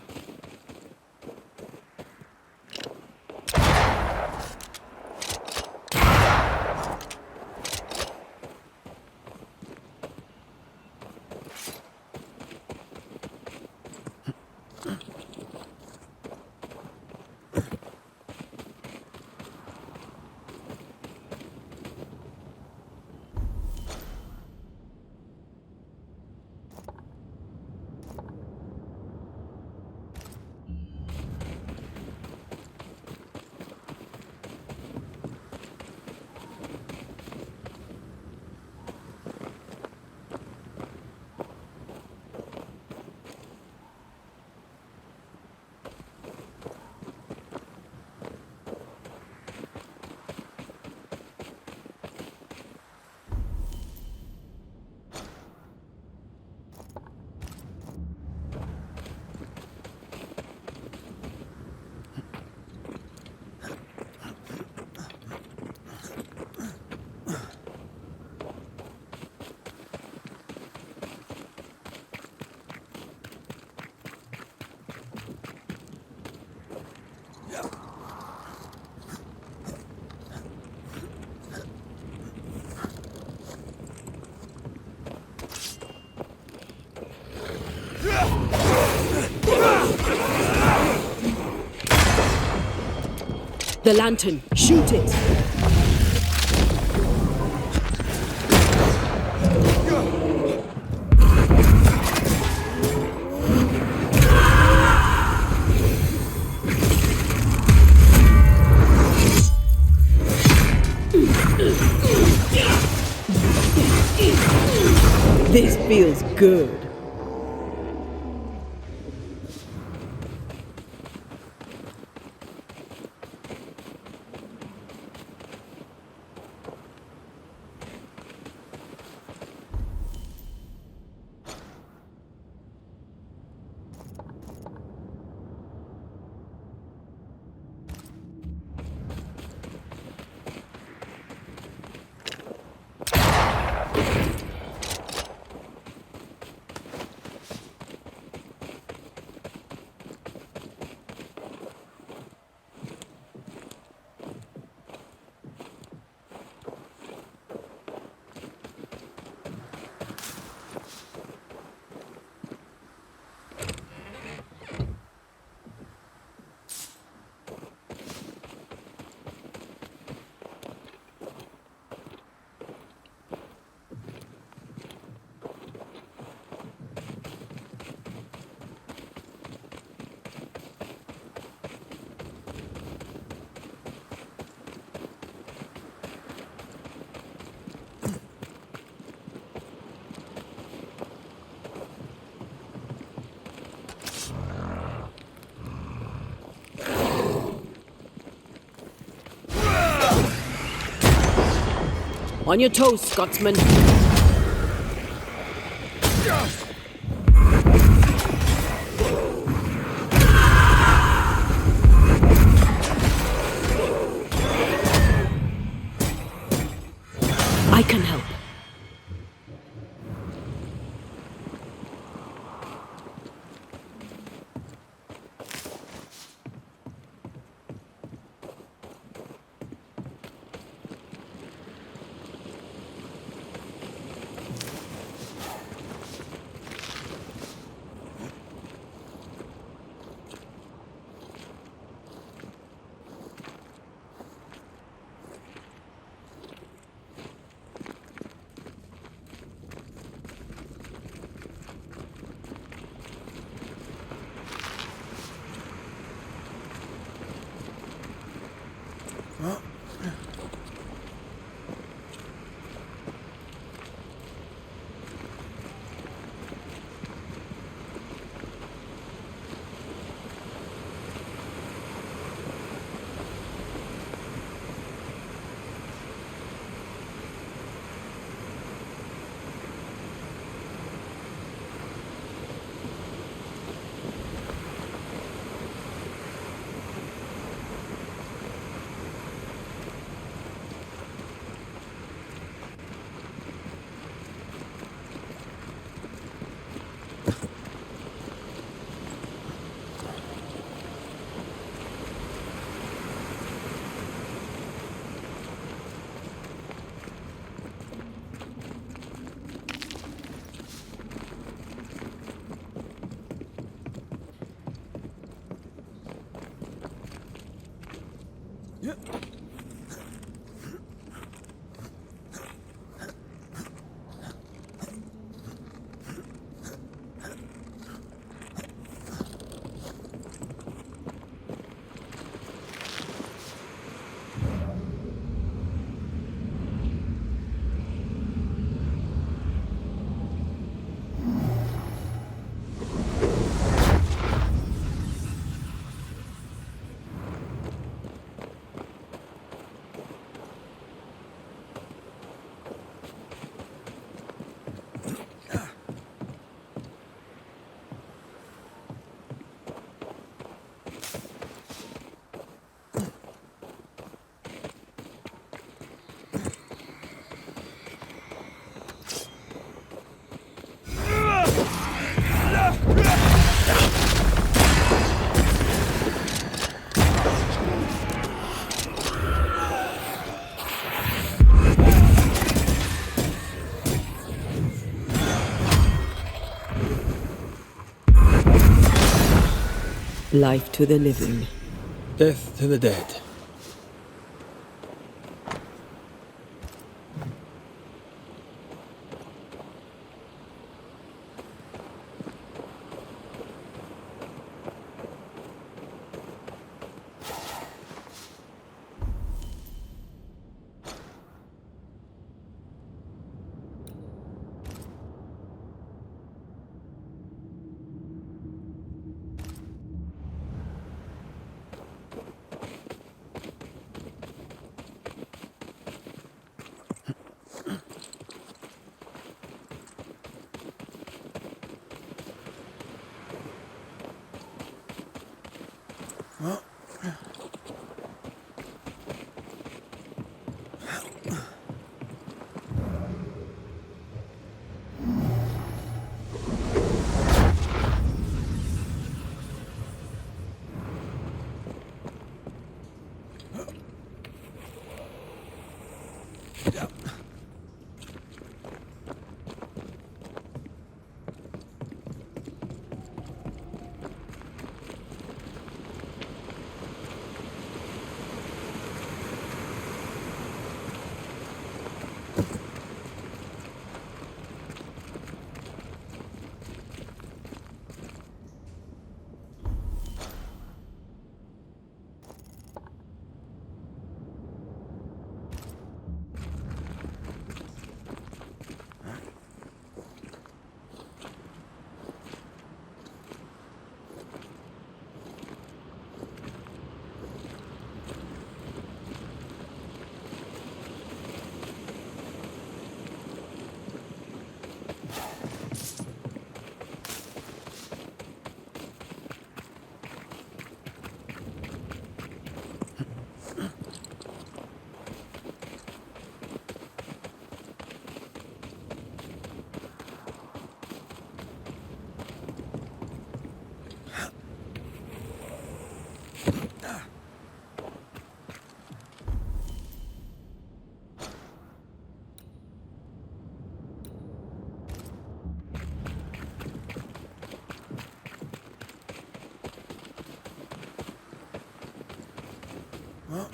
The lantern! Shoot it! This feels good. On your toes, Scotsman. I can help. Life to the living. Death to the dead. Foul.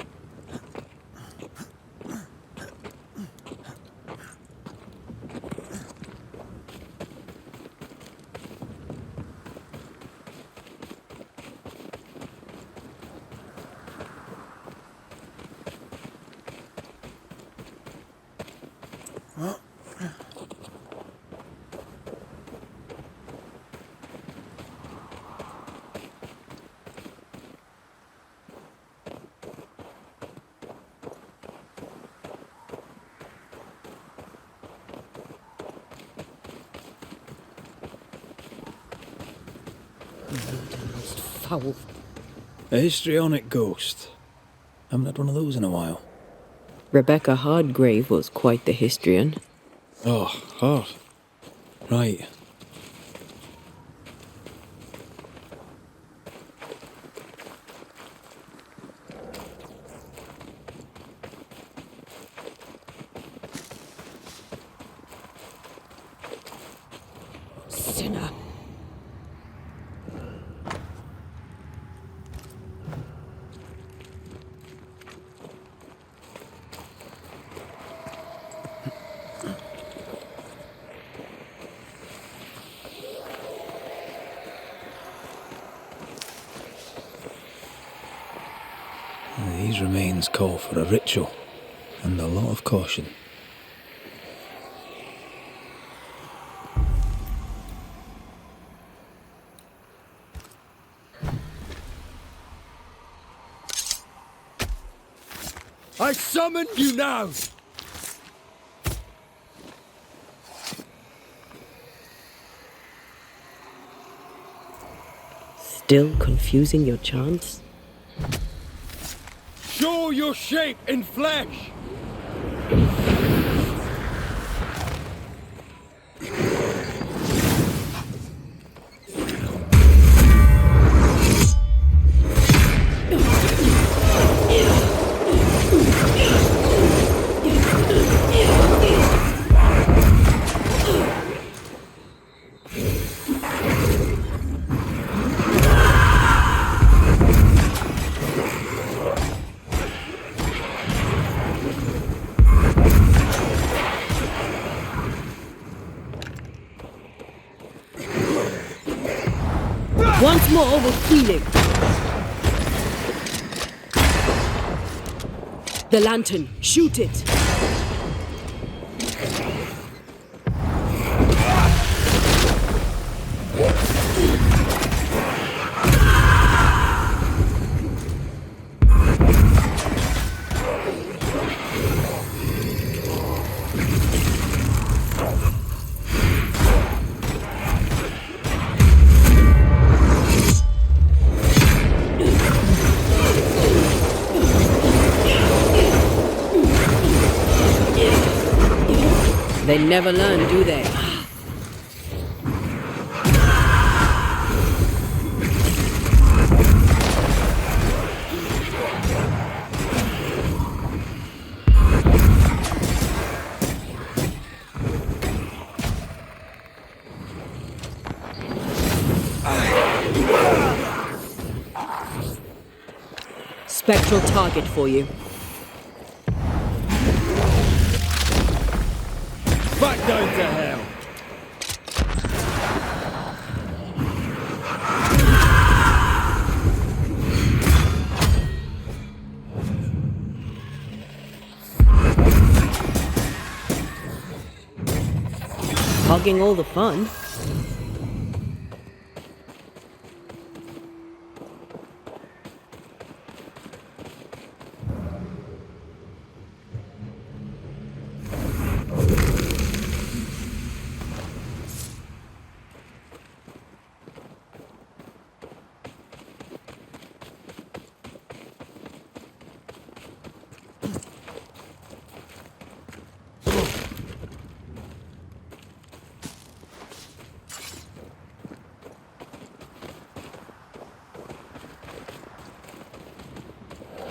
A histrionic ghost. Haven't had one of those in a while. Rebecca Hardgrave was quite the histrion. Oh, hard. Right. Sinner. These remains call for a ritual and a lot of caution. I summon you now! Still confusing your chants? Show your shape in flesh! Once more with feeling. The lantern, shoot it. They never learn, do they? Spectral target for you. Back down to hell! Hogging all the fun.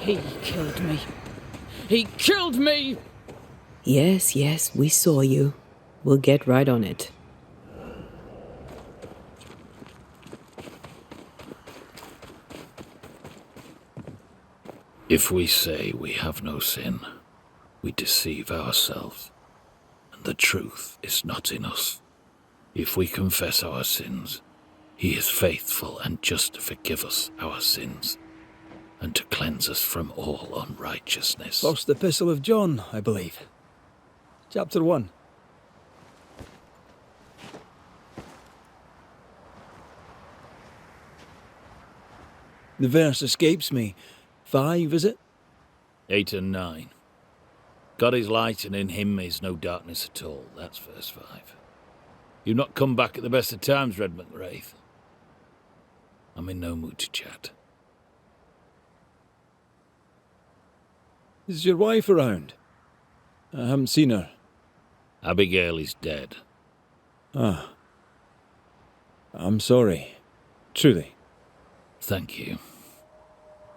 He killed me. He killed me! Yes, yes, we saw you. We'll get right on it. If we say we have no sin, we deceive ourselves, and the truth is not in us. If we confess our sins, he is faithful and just to forgive us our sins, and to cleanse us from all unrighteousness. First Epistle of John, I believe. Chapter 1. The verse escapes me. 5, is it? 8 and 9. God is light, and in him is no darkness at all. That's verse 5. You've not come back at the best of times, Red McWraith. I'm in no mood to chat. Is your wife around? I haven't seen her. Abigail is dead. Ah. I'm sorry. Truly. Thank you.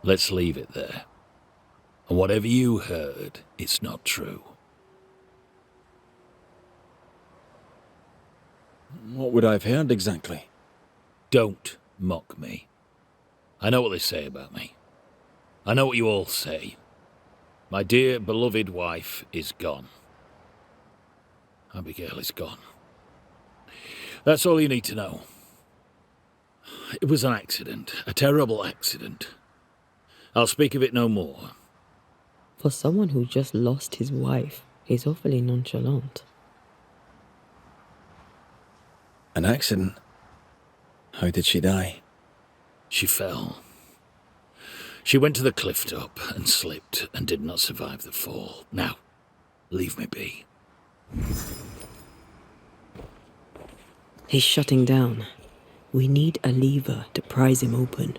Let's leave it there. And whatever you heard, it's not true. What would I have heard exactly? Don't mock me. I know what they say about me. I know what you all say. My dear, beloved wife is gone. Abigail is gone. That's all you need to know. It was an accident, a terrible accident. I'll speak of it no more. For someone who just lost his wife, he's awfully nonchalant. An accident? How did she die? She fell. She went to the cliff top and slipped and did not survive the fall. Now, leave me be. He's shutting down. We need a lever to prise him open.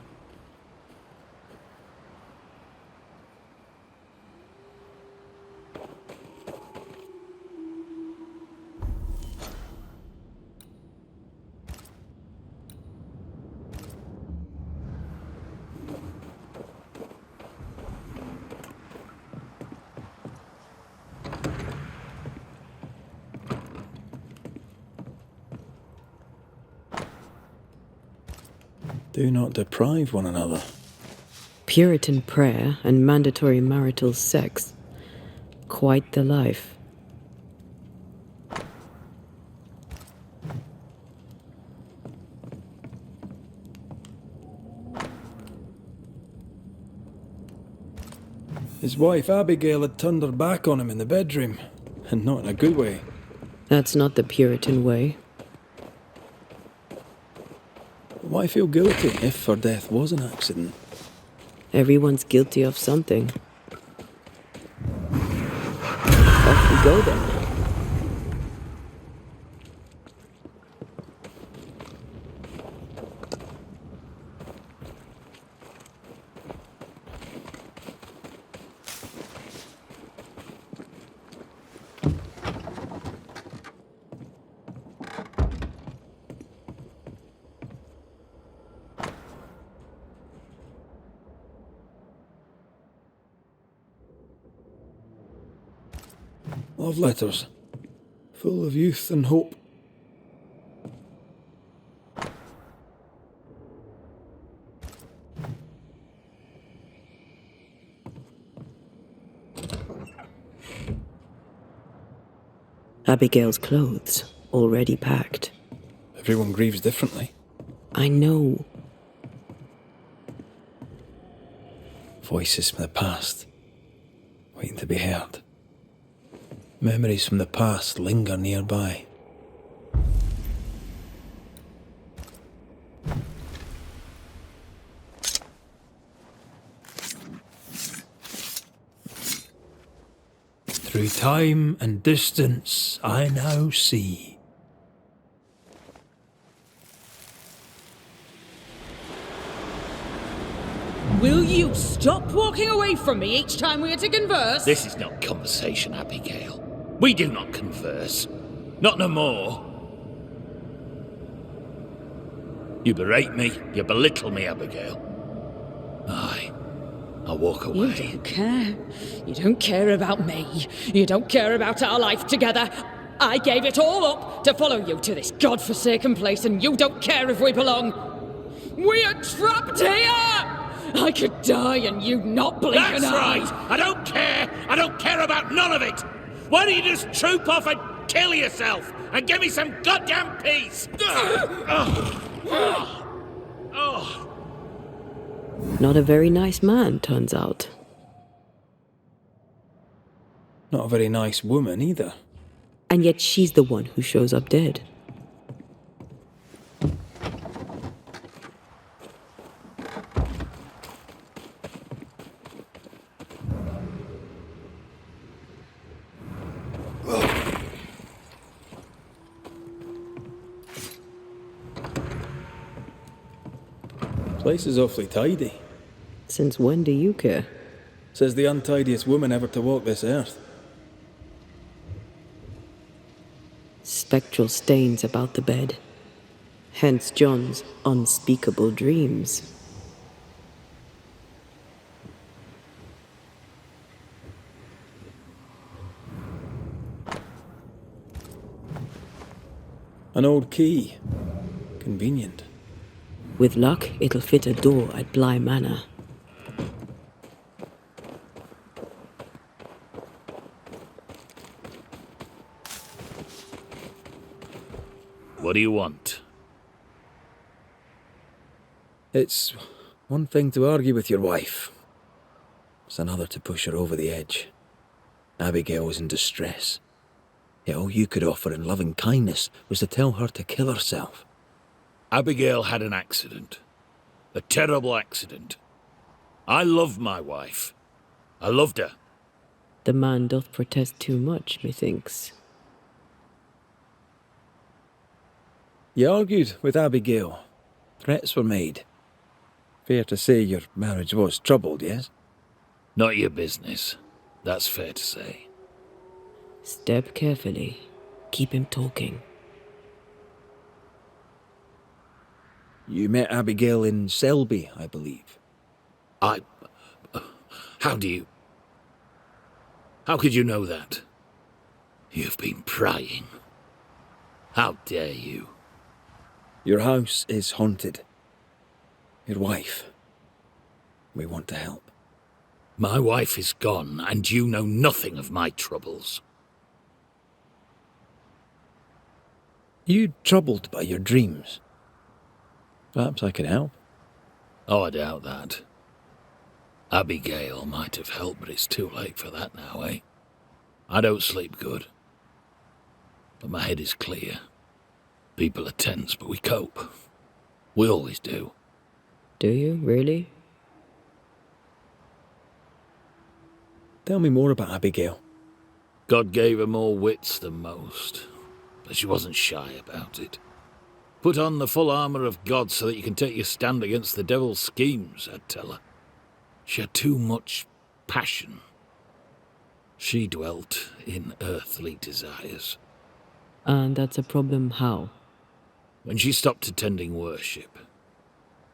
Do not deprive one another. Puritan prayer and mandatory marital sex. Quite the life. His wife Abigail had turned her back on him in the bedroom, and not in a good way. That's not the Puritan way. Why feel guilty if her death was an accident? Everyone's guilty of something. Off we go then. Love letters, full of youth and hope. Abigail's clothes, already packed. Everyone grieves differently. I know. Voices from the past, waiting to be heard. Memories from the past linger nearby. Through time and distance, I now see. Will you stop walking away from me each time we are to converse? This is not conversation, Abigail. We do not converse. Not no more. You berate me, you belittle me, Abigail. Aye, I'll walk away. You don't care. You don't care about me. You don't care about our life together. I gave it all up to follow you to this godforsaken place, and you don't care if we belong. We are trapped here! I could die and you not blink That's an eye. right! I don't care! I don't care about none of it! Why don't you just troop off and kill yourself and give me some goddamn peace? Not a very nice man, turns out. Not a very nice woman either. And yet she's the one who shows up dead. Place is awfully tidy. Since when do you care? Says the untidiest woman ever to walk this earth. Spectral stains about the bed. Hence John's unspeakable dreams. An old key. Convenient. With luck, it'll fit a door at Bly Manor. What do you want? It's one thing to argue with your wife. It's another to push her over the edge. Abigail was in distress. Yet all you could offer in loving kindness was to tell her to kill herself. Abigail had an accident. A terrible accident. I love my wife. I loved her. The man doth protest too much, methinks. You argued with Abigail. Threats were made. Fair to say your marriage was troubled, yes? Not your business. That's fair to say. Step carefully. Keep him talking. You met Abigail in Selby, I believe. How could you know that? You've been prying. How dare you? Your house is haunted. Your wife. We want to help. My wife is gone, and you know nothing of my troubles. You troubled by your dreams? Perhaps I could help. Oh, I doubt that. Abigail might have helped, but it's too late for that now, eh? I don't sleep good. But my head is clear. People are tense, but we cope. We always do. Do you, really? Tell me more about Abigail. God gave her more wits than most, but she wasn't shy about it. Put on the full armour of God so that you can take your stand against the devil's schemes, I'd tell her. She had too much passion. She dwelt in earthly desires. And that's a problem how? When she stopped attending worship,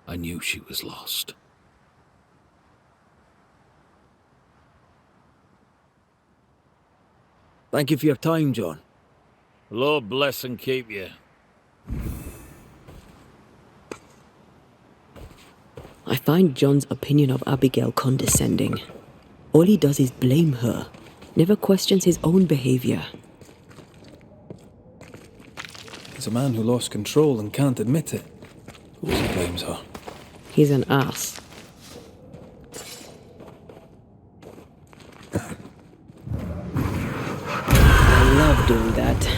I knew she was lost. Thank you for your time, John. Lord bless and keep you. I find John's opinion of Abigail condescending. All he does is blame her, never questions his own behavior. He's a man who lost control and can't admit it. Of course he blames her. He's an ass. I love doing that.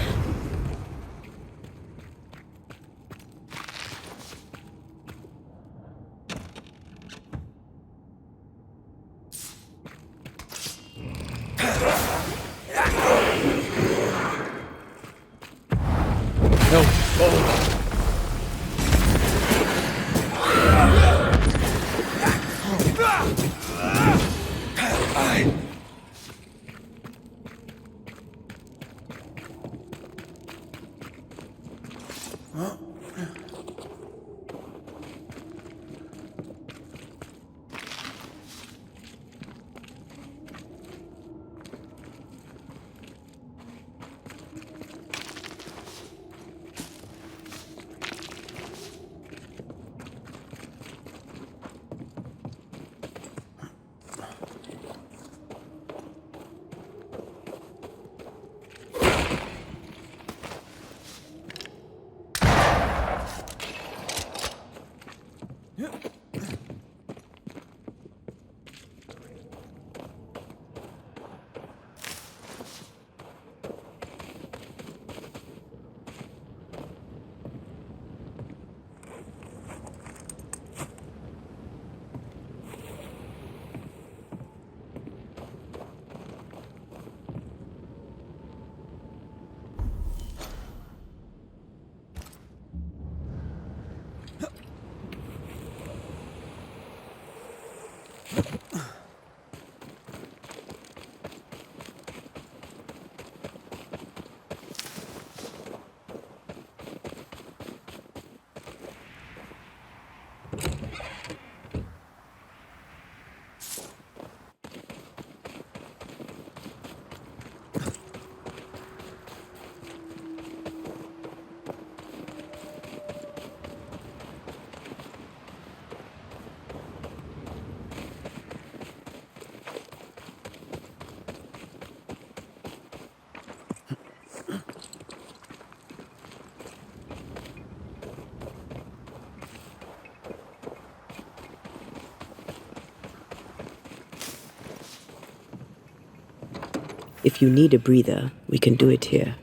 If you need a breather, we can do it here.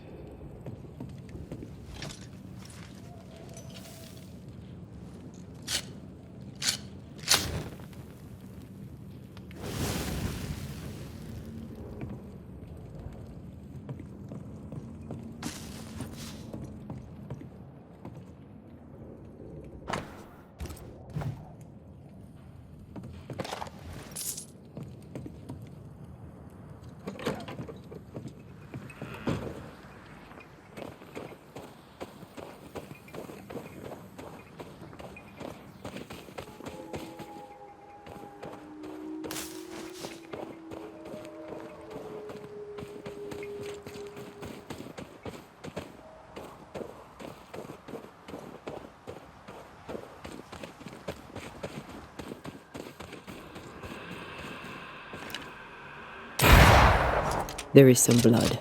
There is some blood.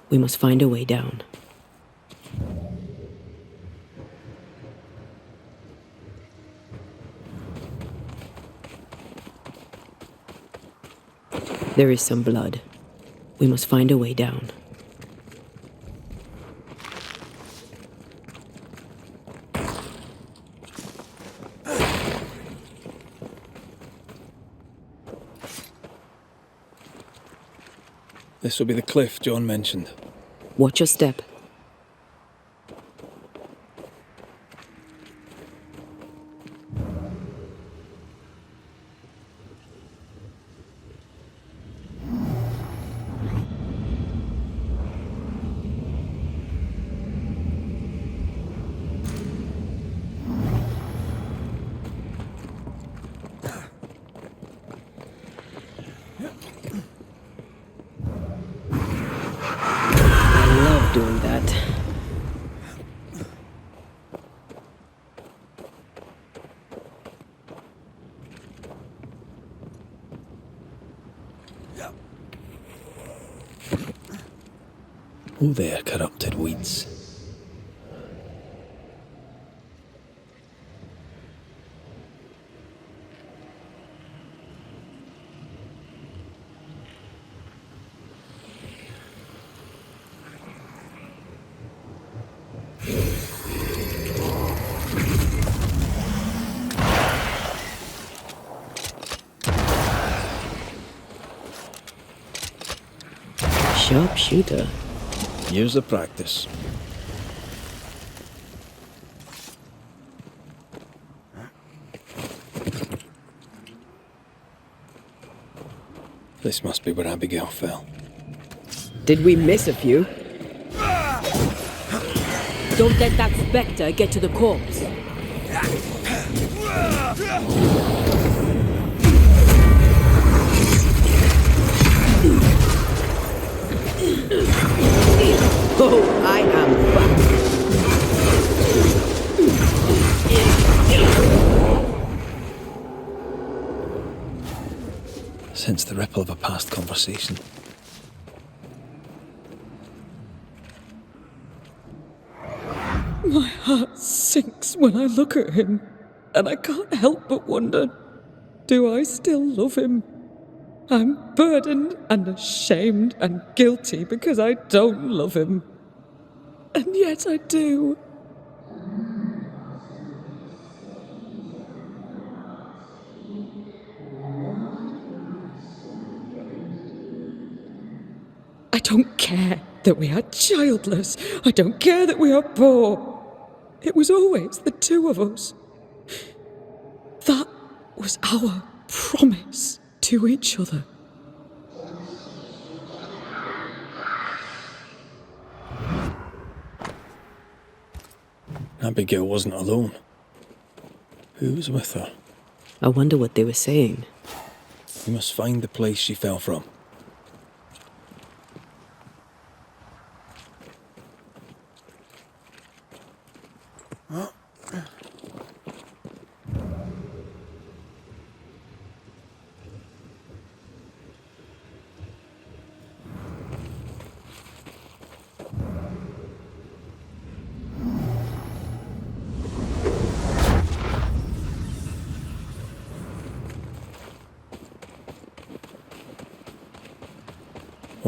We must find a way down. There is some blood. We must find a way down. This will be the cliff John mentioned. Watch your step. Doing that. Oh there, corrupted weeds. Sharpshooter. Years of practice. This must be where Abigail fell. Did we miss a few? Don't let that spectre get to the corpse. Oh, I am back. Sense the ripple of a past conversation. My heart sinks when I look at him, and I can't help but wonder, do I still love him? I'm burdened and ashamed and guilty because I don't love him. And yet I do. I don't care that we are childless. I don't care that we are poor. It was always the two of us. That was our promise to each other. Abigail wasn't alone. Who was with her? I wonder what they were saying. We must find the place she fell from.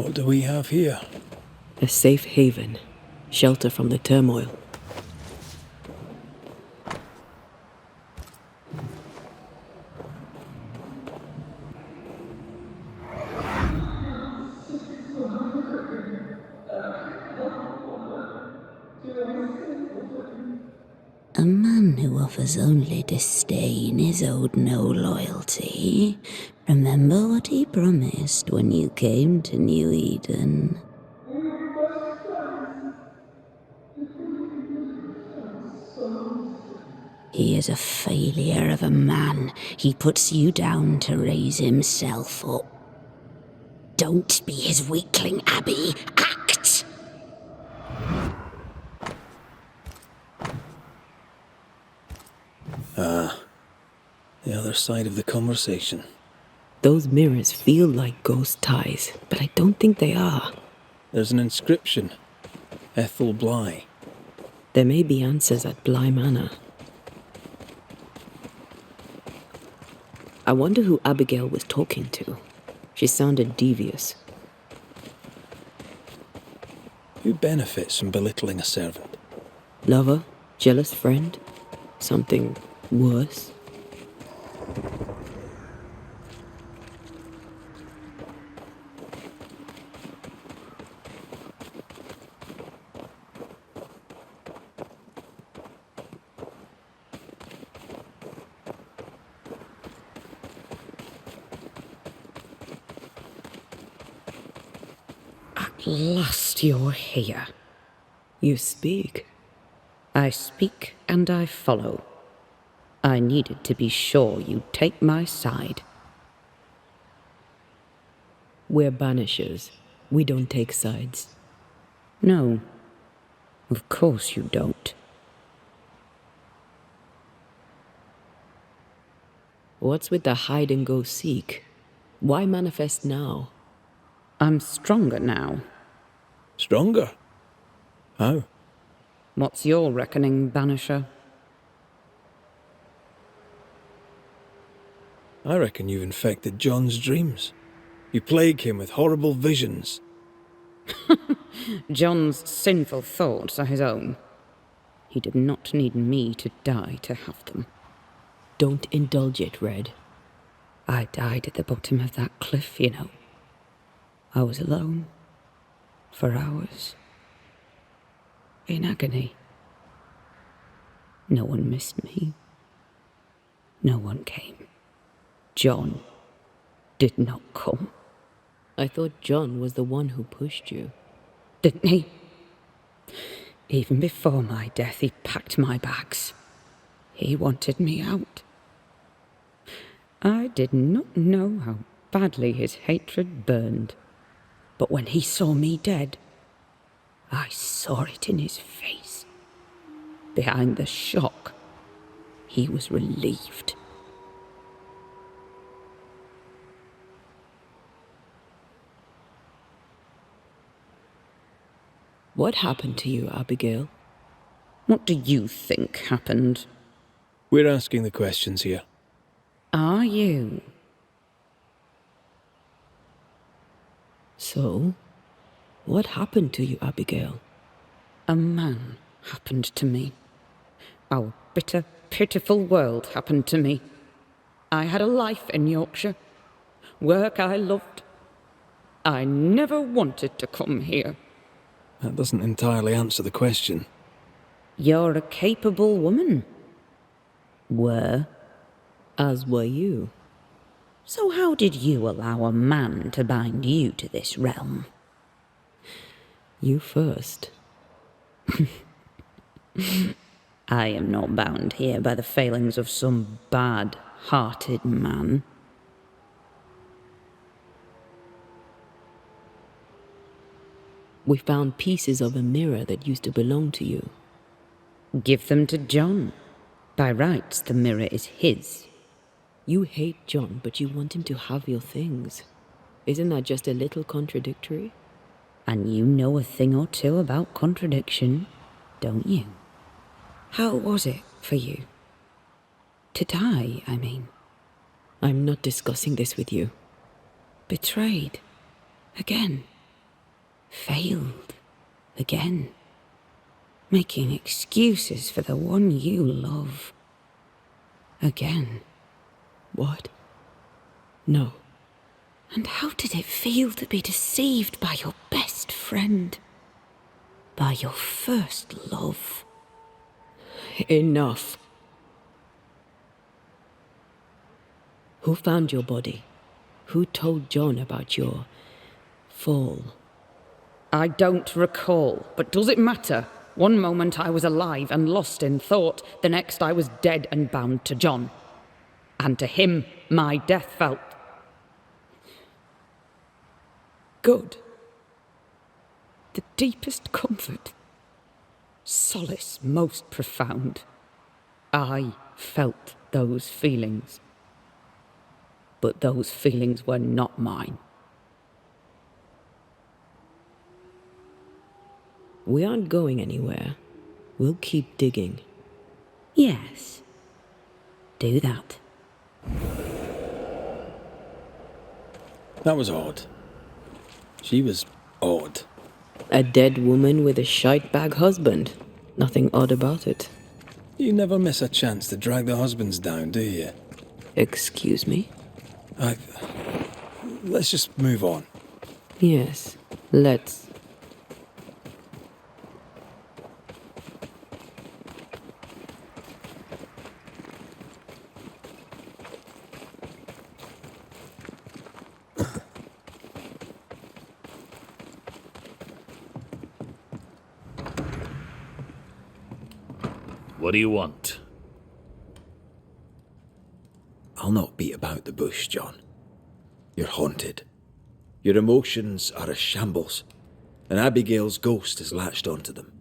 What do we have here? A safe haven, shelter from the turmoil. A man who offers only disdain is owed no loyalty. Remember what he promised when you came to New Eden. He is a failure of a man. He puts you down to raise himself up. Don't be his weakling, Abby. Act! The other side of the conversation. Those mirrors feel like ghost ties, but I don't think they are. There's an inscription. Ethel Bly. There may be answers at Bly Manor. I wonder who Abigail was talking to. She sounded devious. Who benefits from belittling a servant? Lover? Jealous friend? Something worse? At last you're here. You speak. I speak and I follow. I needed to be sure you'd take my side. We're banishers. We don't take sides. No, of course you don't. What's with the hide and go seek? Why manifest now? I'm stronger now. Stronger? How? What's your reckoning, Banisher? I reckon you've infected John's dreams. You plague him with horrible visions. John's sinful thoughts are his own. He did not need me to die to have them. Don't indulge it, Red. I died at the bottom of that cliff, you know. I was alone. For hours. In agony. No one missed me. No one came. John did not come. I thought John was the one who pushed you. Didn't he? Even before my death, he packed my bags. He wanted me out. I did not know how badly his hatred burned. But when he saw me dead, I saw it in his face. Behind the shock, he was relieved. What happened to you, Abigail? What do you think happened? We're asking the questions here. Are you? So, what happened to you, Abigail? A man happened to me. Our bitter, pitiful world happened to me. I had a life in Yorkshire. Work I loved. I never wanted to come here. That doesn't entirely answer the question. You're a capable woman. Were. As were you. So how did you allow a man to bind you to this realm? You first. I am not bound here by the failings of some bad-hearted man. We found pieces of a mirror that used to belong to you. Give them to John. By rights, the mirror is his. You hate John, but you want him to have your things. Isn't that just a little contradictory? And you know a thing or two about contradiction, don't you? How was it for you? To die, I mean. I'm not discussing this with you. Betrayed. Again. failed again, making excuses for the one you love again. What? No. And how did it feel to be deceived by your best friend? By your first love? Enough. Who found your body? Who told John about your fall? I don't recall, but does it matter? One moment I was alive and lost in thought, the next I was dead and bound to John. And to him, my death felt Good. the deepest comfort, solace most profound. I felt those feelings, but those feelings were not mine. We aren't going anywhere. We'll keep digging. Yes, do that. That was odd. She was odd. A dead woman with a shite-bag husband. Nothing odd about it. You never miss a chance to drag the husbands down, do you? Excuse me? Let's just move on. Yes, let's. What do you want? I'll not beat about the bush, John. You're haunted. Your emotions are a shambles, and Abigail's ghost has latched onto them.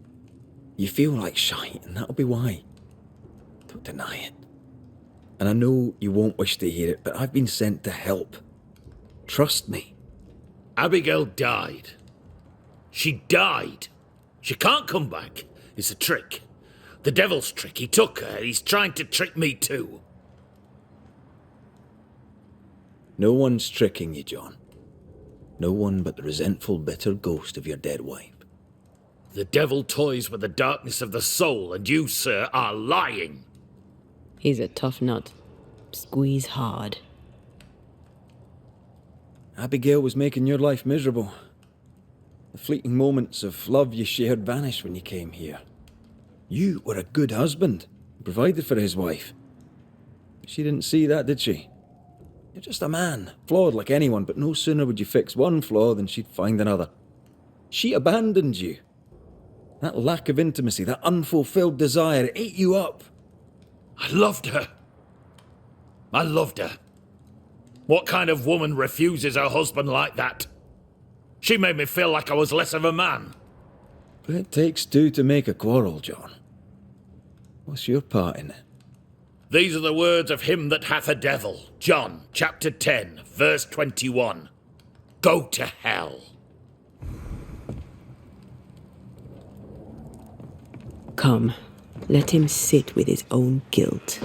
You feel like shite, and that'll be why. Don't deny it. And I know you won't wish to hear it, but I've been sent to help. Trust me. Abigail died. She died. She can't come back. It's a trick. The devil's trick. He took her. He's trying to trick me too. No one's tricking you, John. No one but the resentful, bitter ghost of your dead wife. The devil toys with the darkness of the soul, and you, sir, are lying. He's a tough nut. Squeeze hard. Abigail was making your life miserable. The fleeting moments of love you shared vanished when you came here. You were a good husband, provided for his wife. She didn't see that, did she? You're just a man, flawed like anyone, but no sooner would you fix one flaw than she'd find another. She abandoned you. That lack of intimacy, that unfulfilled desire, it ate you up. I loved her. I loved her. What kind of woman refuses her husband like that? She made me feel like I was less of a man. But it takes two to make a quarrel, John. What's your part in it? These are the words of him that hath a devil. John, chapter 10, verse 21. Go to hell. Come, let him sit with his own guilt.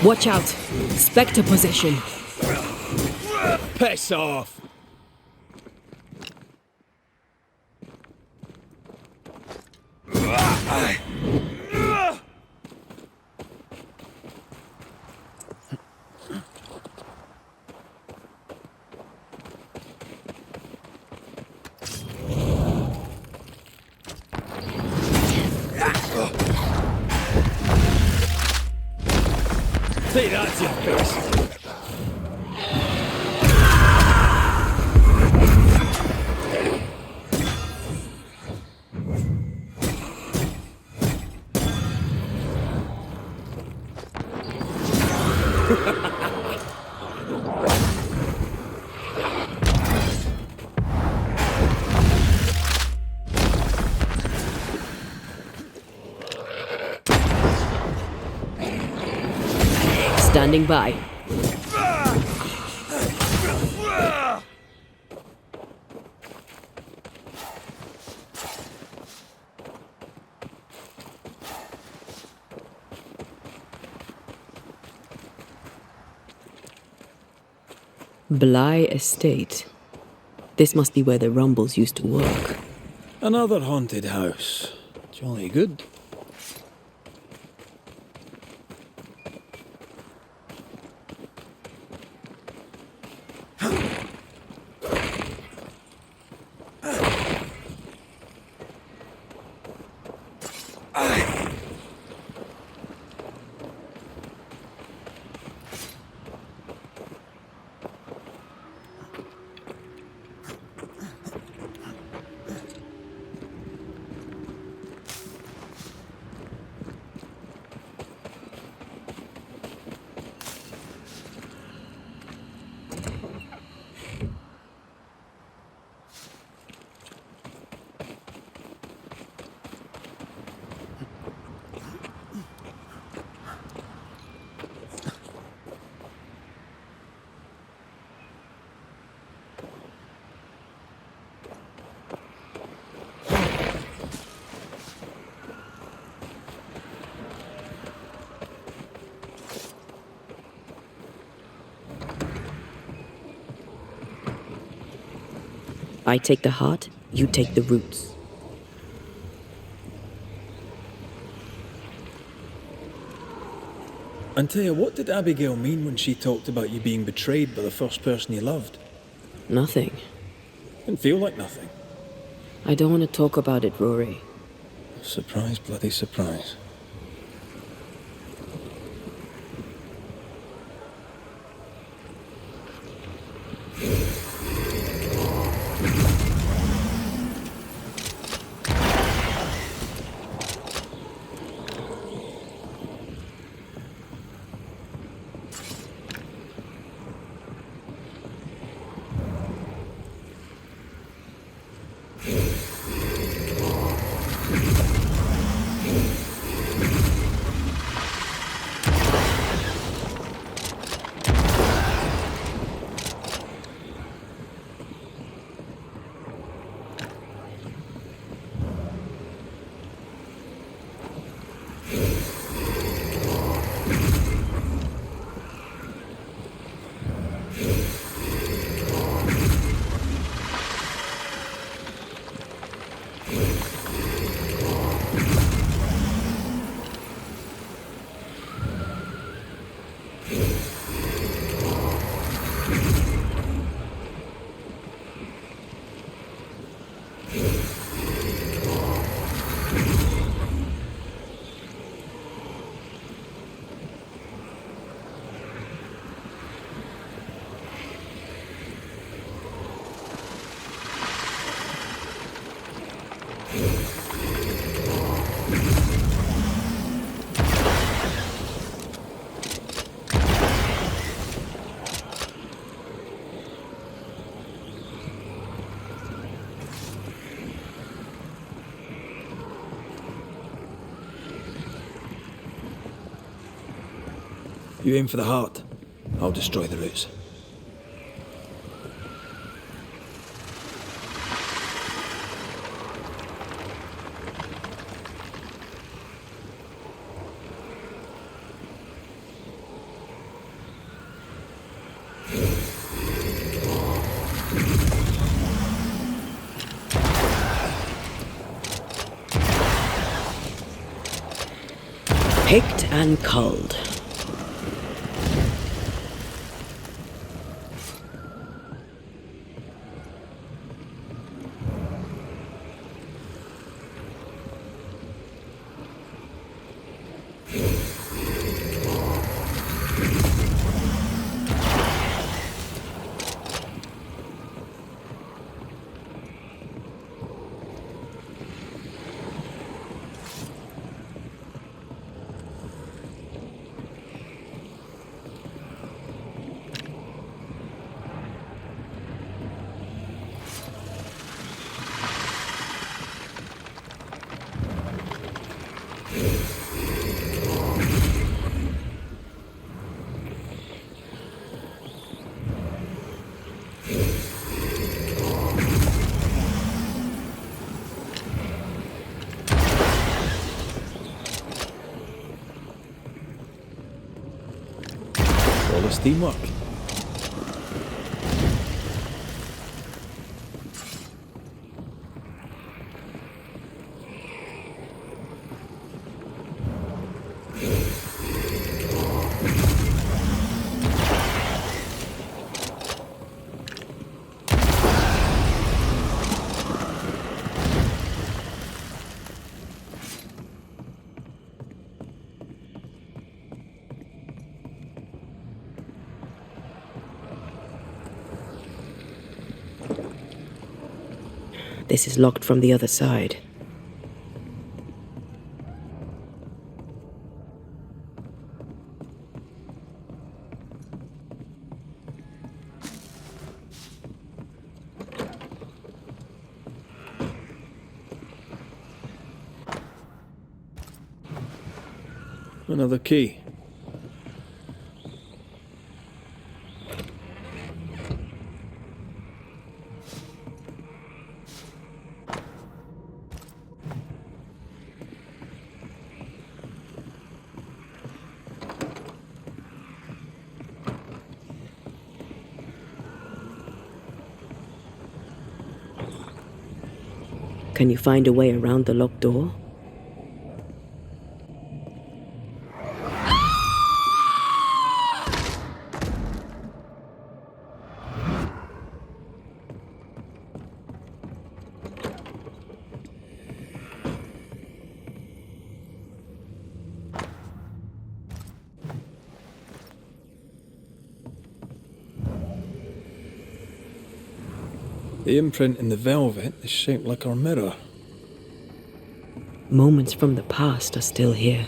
Watch out! Spectre possession! Piss off! See, that's your face. Standing by. Bly Estate. This must be where the Rumbles used to work. Another haunted house. Jolly good. I take the heart, you take the roots. Antea, what did Abigail mean when she talked about you being betrayed by the first person you loved? Nothing. Didn't feel like nothing. I don't want to talk about it, Rory. Surprise, bloody surprise. You aim for the heart, I'll destroy the roots. Picked and culled. call this teamwork. This is locked from the other side. Another key. Can you find a way around the locked door? The imprint in the velvet is shaped like our mirror. Moments from the past are still here.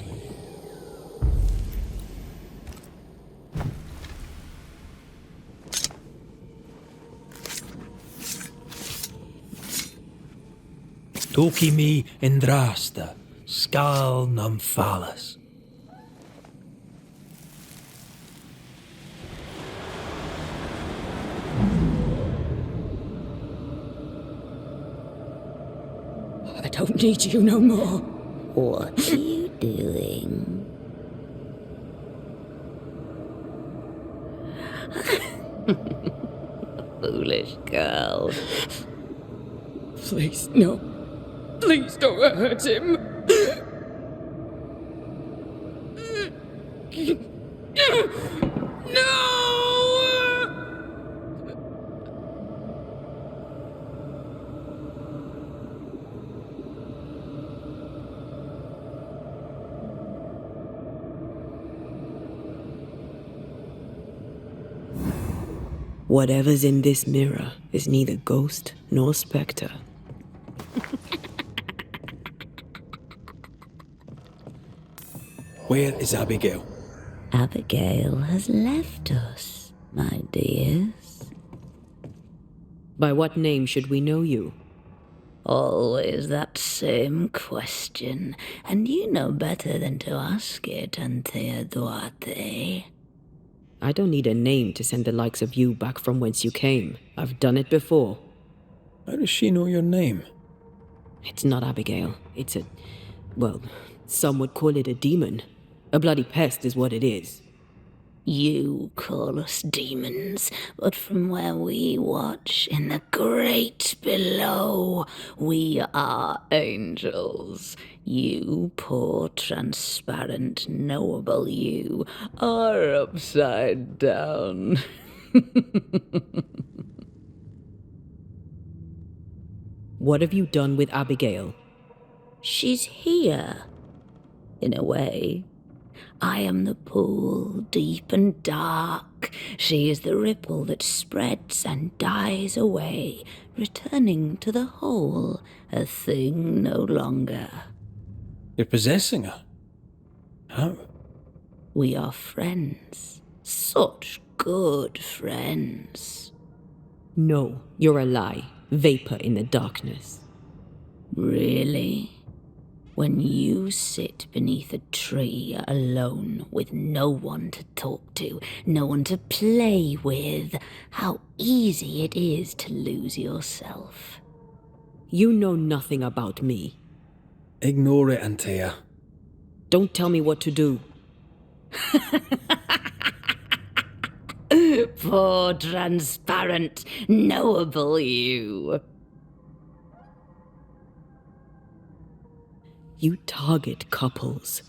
Toki mi indrasta, skal nam falas. I don't need you no more. What are you doing? Foolish girl. Please, no. Please don't hurt him. No! Whatever's in this mirror is neither ghost nor spectre. Where is Abigail? Abigail has left us, my dears. By what name should we know you? Always that same question, and you know better than to ask it, Anthea Duarte. I don't need a name to send the likes of you back from whence you came. I've done it before. How does she know your name? It's not Abigail. It's a... well, some would call it a demon. A bloody pest is what it is. You call us demons, but from where we watch in the great below, we are angels. You poor, transparent, knowable you are upside down. What have you done with Abigail? She's here, in a way. I am the pool, deep and dark. She is the ripple that spreads and dies away, returning to the whole, a thing no longer. You're possessing her? How? We are friends. Such good friends. No, you're a lie. Vapor in the darkness. Really? When you sit beneath a tree alone with no one to talk to, no one to play with, how easy it is to lose yourself. You know nothing about me. Ignore it, Antea. Don't tell me what to do. Poor, transparent, knowable you. You target couples.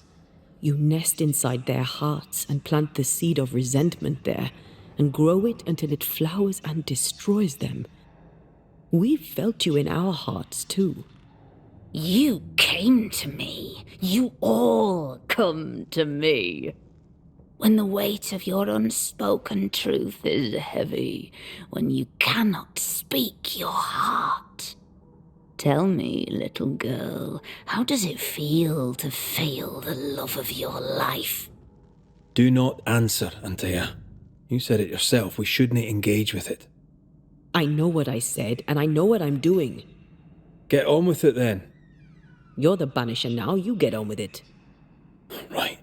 You nest inside their hearts and plant the seed of resentment there and grow it until it flowers and destroys them. We've felt you in our hearts too. You came to me. You all come to me. When the weight of your unspoken truth is heavy, when you cannot speak your heart. Tell me, little girl, how does it feel to fail the love of your life? Do not answer, Antea. You said it yourself, we shouldn't engage with it. I know what I said, and I know what I'm doing. Get on with it then. You're the Banisher now, you get on with it. Right.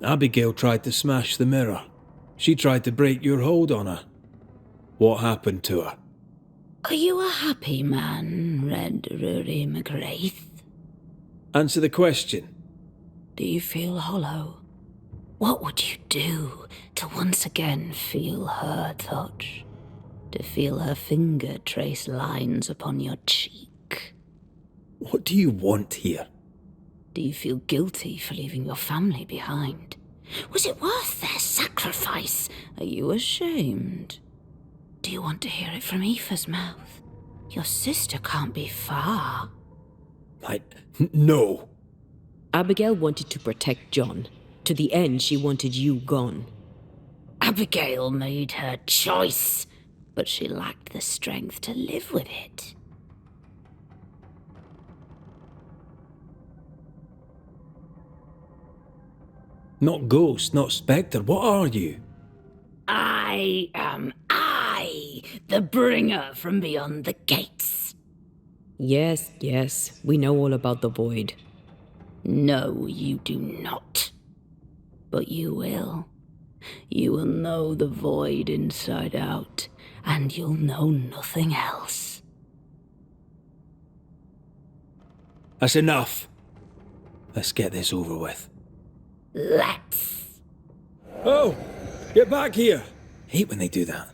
Abigail tried to smash the mirror. She tried to break your hold on her. What happened to her? Are you a happy man, Red Rory McGrath? Answer the question. Do you feel hollow? What would you do to once again feel her touch? To feel her finger trace lines upon your cheek? What do you want here? Do you feel guilty for leaving your family behind? Was it worth their sacrifice? Are you ashamed? Do you want to hear it from Aoife's mouth? Your sister can't be far. No. Abigail wanted to protect John. To the end, she wanted you gone. Abigail made her choice, but she lacked the strength to live with it. Not ghost, not spectre. What are you? I am I, the bringer from beyond the gates. Yes, we know all about the void. No, you do not. But you will. You will know the void inside out, and you'll know nothing else. That's enough. Let's get this over with. Let's. Oh! Get back here! Hate when they do that.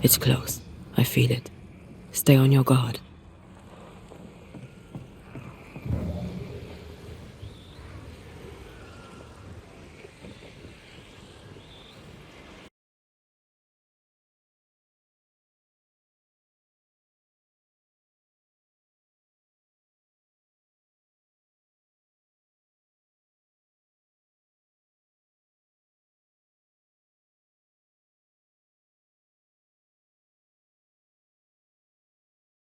It's close. I feel it. Stay on your guard.